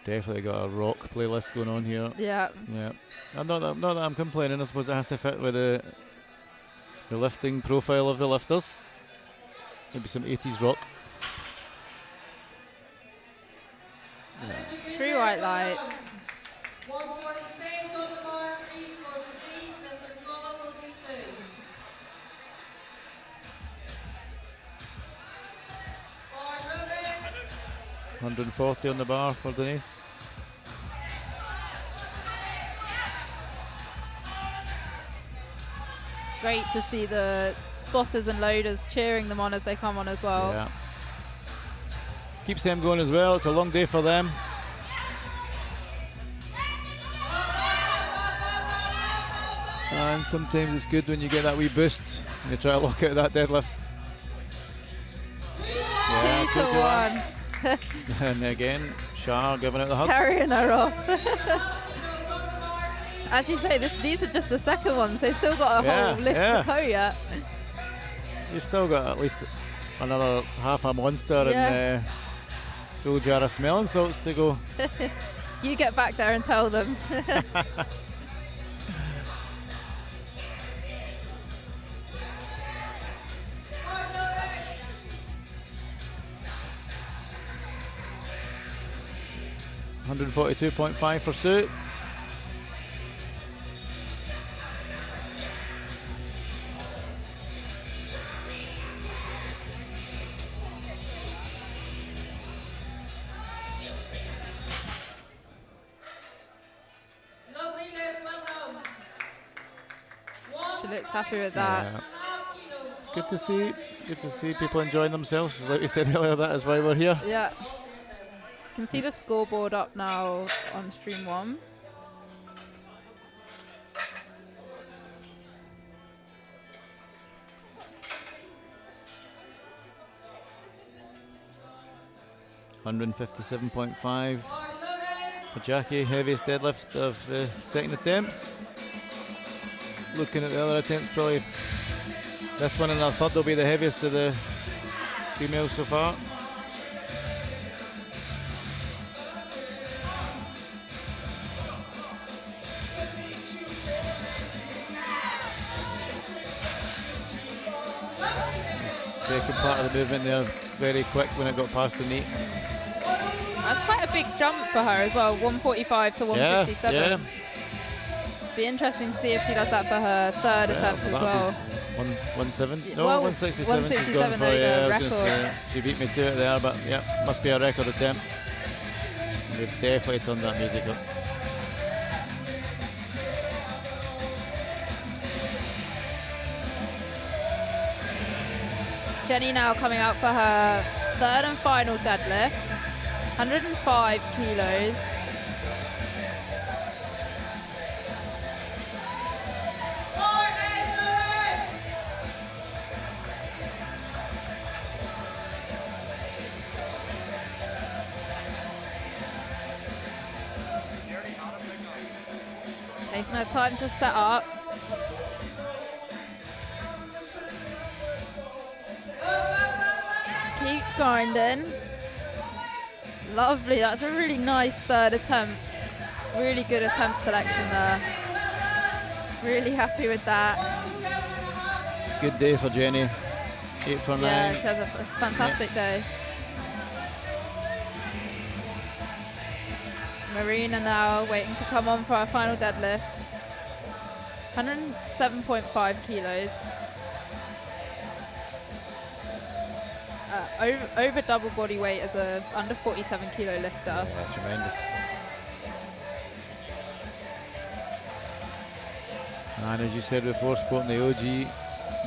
Definitely got a rock playlist going on here. Yeah. Yeah. Not that I'm complaining, I suppose it has to fit with the lifting profile of the lifters. Maybe some 80s rock. 3 white lights. 140 stays on the bar, please, for today's, and the follow will be soon. Bar loaded. 140 on the bar for Denise. Great to see the spotters and loaders cheering them on as they come on as well. Yeah. Keeps them going as well. It's a long day for them. And sometimes it's good when you get that wee boost and you try to lock out that deadlift. Yeah, 2 to 1. And again, Shah giving it the hug. Carrying her off. As you say, these are just the second ones. They've still got a whole lift to go yet. You've still got at least another half a monster and full jar of smelling salts to go. You get back there and tell them. $142.5 for Sue. Lovely lift, well done. She looks happy with that. Yeah. Good to see people enjoying themselves. Like you said earlier, that is why we're here. Yeah. Can see the scoreboard up now on stream 1. $157.5 for Jackie, heaviest deadlift of the second attempts. Looking at the other attempts, probably this one and the third will be the heaviest of the females so far. second part of the movement there, very quick when it got past the knee. That's quite a big jump for her as well, 145 to 157. Yeah. Be interesting to see if she does that for her third attempt as well. 170? No, Well, 167. 167, She's gone for, there you yeah, go, I was gonna record. say, she beat me to it there, but yeah, must be a record attempt. They've definitely turned that music up. Jenny now coming out for her third and final deadlift, 105 kilos. Taking her time to set up. Keeps grinding. Lovely, that's a really nice third attempt. Really good attempt selection there. Really happy with that. Good day for Jenny. 8 for 9. Yeah, she has a fantastic day. Marina now waiting to come on for our final deadlift. 107.5 kilos. Over double body weight as a under 47 kilo lifter. Yeah, tremendous. And as you said before, sporting the OG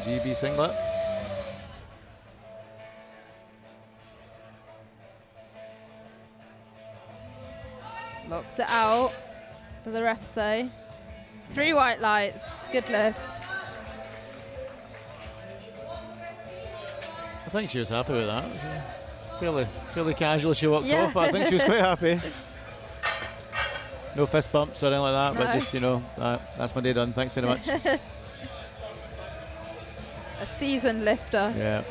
GB singlet. Locks it out. Do the refs say? 3 white lights. Good lift. I think she was happy with that. Fairly casual she walked Yeah. off, but I think she was quite happy. No fist bumps or anything like that, but No. just, you know, that's my day done. Thanks very much. A seasoned lifter. Yeah.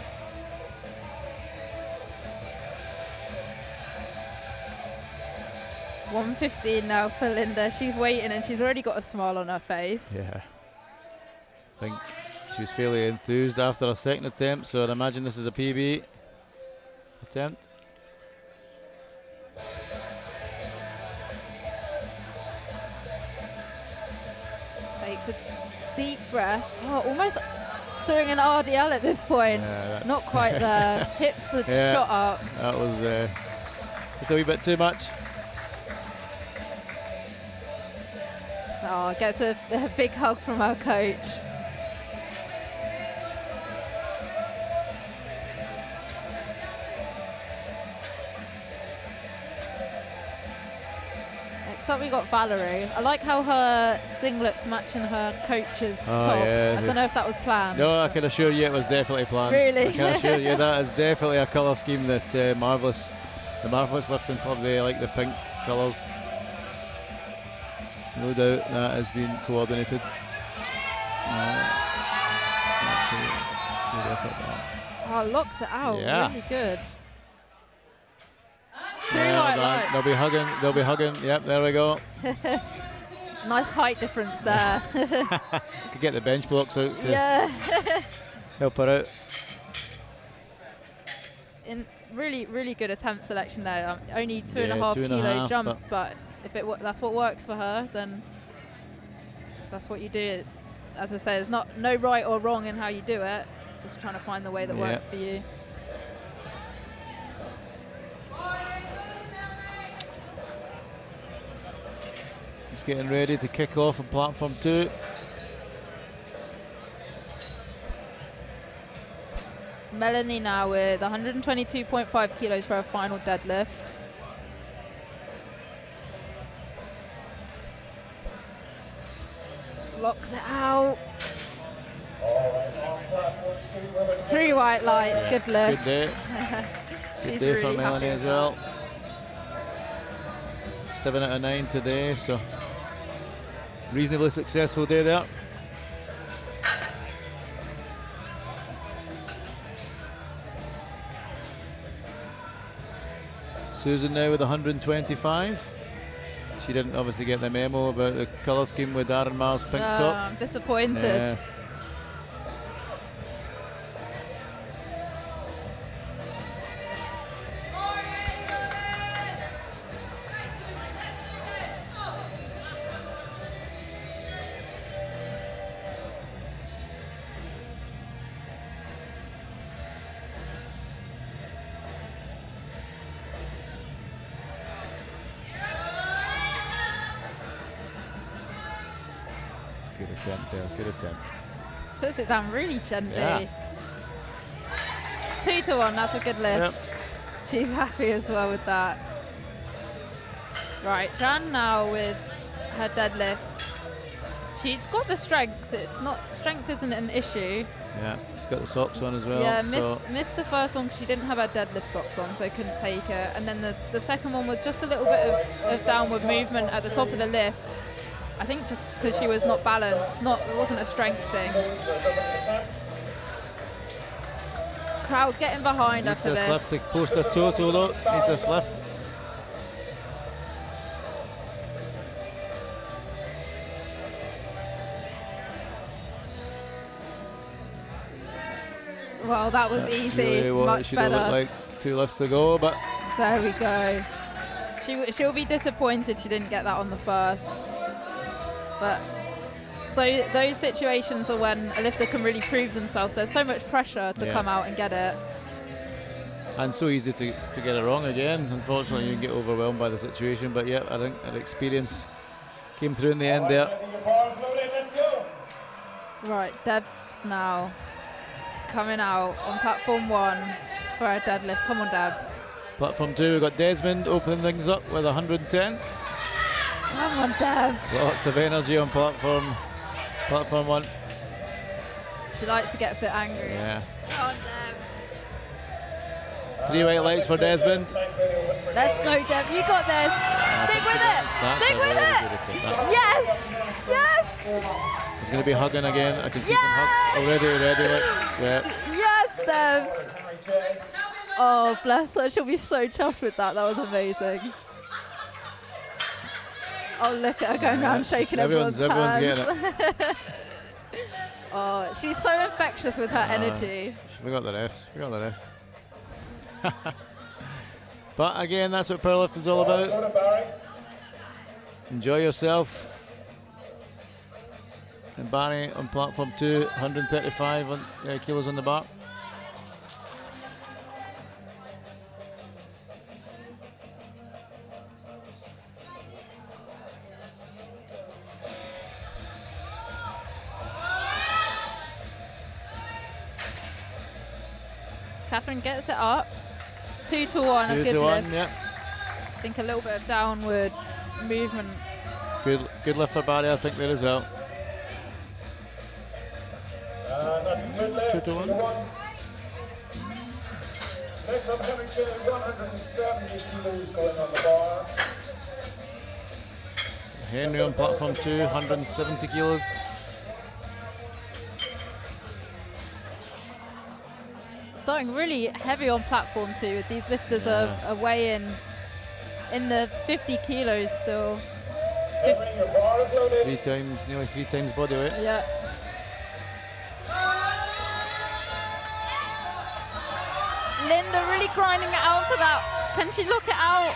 $115 now for Linda. She's waiting and she's already got a smile on her face. Yeah. I think she was fairly enthused after her second attempt, so I'd imagine this is a PB attempt. Takes a deep breath. Oh, almost doing an RDL at this point. Yeah, Not quite there. Hips had Yeah. shot up. That was just a wee bit too much. Oh, gets a big hug from her coach. Next up we got Valerie. I like how her singlets matching her coach's top. yeah, I don't know if that was planned. No, I can assure you it was definitely planned. Really? I can assure you that is definitely a colour scheme that the Marvellous Lifting Club, they like the pink colours. No doubt that has been coordinated. Oh, locks it out. Yeah. Really good. Three Yeah, white man, lights. they'll be hugging. Yep, there we go. Nice height difference there. Could get the bench blocks out to Yeah. help her out. In really good attempt selection there. Only 2.5 2.5 kilo jumps, but if that's what works for her, then that's what you do. As I say, there's no right or wrong in how you do it. Just trying to find the way that works for you. Just getting ready to kick off on platform 2. Melanie now with 122.5 kilos for her final deadlift. Locks it out. 3 white lights, good lift. Good day. She's Good day really for Melanie happy as with well. 7 out of 9 today, so reasonably successful day there. Susan now with 125. She didn't obviously get the memo about the colour scheme with Darren Marr's pink top. I'm disappointed. Yeah. attempt there, good attempt. Puts it down really gently. Yeah. 2 to 1, that's a good lift. Yep. She's happy as well with that. Right, Jan now with her deadlift. She's got the strength. Strength isn't an issue. Yeah, she's got the socks on as well. Yeah, so missed the first one because she didn't have her deadlift socks on, so couldn't take it. And then the second one was just a little bit of downward movement at the top of the lift. I think just because she was not balanced, it wasn't a strength thing. Crowd getting behind needs after a this. lift to post a total though. Needs a lift. Well, that was easy, Really what much it should have looked better. like. 2 lifts to go, but There we go. She'll be disappointed she didn't get that on the first. But those situations are when a lifter can really prove themselves. There's so much pressure to come out and get it. and so easy to get it wrong again. Unfortunately, you can get overwhelmed by the situation, but yeah, I think that experience came through in the end there. Right, Debs now coming out on platform 1 for our deadlift. Come on, Debs. Platform 2, we've got Desmond opening things up with 110. Come on, Debs. Lots of energy on platform 1. She likes to get a bit angry. Yeah. Come on, Debs. 3 white lights for Desmond. Let's go, Deb. You got this. Stick with it. Stick with it. Yes. Yes. He's going to be hugging again. I can see some hugs already. Yeah. Yes, Debs. Oh, bless her. She'll be so chuffed with that. That was amazing. Oh, look at her going around shaking everyone's hands. Getting it. Oh, she's so infectious with her energy. We got the refs. But again, that's what powerlifting is all about. Enjoy yourself. And Barry on platform 2, 135 kilos on the bar. Catherine gets it up. 2 to 1, a 2 good to 1, lift. yeah. I think a little bit of downward movement. Good lift for Barry, I think there as well. That's a good lift. 2 to 1. Next up, Hamilton, 170 kilos going on the bar. Henry on platform 2, 170 kilos. Starting really heavy on platform 2 with these lifters are weighing in the 50 kilos still. Your bar is loaded. Nearly three times body weight. Yeah. Linda really grinding it out for that. Can she lock it out?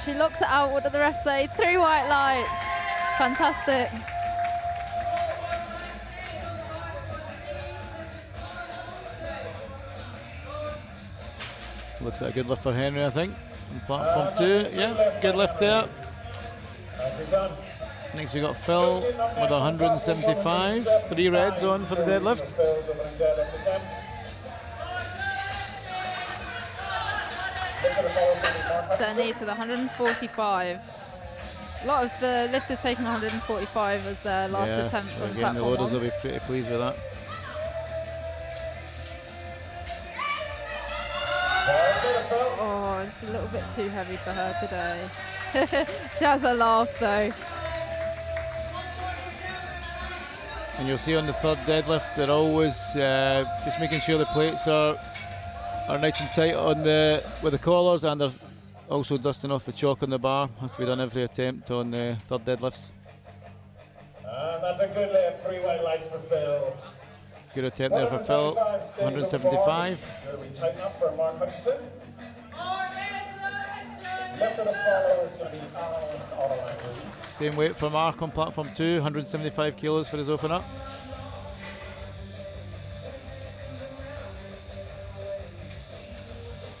She locks it out. What do the refs say? 3 white lights. Fantastic. Looks like a good lift for Henry, I think. On platform 2, yeah, good lift there. Next we got Phil with 175, 3 reds on for the deadlift. Denise with 145. A lot of the lifters taking 145 as their last attempt so on again, the platform loaders 1. will be pretty pleased with that. Oh, just a little bit too heavy for her today. She has a laugh though. And you'll see on the third deadlift, they're always just making sure the plates are nice and tight on with the collars, and they're also dusting off the chalk on the bar. Has to be done every attempt on the third deadlifts. That's a good lift. 3 white lights for Phil. Good attempt there for Phil, 175. Going to be tighten up for Mark Hutchison. Left of the follow is going to be Alan Autolanders. Same weight for Mark on platform 2, 175 kilos for his open up.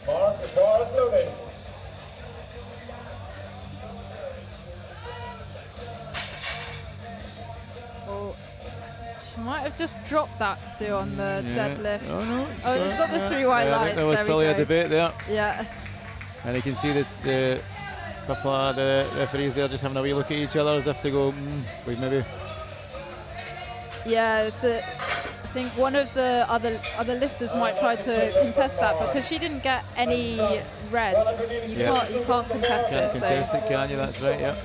Mark, the bar is loaded. just dropped that, Sue, on the deadlift. Oh no. Oh, it's got the 3 white I lights. think there was there probably we a go. debate there. Yeah. And you can see that the couple of the referees there just having a wee look at each other as if to go, we maybe. Yeah, I think one of the other lifters might try to contest that, because she didn't get any reds. You can't contest Can't it. contest it, can you? That's right, yeah.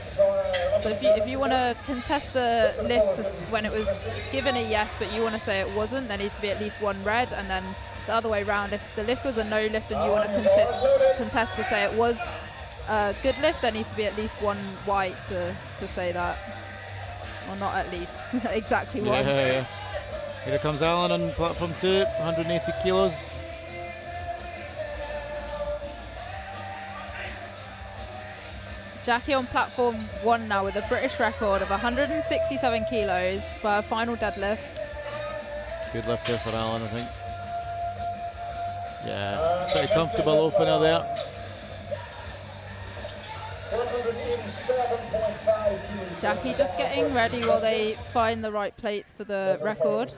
So if you want to contest the lift when it was given a yes, but you want to say it wasn't, there needs to be at least 1 red, and then the other way around, if the lift was a no lift and you want to contest to say it was a good lift, there needs to be at least 1 white to say that. Well, not at least, exactly 1. Yeah. Here comes Alan on platform 2, 180 kilos. Jackie on platform 1 now with a British record of 167 kilos for her final deadlift. Good lift there for Alan, I think. Yeah, pretty comfortable opener there. 187.5 Jackie just getting ready while they find the right plates for the record.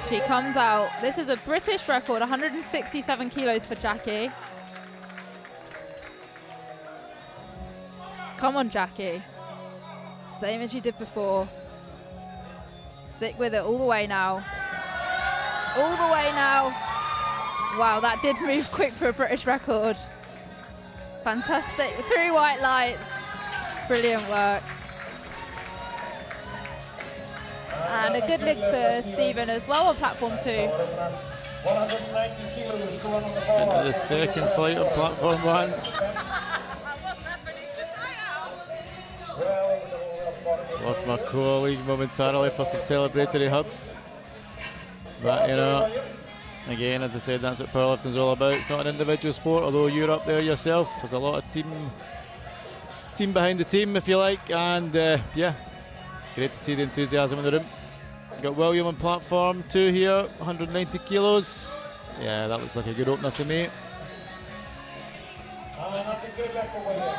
She comes out. This is a British record, 167 kilos for Jackie. Come on, Jackie. Same as you did before. Stick with it all the way now. All the way now. Wow, that did move quick for a British record. Fantastic. 3 white lights. Brilliant work. And a good look for Stephen as well on platform 2. 190 kilos to run on the bar. Into the second fight on platform 1. Lost my colleague momentarily for some celebratory hugs. But you know, again, as I said, that's what powerlifting is all about. It's not an individual sport, although you're up there yourself. There's a lot of team behind the team, if you like, and yeah, great to see the enthusiasm in the room. Got William on platform 2 here, 190 kilos. Yeah, that looks like a good opener to me. That's a good lift for William.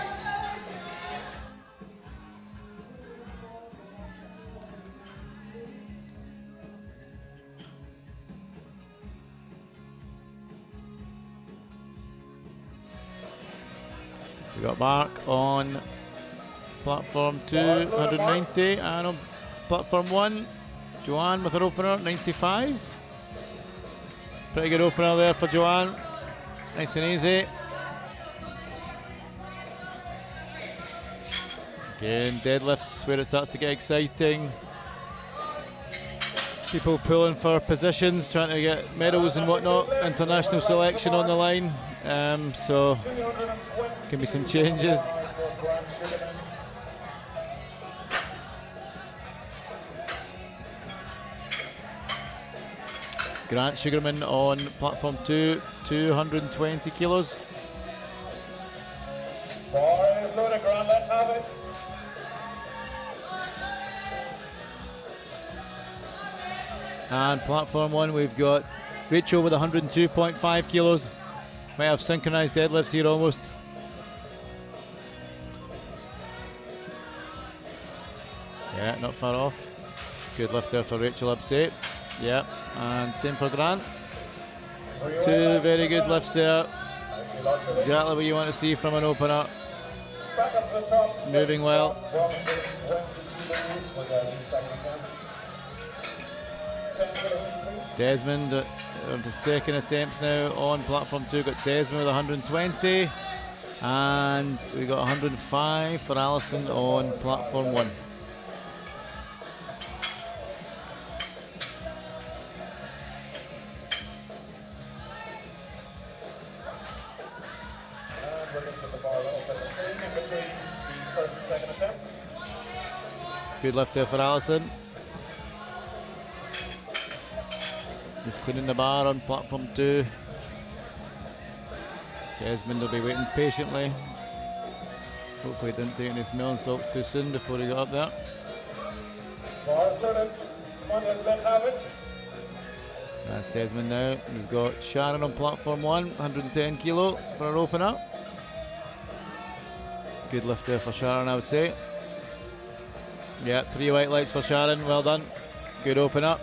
We got Mark on platform 2, 190, and on platform 1, Joanne with her opener, 95. Pretty good opener there for Joanne. Nice and easy. Again, deadlifts where it starts to get exciting. People pulling for positions, trying to get medals and whatnot. International selection on the line. So, can be some changes. Grant Sugarman on platform 2, 220 kilos. Bar is loaded, Grant, let's have it. And platform 1, we've got Rachel with 102.5 kilos. Might have synchronized deadlifts here almost. Yeah, not far off. Good lift there for Rachel, I'd say. Yeah, and same for Grant. 2 very good lifts there. Exactly what you want to see from an opener. Back up to the top. Moving well. 120 kilos with a second attempt. 10 kilos, please. Desmond on the second attempt now on platform 2. Got Desmond with 120. And we got 105 for Alison on platform 1. Good lift there for Alison. Just cleaning the bar on platform 2. Desmond will be waiting patiently. Hopefully he didn't take any smelling salts too soon before he got up there. Bar's loaded. Come on, let's have it. That's Desmond now. We've got Sharon on platform 1, 110 kilo for her opener. Good lift there for Sharon, I would say. Yeah, 3 white lights for Sharon, well done. Good opener.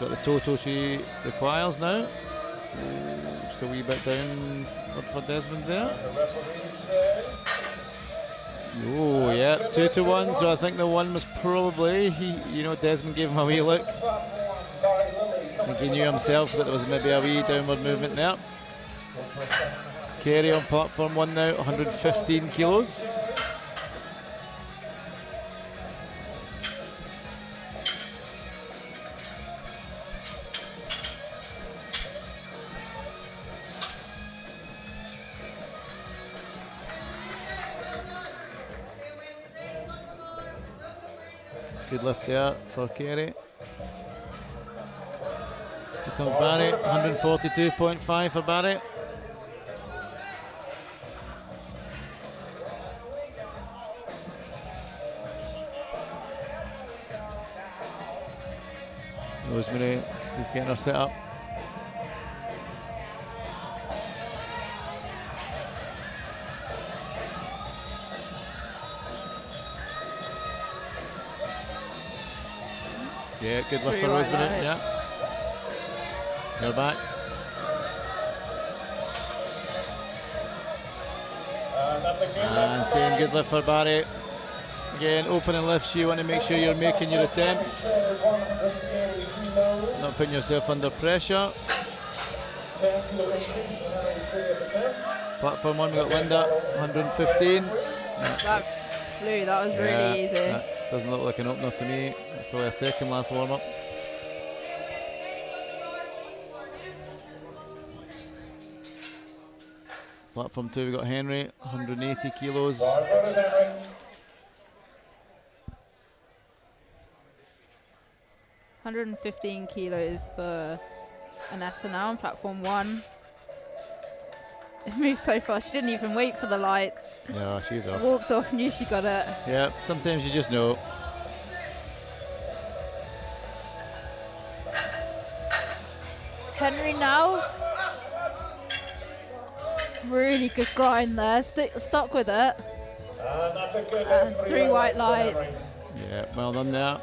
Got the total she requires now. Just a wee bit down for Desmond there. Oh yeah, 2 to 1. So I think the one was probably Desmond gave him a wee look. I think he knew himself that there was maybe a wee downward movement there. Kerry on platform 1 now, 115 kilos. Good lift there for Kerry. Here comes Barry, 142.5 for Barry. Rosemary is getting her set up. Yeah, good lift for Rosemary. Yeah. They're back. And same good lift for Barry. Again, opening lifts, you want to make sure you're making your attempts. Not putting yourself under pressure. Platform 1, we got Linda, 115. That flew, that was really easy. That doesn't look like an opener to me. It's probably a second last warm-up. Platform 2, we got Henry, 180 kilos. 115 kilos for Anetta now on platform 1. It moved so fast, she didn't even wait for the lights. Yeah, she's off. Walked off, knew she got it. Yeah, sometimes you just know. Henry now. Really good grind there, stuck with it. And 3 white lights. Yeah, well done there.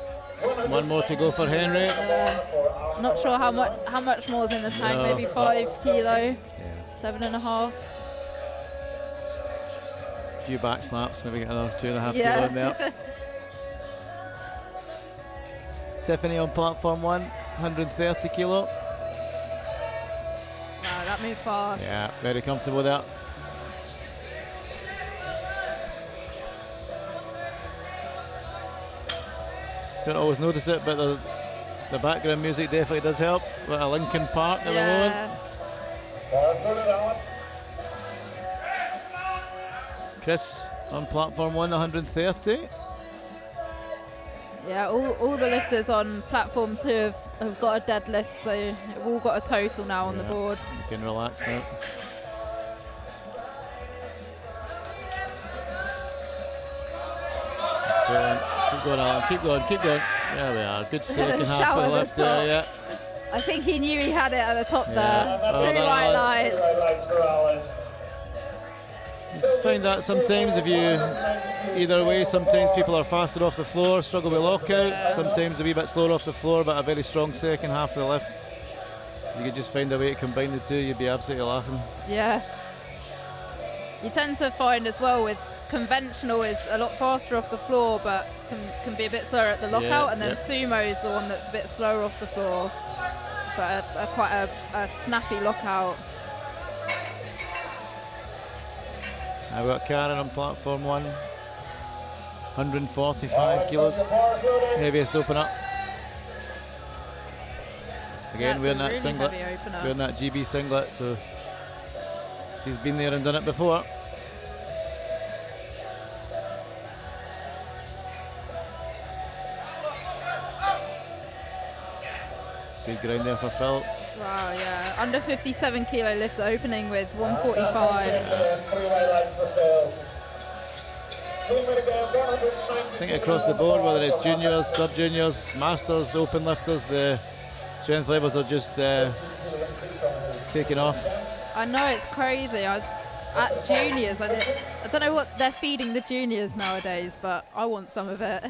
1 more to go for Henry. Not sure how much more is in the tank, maybe 5 kilo, 7.5. A few back slaps, maybe get another 2.5 kilo in there. Tiffany on platform 1, 130 kilo. Wow, that moved fast. Yeah, very comfortable there. Don't always notice it, but the background music definitely does help. Like a Linkin Park at the moment. Chris on platform 1, 130. Yeah, all the lifters on platform 2 have got a deadlift, so we've all got a total now on the board. You can relax now. Keep going, Alan. Keep going, keep going. There we are. Good second half of the lift there, yeah. I think he knew he had it at the top there. 3 white lights. You just find that sometimes if you, either way, sometimes people are faster off the floor, struggle with lockout, sometimes a wee bit slower off the floor, but a very strong second half of the lift. You could just find a way to combine the two, you'd be absolutely laughing. Yeah. You tend to find as well with conventional is a lot faster off the floor, but can be a bit slower at the lockout, and then sumo is the one that's a bit slower off the floor, but quite a snappy lockout. Now we've got Karen on platform 1, 145 kilos, heaviest opener. Again, wearing that singlet, wearing that GB singlet, so she's been there and done it before. Good grind there for Phil. Wow, yeah. Under 57 kilo lift opening with 145. I think across the board, whether it's juniors, sub-juniors, masters, open lifters, the strength levels are just taking off. I know, it's crazy. At juniors, I don't know what they're feeding the juniors nowadays, but I want some of it.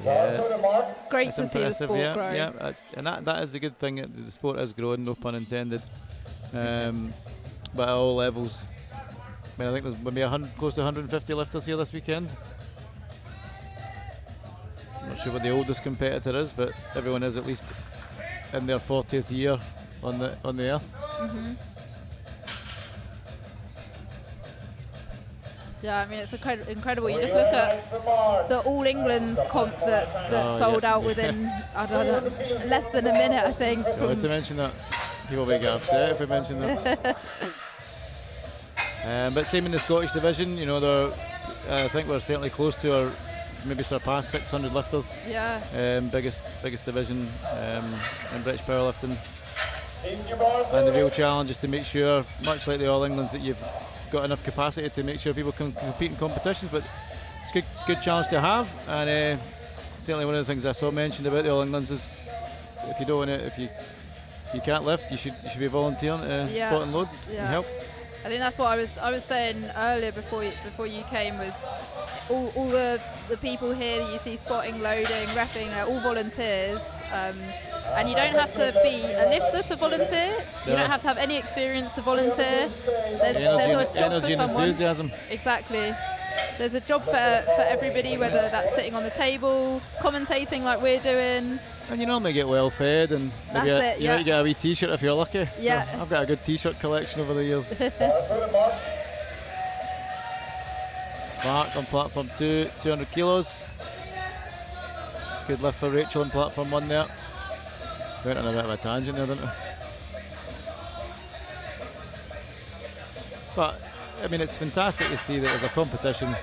Yeah, Great to see the sport grow. Yeah, and that is a good thing. The sport is growing, no pun intended. But at all levels. I mean, I think there's maybe close to 150 lifters here this weekend. I'm not sure what the oldest competitor is, but everyone is at least in their 40th year on the earth. Mm-hmm. Yeah, I mean, it's incredible. You just look at the All England's comp that sold out within, I don't know, less than a minute, I think. I wanted to mention that. People may get upset if we mention that. But same in the Scottish division, you know, I think we're certainly close to our, maybe surpassed 600 lifters. Yeah. Biggest division in British powerlifting. And the real challenge is to make sure, much like the All Englands, that you've got enough capacity to make sure people can compete in competitions. But it's a good challenge to have, and certainly one of the things I saw mentioned about the All Englands is if you don't want to, if you can't lift, you should be volunteering to spot and load and help. I think that's what I was saying earlier before you came, was all the people here that you see spotting, loading, repping, they're all volunteers, and you don't have to be a lifter to volunteer. You don't have to have any experience to volunteer. There's a job for someone. Enthusiasm. Exactly. There's a job for everybody, whether that's sitting on the table, commentating like we're doing. And you normally get well fed, and maybe you might get a wee t-shirt if you're lucky. Yeah. So I've got a good t-shirt collection over the years. Mark on platform 2, 200 kilos. Good lift for Rachel on platform 1 there. Went on a bit of a tangent there, didn't I? But I mean, it's fantastic to see that there's a competition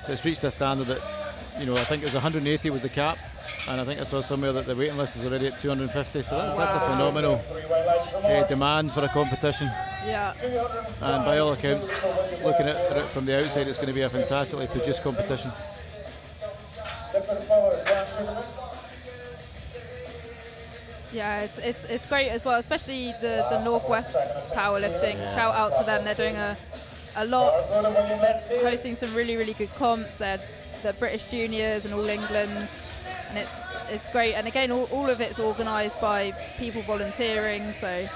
that's reached a standard that, you know, I think it was 180 was the cap, and I think I saw somewhere that the waiting list is already at 250. So that's a phenomenal demand for a competition. Yeah. And by all accounts, looking at it from the outside, it's going to be a fantastically produced competition. Yeah, it's great as well, especially the Northwest powerlifting. Yeah. Shout out to them, they're doing a lot. They're hosting some really good comps. They're the British Juniors and All Englands, and it's great. And again, all of it's organised by people volunteering. So.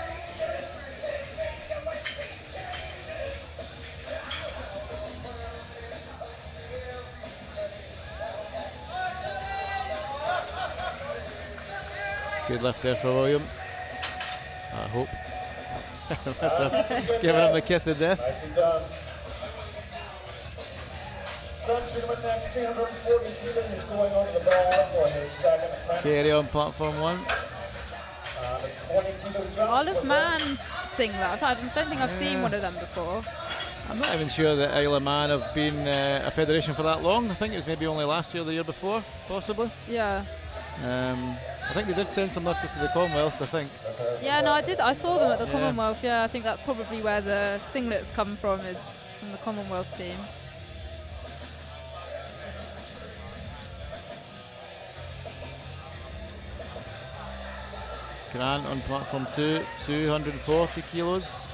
Good lift there for William, I hope. Giving him the kiss of death. Nicely done. Countryman next, 240 kilos going over the bar for his second attempt. Carry on platform 1. A 20 kilo jump. Isle of Man sing that. I don't think I've seen one of them before. I'm not even sure that Isle of Man have been a federation for that long. I think it was maybe only last year or the year before, possibly. Yeah. I think they did send some lifters to the Commonwealth, I think. Yeah, no, I did. I saw them at the Commonwealth. Yeah, I think that's probably where the singlets come from, is from the Commonwealth team. Grant on platform 2, 240 kilos.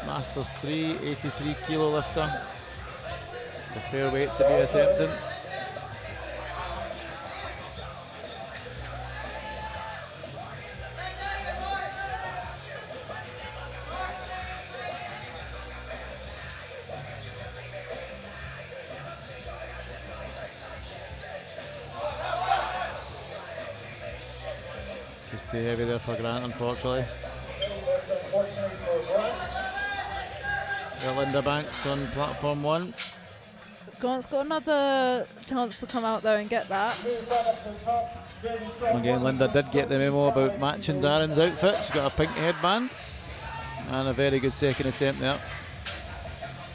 Masters 3, 83 kilo lifter. It's a fair weight to be attempting. Just too heavy there for Grant, unfortunately. Linda Banks on platform 1. Grant's got another chance to come out there and get that. Again, Linda did get the memo about matching Darren's outfit. She's got a pink headband and a very good second attempt there.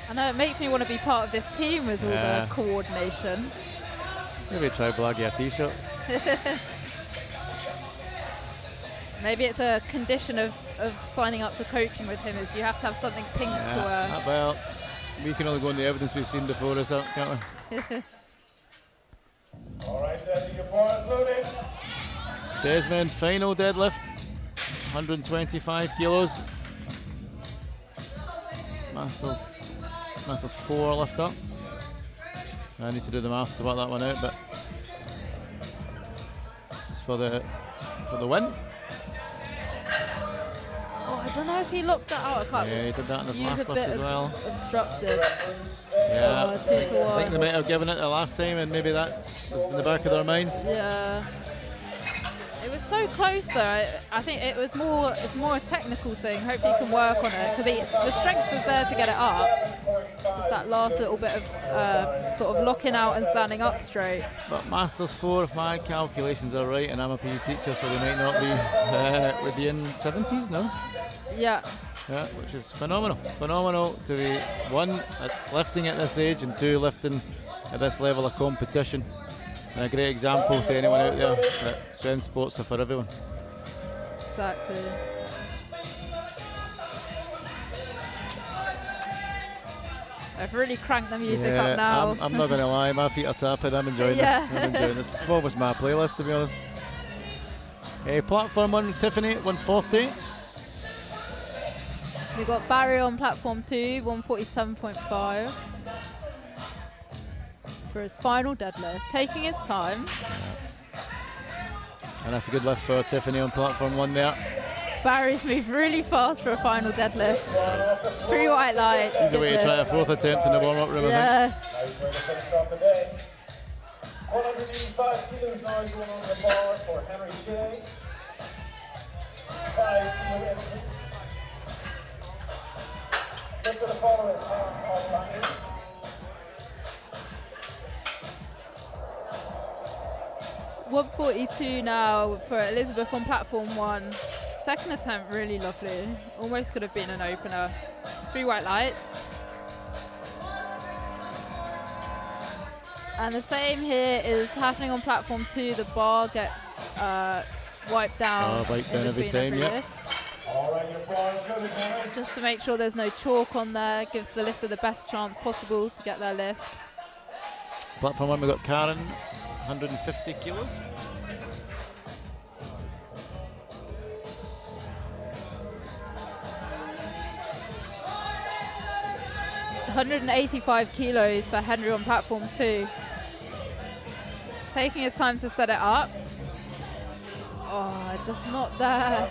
I know, it makes me want to be part of this team with all the coordination. Maybe try blaggy a t-shirt. Maybe it's a condition of signing up to coaching with him, is you have to have something pink to wear. Well, We can only go on the evidence we've seen before us, can't we? All right, Desi, your bar is loaded. Desmond, final deadlift, 125 kilos. Masters 4 lift up. I need to do the maths to work that one out, but this is for the win. Oh, I don't know if he locked that out. I can't. Yeah, he did that in his He was last a lift bit as well. obstructive. Yeah, Oh, 2 to 1. I think they might have given it the last time, and maybe that was in the back of their minds. Yeah. It was so close though. I think it's more a technical thing. Hopefully you can work on it because the strength was there to get it up. Just that last little bit of sort of locking out and standing up straight. But Masters 4, if my calculations are right, and I'm a PE teacher, so they might not be within 70s now. Yeah. Yeah, which is phenomenal. Phenomenal to be, one, at lifting at this age, and two, lifting at this level of competition. And a great example to anyone out there that strength sports are for everyone. Exactly. I've really cranked the music up now. I'm not going to lie, my feet are tapping. I'm enjoying this. I'm enjoying this. It's almost my playlist, to be honest. Platform 1, Tiffany, 140. We've got Barry on platform 2, 147.5. For his final deadlift, taking his time. And that's a good lift for Tiffany on platform 1 there. Barry's moved really fast for a final deadlift. 3 white lights. He's away to try a 4th attempt in the warm-up room, yeah. I think. Nice way to finish off the day. 185 kilos now going on the bar for Henry J. 5 kilo infants. Look for the followers online. 142 now for Elizabeth on platform 1. Second attempt, really lovely. Almost could have been an opener. 3 white lights. And the same here is happening on platform 2. The bar gets wiped down. Wiped down every time, yeah. Just to make sure there's no chalk on there, gives the lifter the best chance possible to get their lift. Platform 1, we've got Karen, 150 kilos. $185 kilos for Henry on platform 2. Taking his time to set it up. Oh, just not there.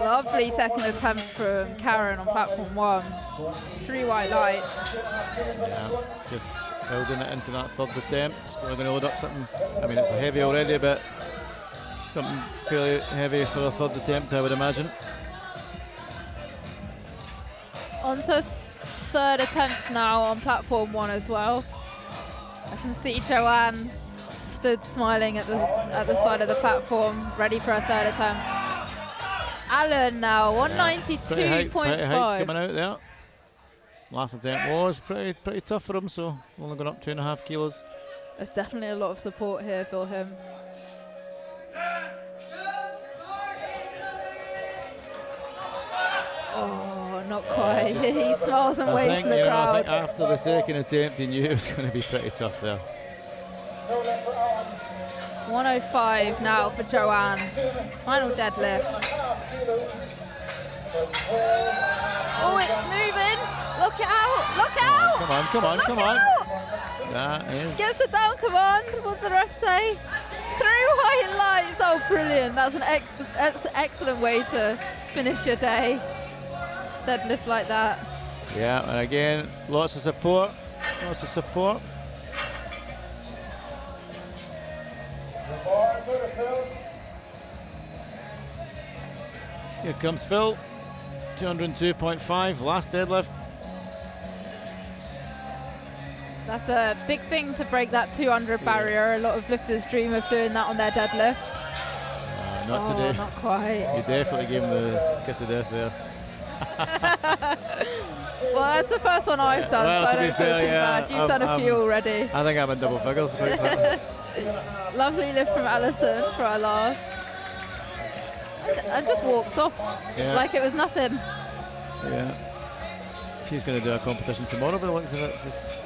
Lovely second attempt from Karen on platform 1. 3 white lights. Yeah, just building it into that 3rd attempt. We're going to load up something. I mean, it's heavy already, but something fairly heavy for a 3rd attempt, I would imagine. On to 3rd attempts now on platform 1 as well. I can see Joanne stood smiling at the side of the platform, ready for a 3rd attempt. Alan now, 192.5. Pretty height coming out there. Last attempt was pretty tough for him, so only gone up 2.5 kilos. There's definitely a lot of support here for him. Oh, not quite. He smiles and waves in the crowd. I think after the second attempt, he knew it was going to be pretty tough there. 105 now for Joanne. Final deadlift. Oh, it's moving. Look out. Look out. Come on, come on, Look come on. out. That is. She gets the down command. What's the ref say? 3 white lights. Oh, brilliant. That's an excellent way to finish your day. Deadlift like that. Yeah, and again, lots of support. Lots of support. Here comes Phil, 202.5, last deadlift. That's a big thing to break that 200 barrier. A lot of lifters dream of doing that on their deadlift. Not today. Not quite. You definitely gave him the kiss of death there. Well, that's the first one I've done, Well, so I to be don't feel fair, too yeah, bad. You've done a few already. I think I'm in double figures. Lovely lift from Alison for our last. And just walks off like it was nothing. Yeah. She's going to do a competition tomorrow, but looks like it's just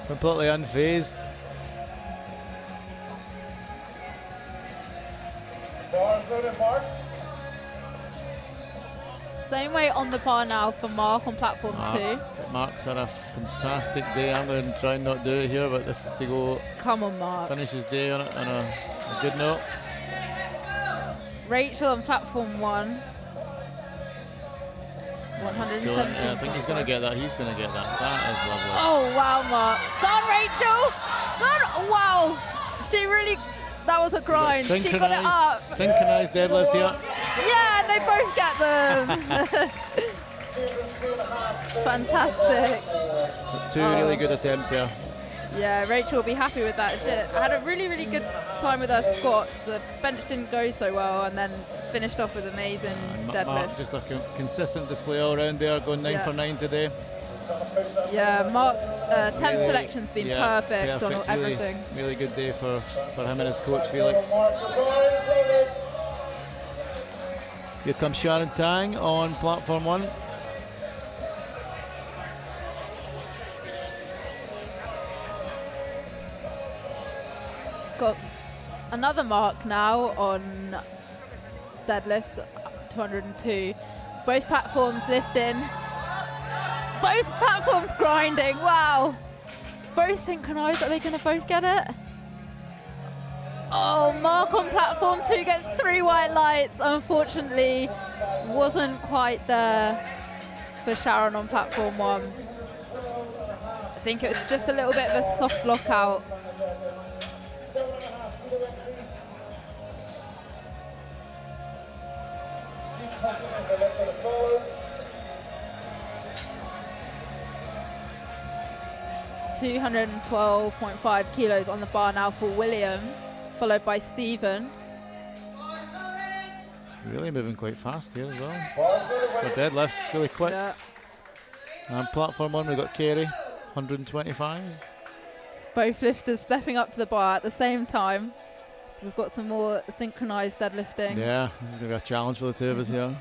completely unfazed. Same weight on the bar now for Mark on platform 2. Mark's had a fantastic day. I'm going to try and not do it here, but this is to go. Come on, Mark. Finish his day on a good note. Rachel on platform 1. 117. Yeah, I think he's going to get that. He's going to get that. That is lovely. Oh, wow, Mark. Go on, Rachel. Go on. Wow. She really, that was a grind. She got it up. Synchronized deadlifts here. Yeah, and they both get them. Fantastic. Two really good attempts here. Yeah, Rachel will be happy with that. I had a really, really good time with her squats. The bench didn't go so well, and then finished off with amazing deadlift. Mark, just a consistent display all around there, going 9 for 9 today. Yeah, Mark's temp selection's been perfect on everything. Really good day for him and his coach, Felix. Here comes Sharon Tang on platform 1. Got another mark now on deadlift, 202. Both platforms lifting. Both platforms grinding. Wow. Both synchronized. Are they going to both get it? Oh, Mark on platform 2 gets 3 white lights. Unfortunately, wasn't quite there for Sharon on platform 1. I think it was just a little bit of a soft lockout. $212.5 kilos on the bar now for William, followed by Stephen. Really moving quite fast here as well. For deadlifts, really quick. Yeah. And platform 1, we've got Kerry, 125. Both lifters stepping up to the bar at the same time. We've got some more synchronized deadlifting. Yeah, this is going to be a challenge for the two of us here.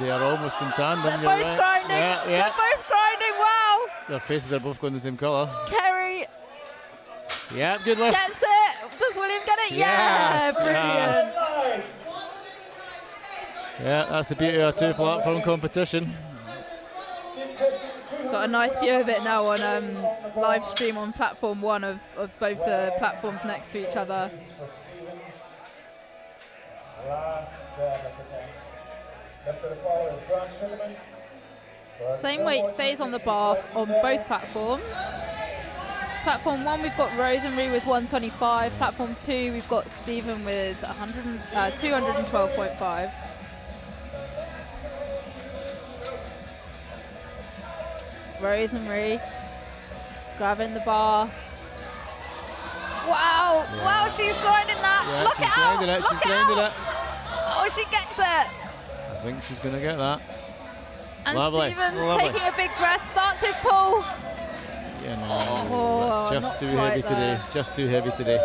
They are almost in tandem. They're both grinding. They're both grinding. Wow. Their faces are both going the same colour. Kerry. Yeah, good lift. Gets it. Does William get it? Yes, yeah, brilliant. Yes. Yeah, that's the beauty of a 2-platform competition. Got a nice view of it now on live stream on platform 1 of both the platforms next to each other. Same weight stays on the bar on both platforms. Platform 1 we've got Rosemary with 125. Platform 2 we've got Stephen with 212.5. Rosemary grabbing the bar. Wow, wow, she's grinding that. Yeah, Look she's out, grinding it, look she's grinding out. it. Oh, she gets it. I think she's going to get that. And lovely, Stephen lovely. taking a big breath, starts his pull. Yeah, no, just too heavy today, just too heavy today.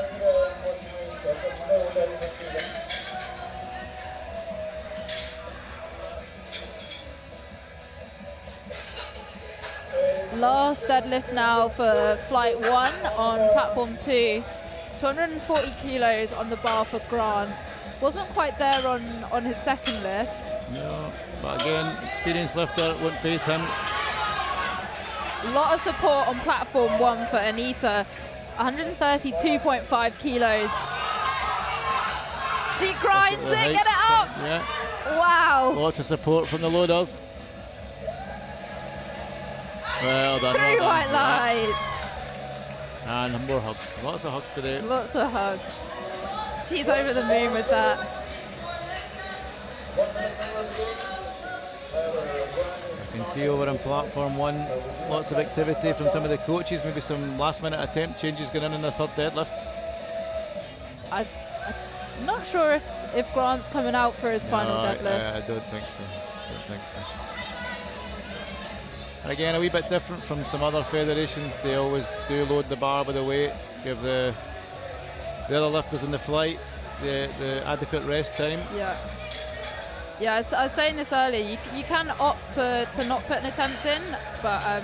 Last deadlift now for flight 1 on platform 2. 240 kilos on the bar for Grant. Wasn't quite there on his second lift. No, but again, experienced lifter, won't face him. A lot of support on platform 1 for Anita. 132.5 kilos. She grinds it, get it up. Yeah. Wow. Lots of support from the loaders. Well done. 3 white lights. And more hugs. Lots of hugs today. Lots of hugs. She's over the moon with that. You can see over on platform 1, lots of activity from some of the coaches, maybe some last minute attempt changes going in the third deadlift. I'm not sure if Grant's coming out for his final deadlift. I don't think so. don't think so. And again, a wee bit different from some other federations. They always do load the bar with the weight, give the other lifters in the flight the adequate rest time. Yeah. Yeah, I was saying this earlier, you can opt to not put an attempt in, but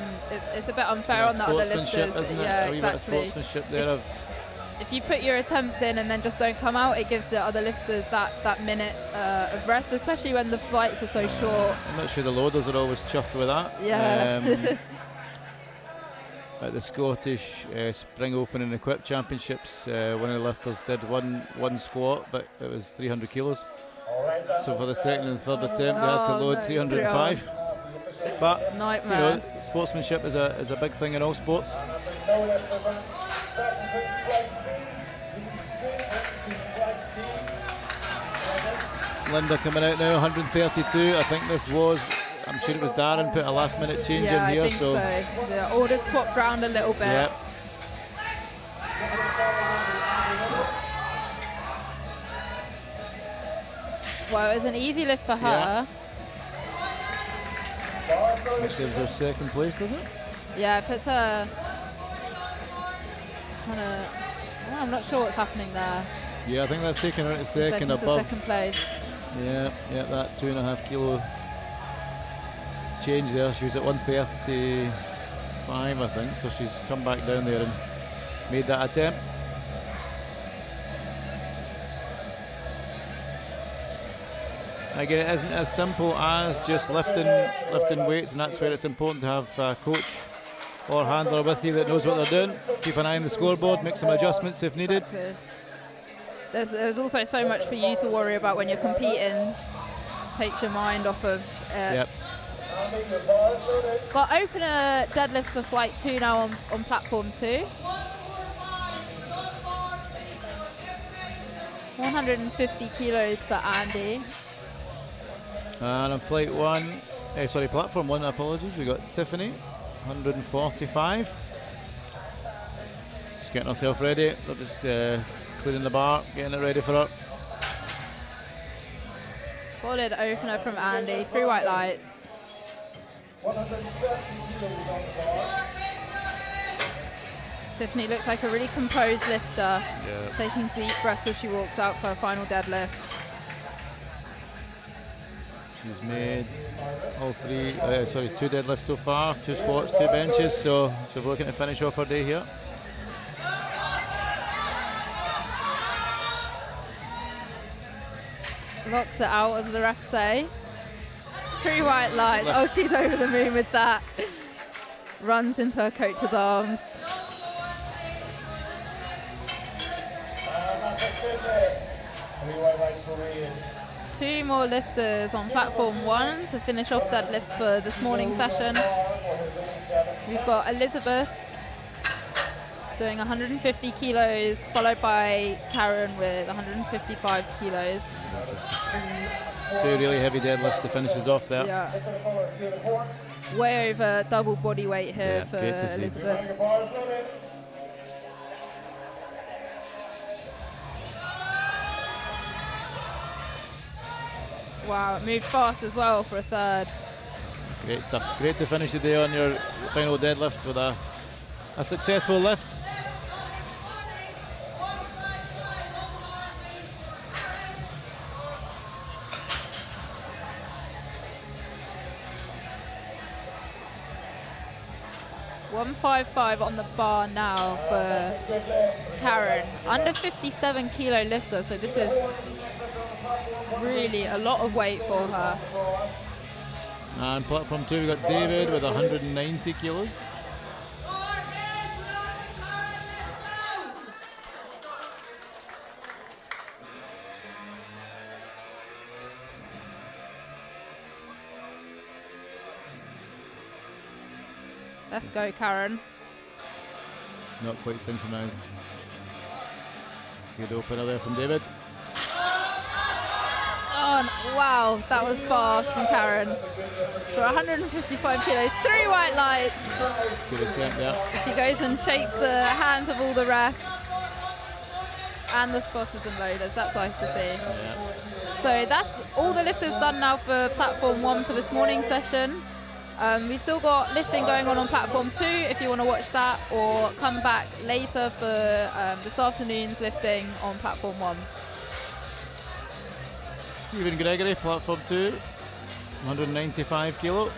it's a bit unfair on the other lifters. Isn't it? Yeah, a wee exactly. bit of sportsmanship there. If you put your attempt in and then just don't come out, it gives the other lifters that minute of rest, especially when the flights are so short. I'm not sure the loaders are always chuffed with that. Yeah. At the Scottish Spring Open and Equip Championships, one of the lifters did one squat, but it was 300 kilos. So for the second and third attempt, they had to load 305. But nightmare. You know, sportsmanship is a big thing in all sports. Linda coming out now, 132. I think this was, I'm sure it was Darren put a last minute change in here. I think so. The orders swapped round a little bit. Yep. Well, it was an easy lift for her. That gives her second place, does it? Yeah, it puts her kind of. I'm not sure what's happening there. Yeah, I think that's taking her to second above. Second place. Yeah, that 2.5 kilo change there. She was at 135, I think, so she's come back down there and made that attempt. Again, it isn't as simple as just lifting weights, and that's where it's important to have a coach or handler with you that knows what they're doing. Keep an eye on the scoreboard, make some adjustments if needed. Exactly. There's also so much for you to worry about when you're competing. Takes your mind off of. Yep. Got opener deadlifts for flight 2 now on platform 2. 150 kilos for Andy. And on flight 1, platform 1, apologies, we got Tiffany, 145. Just getting herself ready. They're just clearing the bar, getting it ready for her. Solid opener from Andy, 3 white lights. 170 kilos on the bar. Tiffany looks like a really composed lifter, taking deep breaths as she walks out for her final deadlift. She's made all 2 deadlifts so far, 2 squats, 2 benches, so she's looking to finish off her day here. Locks it out, as the refs say. 3 white lights. Oh, she's over the moon with that. Runs into her coach's arms. Two more lifters on platform 1 to finish off deadlifts for this morning session. We've got Elizabeth doing 150 kilos, followed by Karen with 155 kilos. 2 really heavy deadlifts to finish us off there. Yeah. Way over double body weight here for Elizabeth. Wow, it moved fast as well for a third. Great stuff. Great to finish the day on your final deadlift with a successful lift. $155 on the bar now for Karen. Under 57 kilo lifter, so this is really a lot of weight for her. And platform 2 we got David with 190 kilos. Let's go, Karen. Not quite synchronized. Good opener there from David. Oh, wow, that was fast from Karen. For 155 kilos, 3 white lights. Good attempt there. She goes and shakes the hands of all the refs and the spotters and loaders. That's nice to see. Yeah. So that's all the lifters done now for platform 1 for this morning session. We've still got lifting going on platform 2 if you want to watch that, or come back later for this afternoon's lifting on platform 1. Stephen Gregory, platform 2, 195 kilo.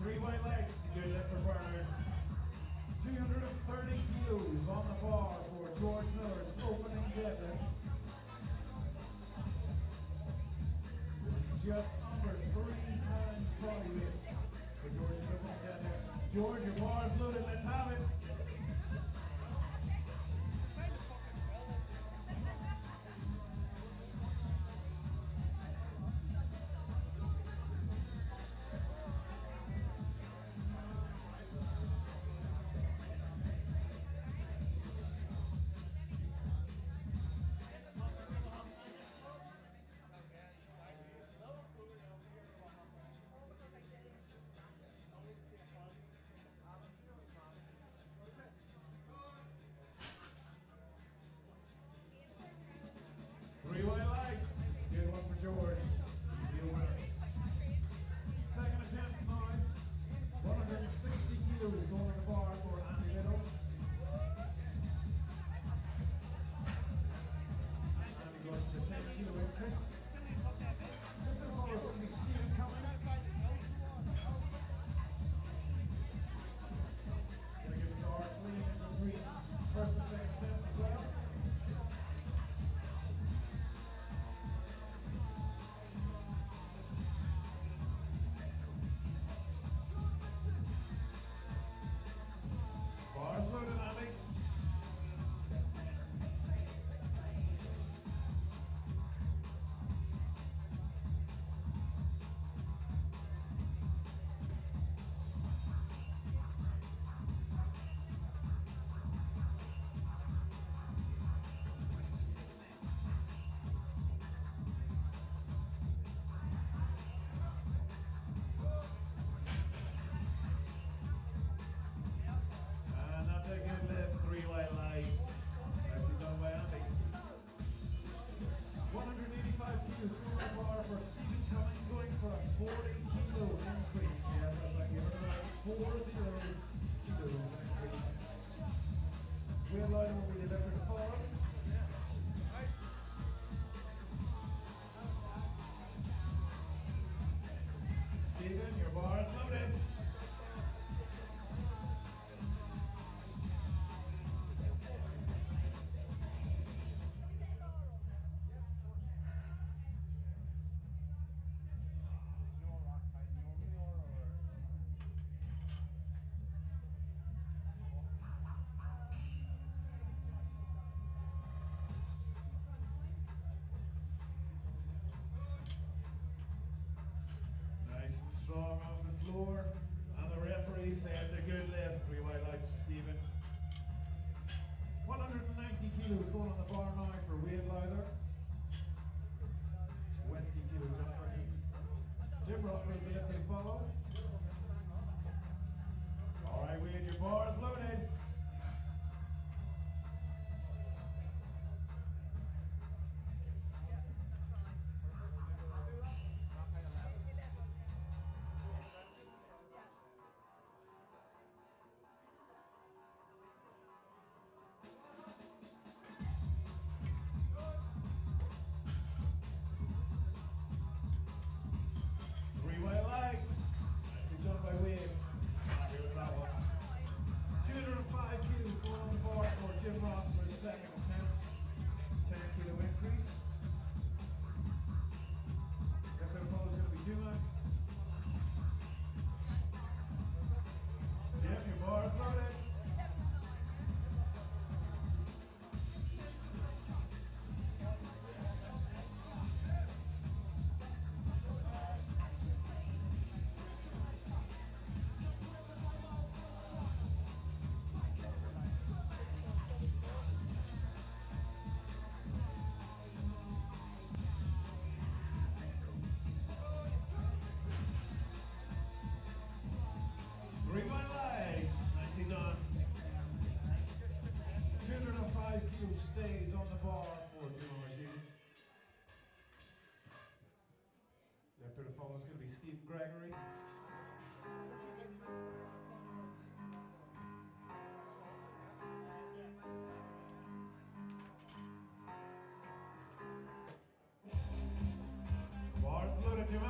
3 white lights, good lift for Bernard. 230 kilos on the bar for George Miller's opening deadlift. Just under 3 times body weight for George's opening deadlift. George, your bar's loaded, let's have it. Three white lights. Good one for George. He's the winner. Second attempt now. 160 kilos going on the bar for Andy Little. Andy goes for the 10 kilo increase. Just the ball is going to be Stephen coming. Gonna give the bar clean in between first and second attempts as well. Bars loaded, Andy. Stephen, your bar is loaded. Nice and strong off the floor. And the referee says it's a good lift. 3 white lights for Stephen. 190 kilos going on the bar now for Wade Lowther. 20 kilo jumper. Jim Ross was the lifting follow. Alright, Wade, your bar is loaded. Done by Wade. Happy with that one. 205 kilos going on the bar for Jim Ross for his second attempt. 10 kilo increase. Guess what opponent's going to be doing. Jim, your bar is loaded. Nicely done. 205 kilo stays on the bar for George. Left to the follow is going to be Steve Gregory. Bar's loaded, Jim.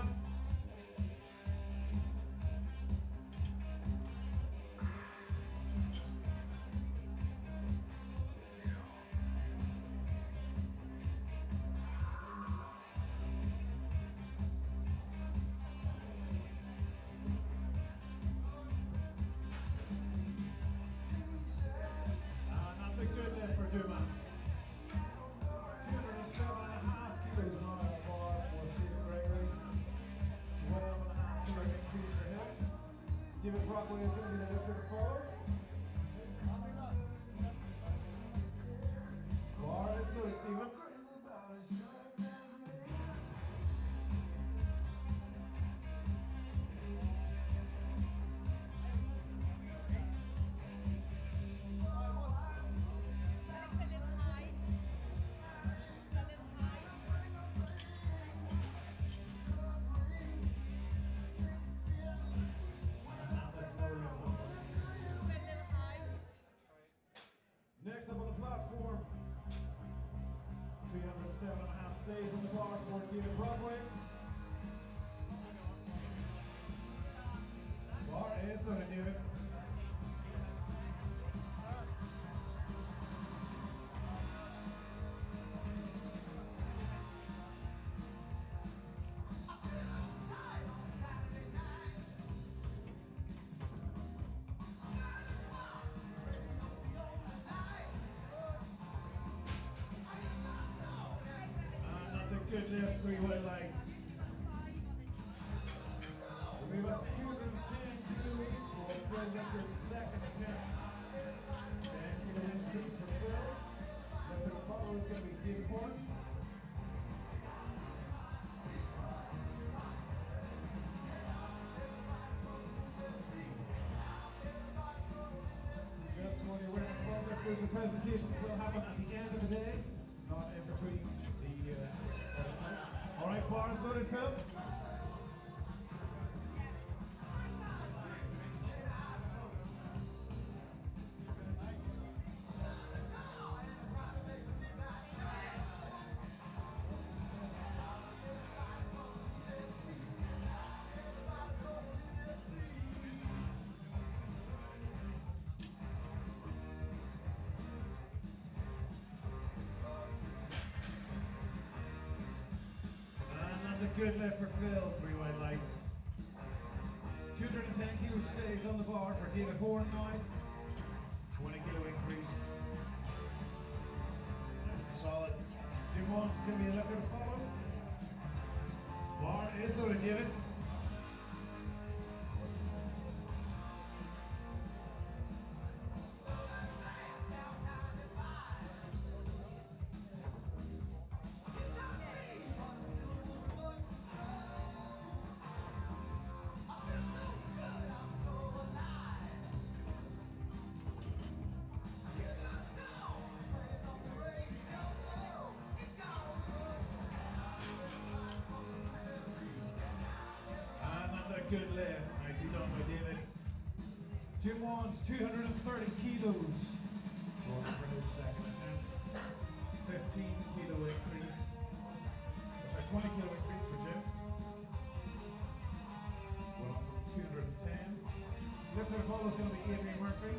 two man. 207.5 kilos now on the bar for Stephen Gregory. 12.5 kilo increase for him. David Brockway is going to be the lifter to follow. Bar is loaded, Stephen. Next up on the platform, 207.5 stays on the bar for David Brockway. Bar is loaded, David. Good lift, 3 white lights. We'll be about 210 kilos for Phil Richard's second attempt. 10 kilo increase for Phil. Lifter to follow is going to be David Horn. Just for the awareness of all lifters, the presentations will happen at the end of the day, not in between the all right, bars loaded, Phil. That's a good lift for Phil, 3 white lights. 210 kilo stays on the bar for David Horn now. 20 kilo increase. Nice and solid. Jim Wants is going to be the lifter to follow. Bar is loaded, David. Good lift, nicely done by David. Jim Wants, 230 kilos for his second attempt. 15 kilo increase. Sorry, 20 kilo increase for Jim. Went up from 210. Lifter to follow is going to be Adrian Murphy.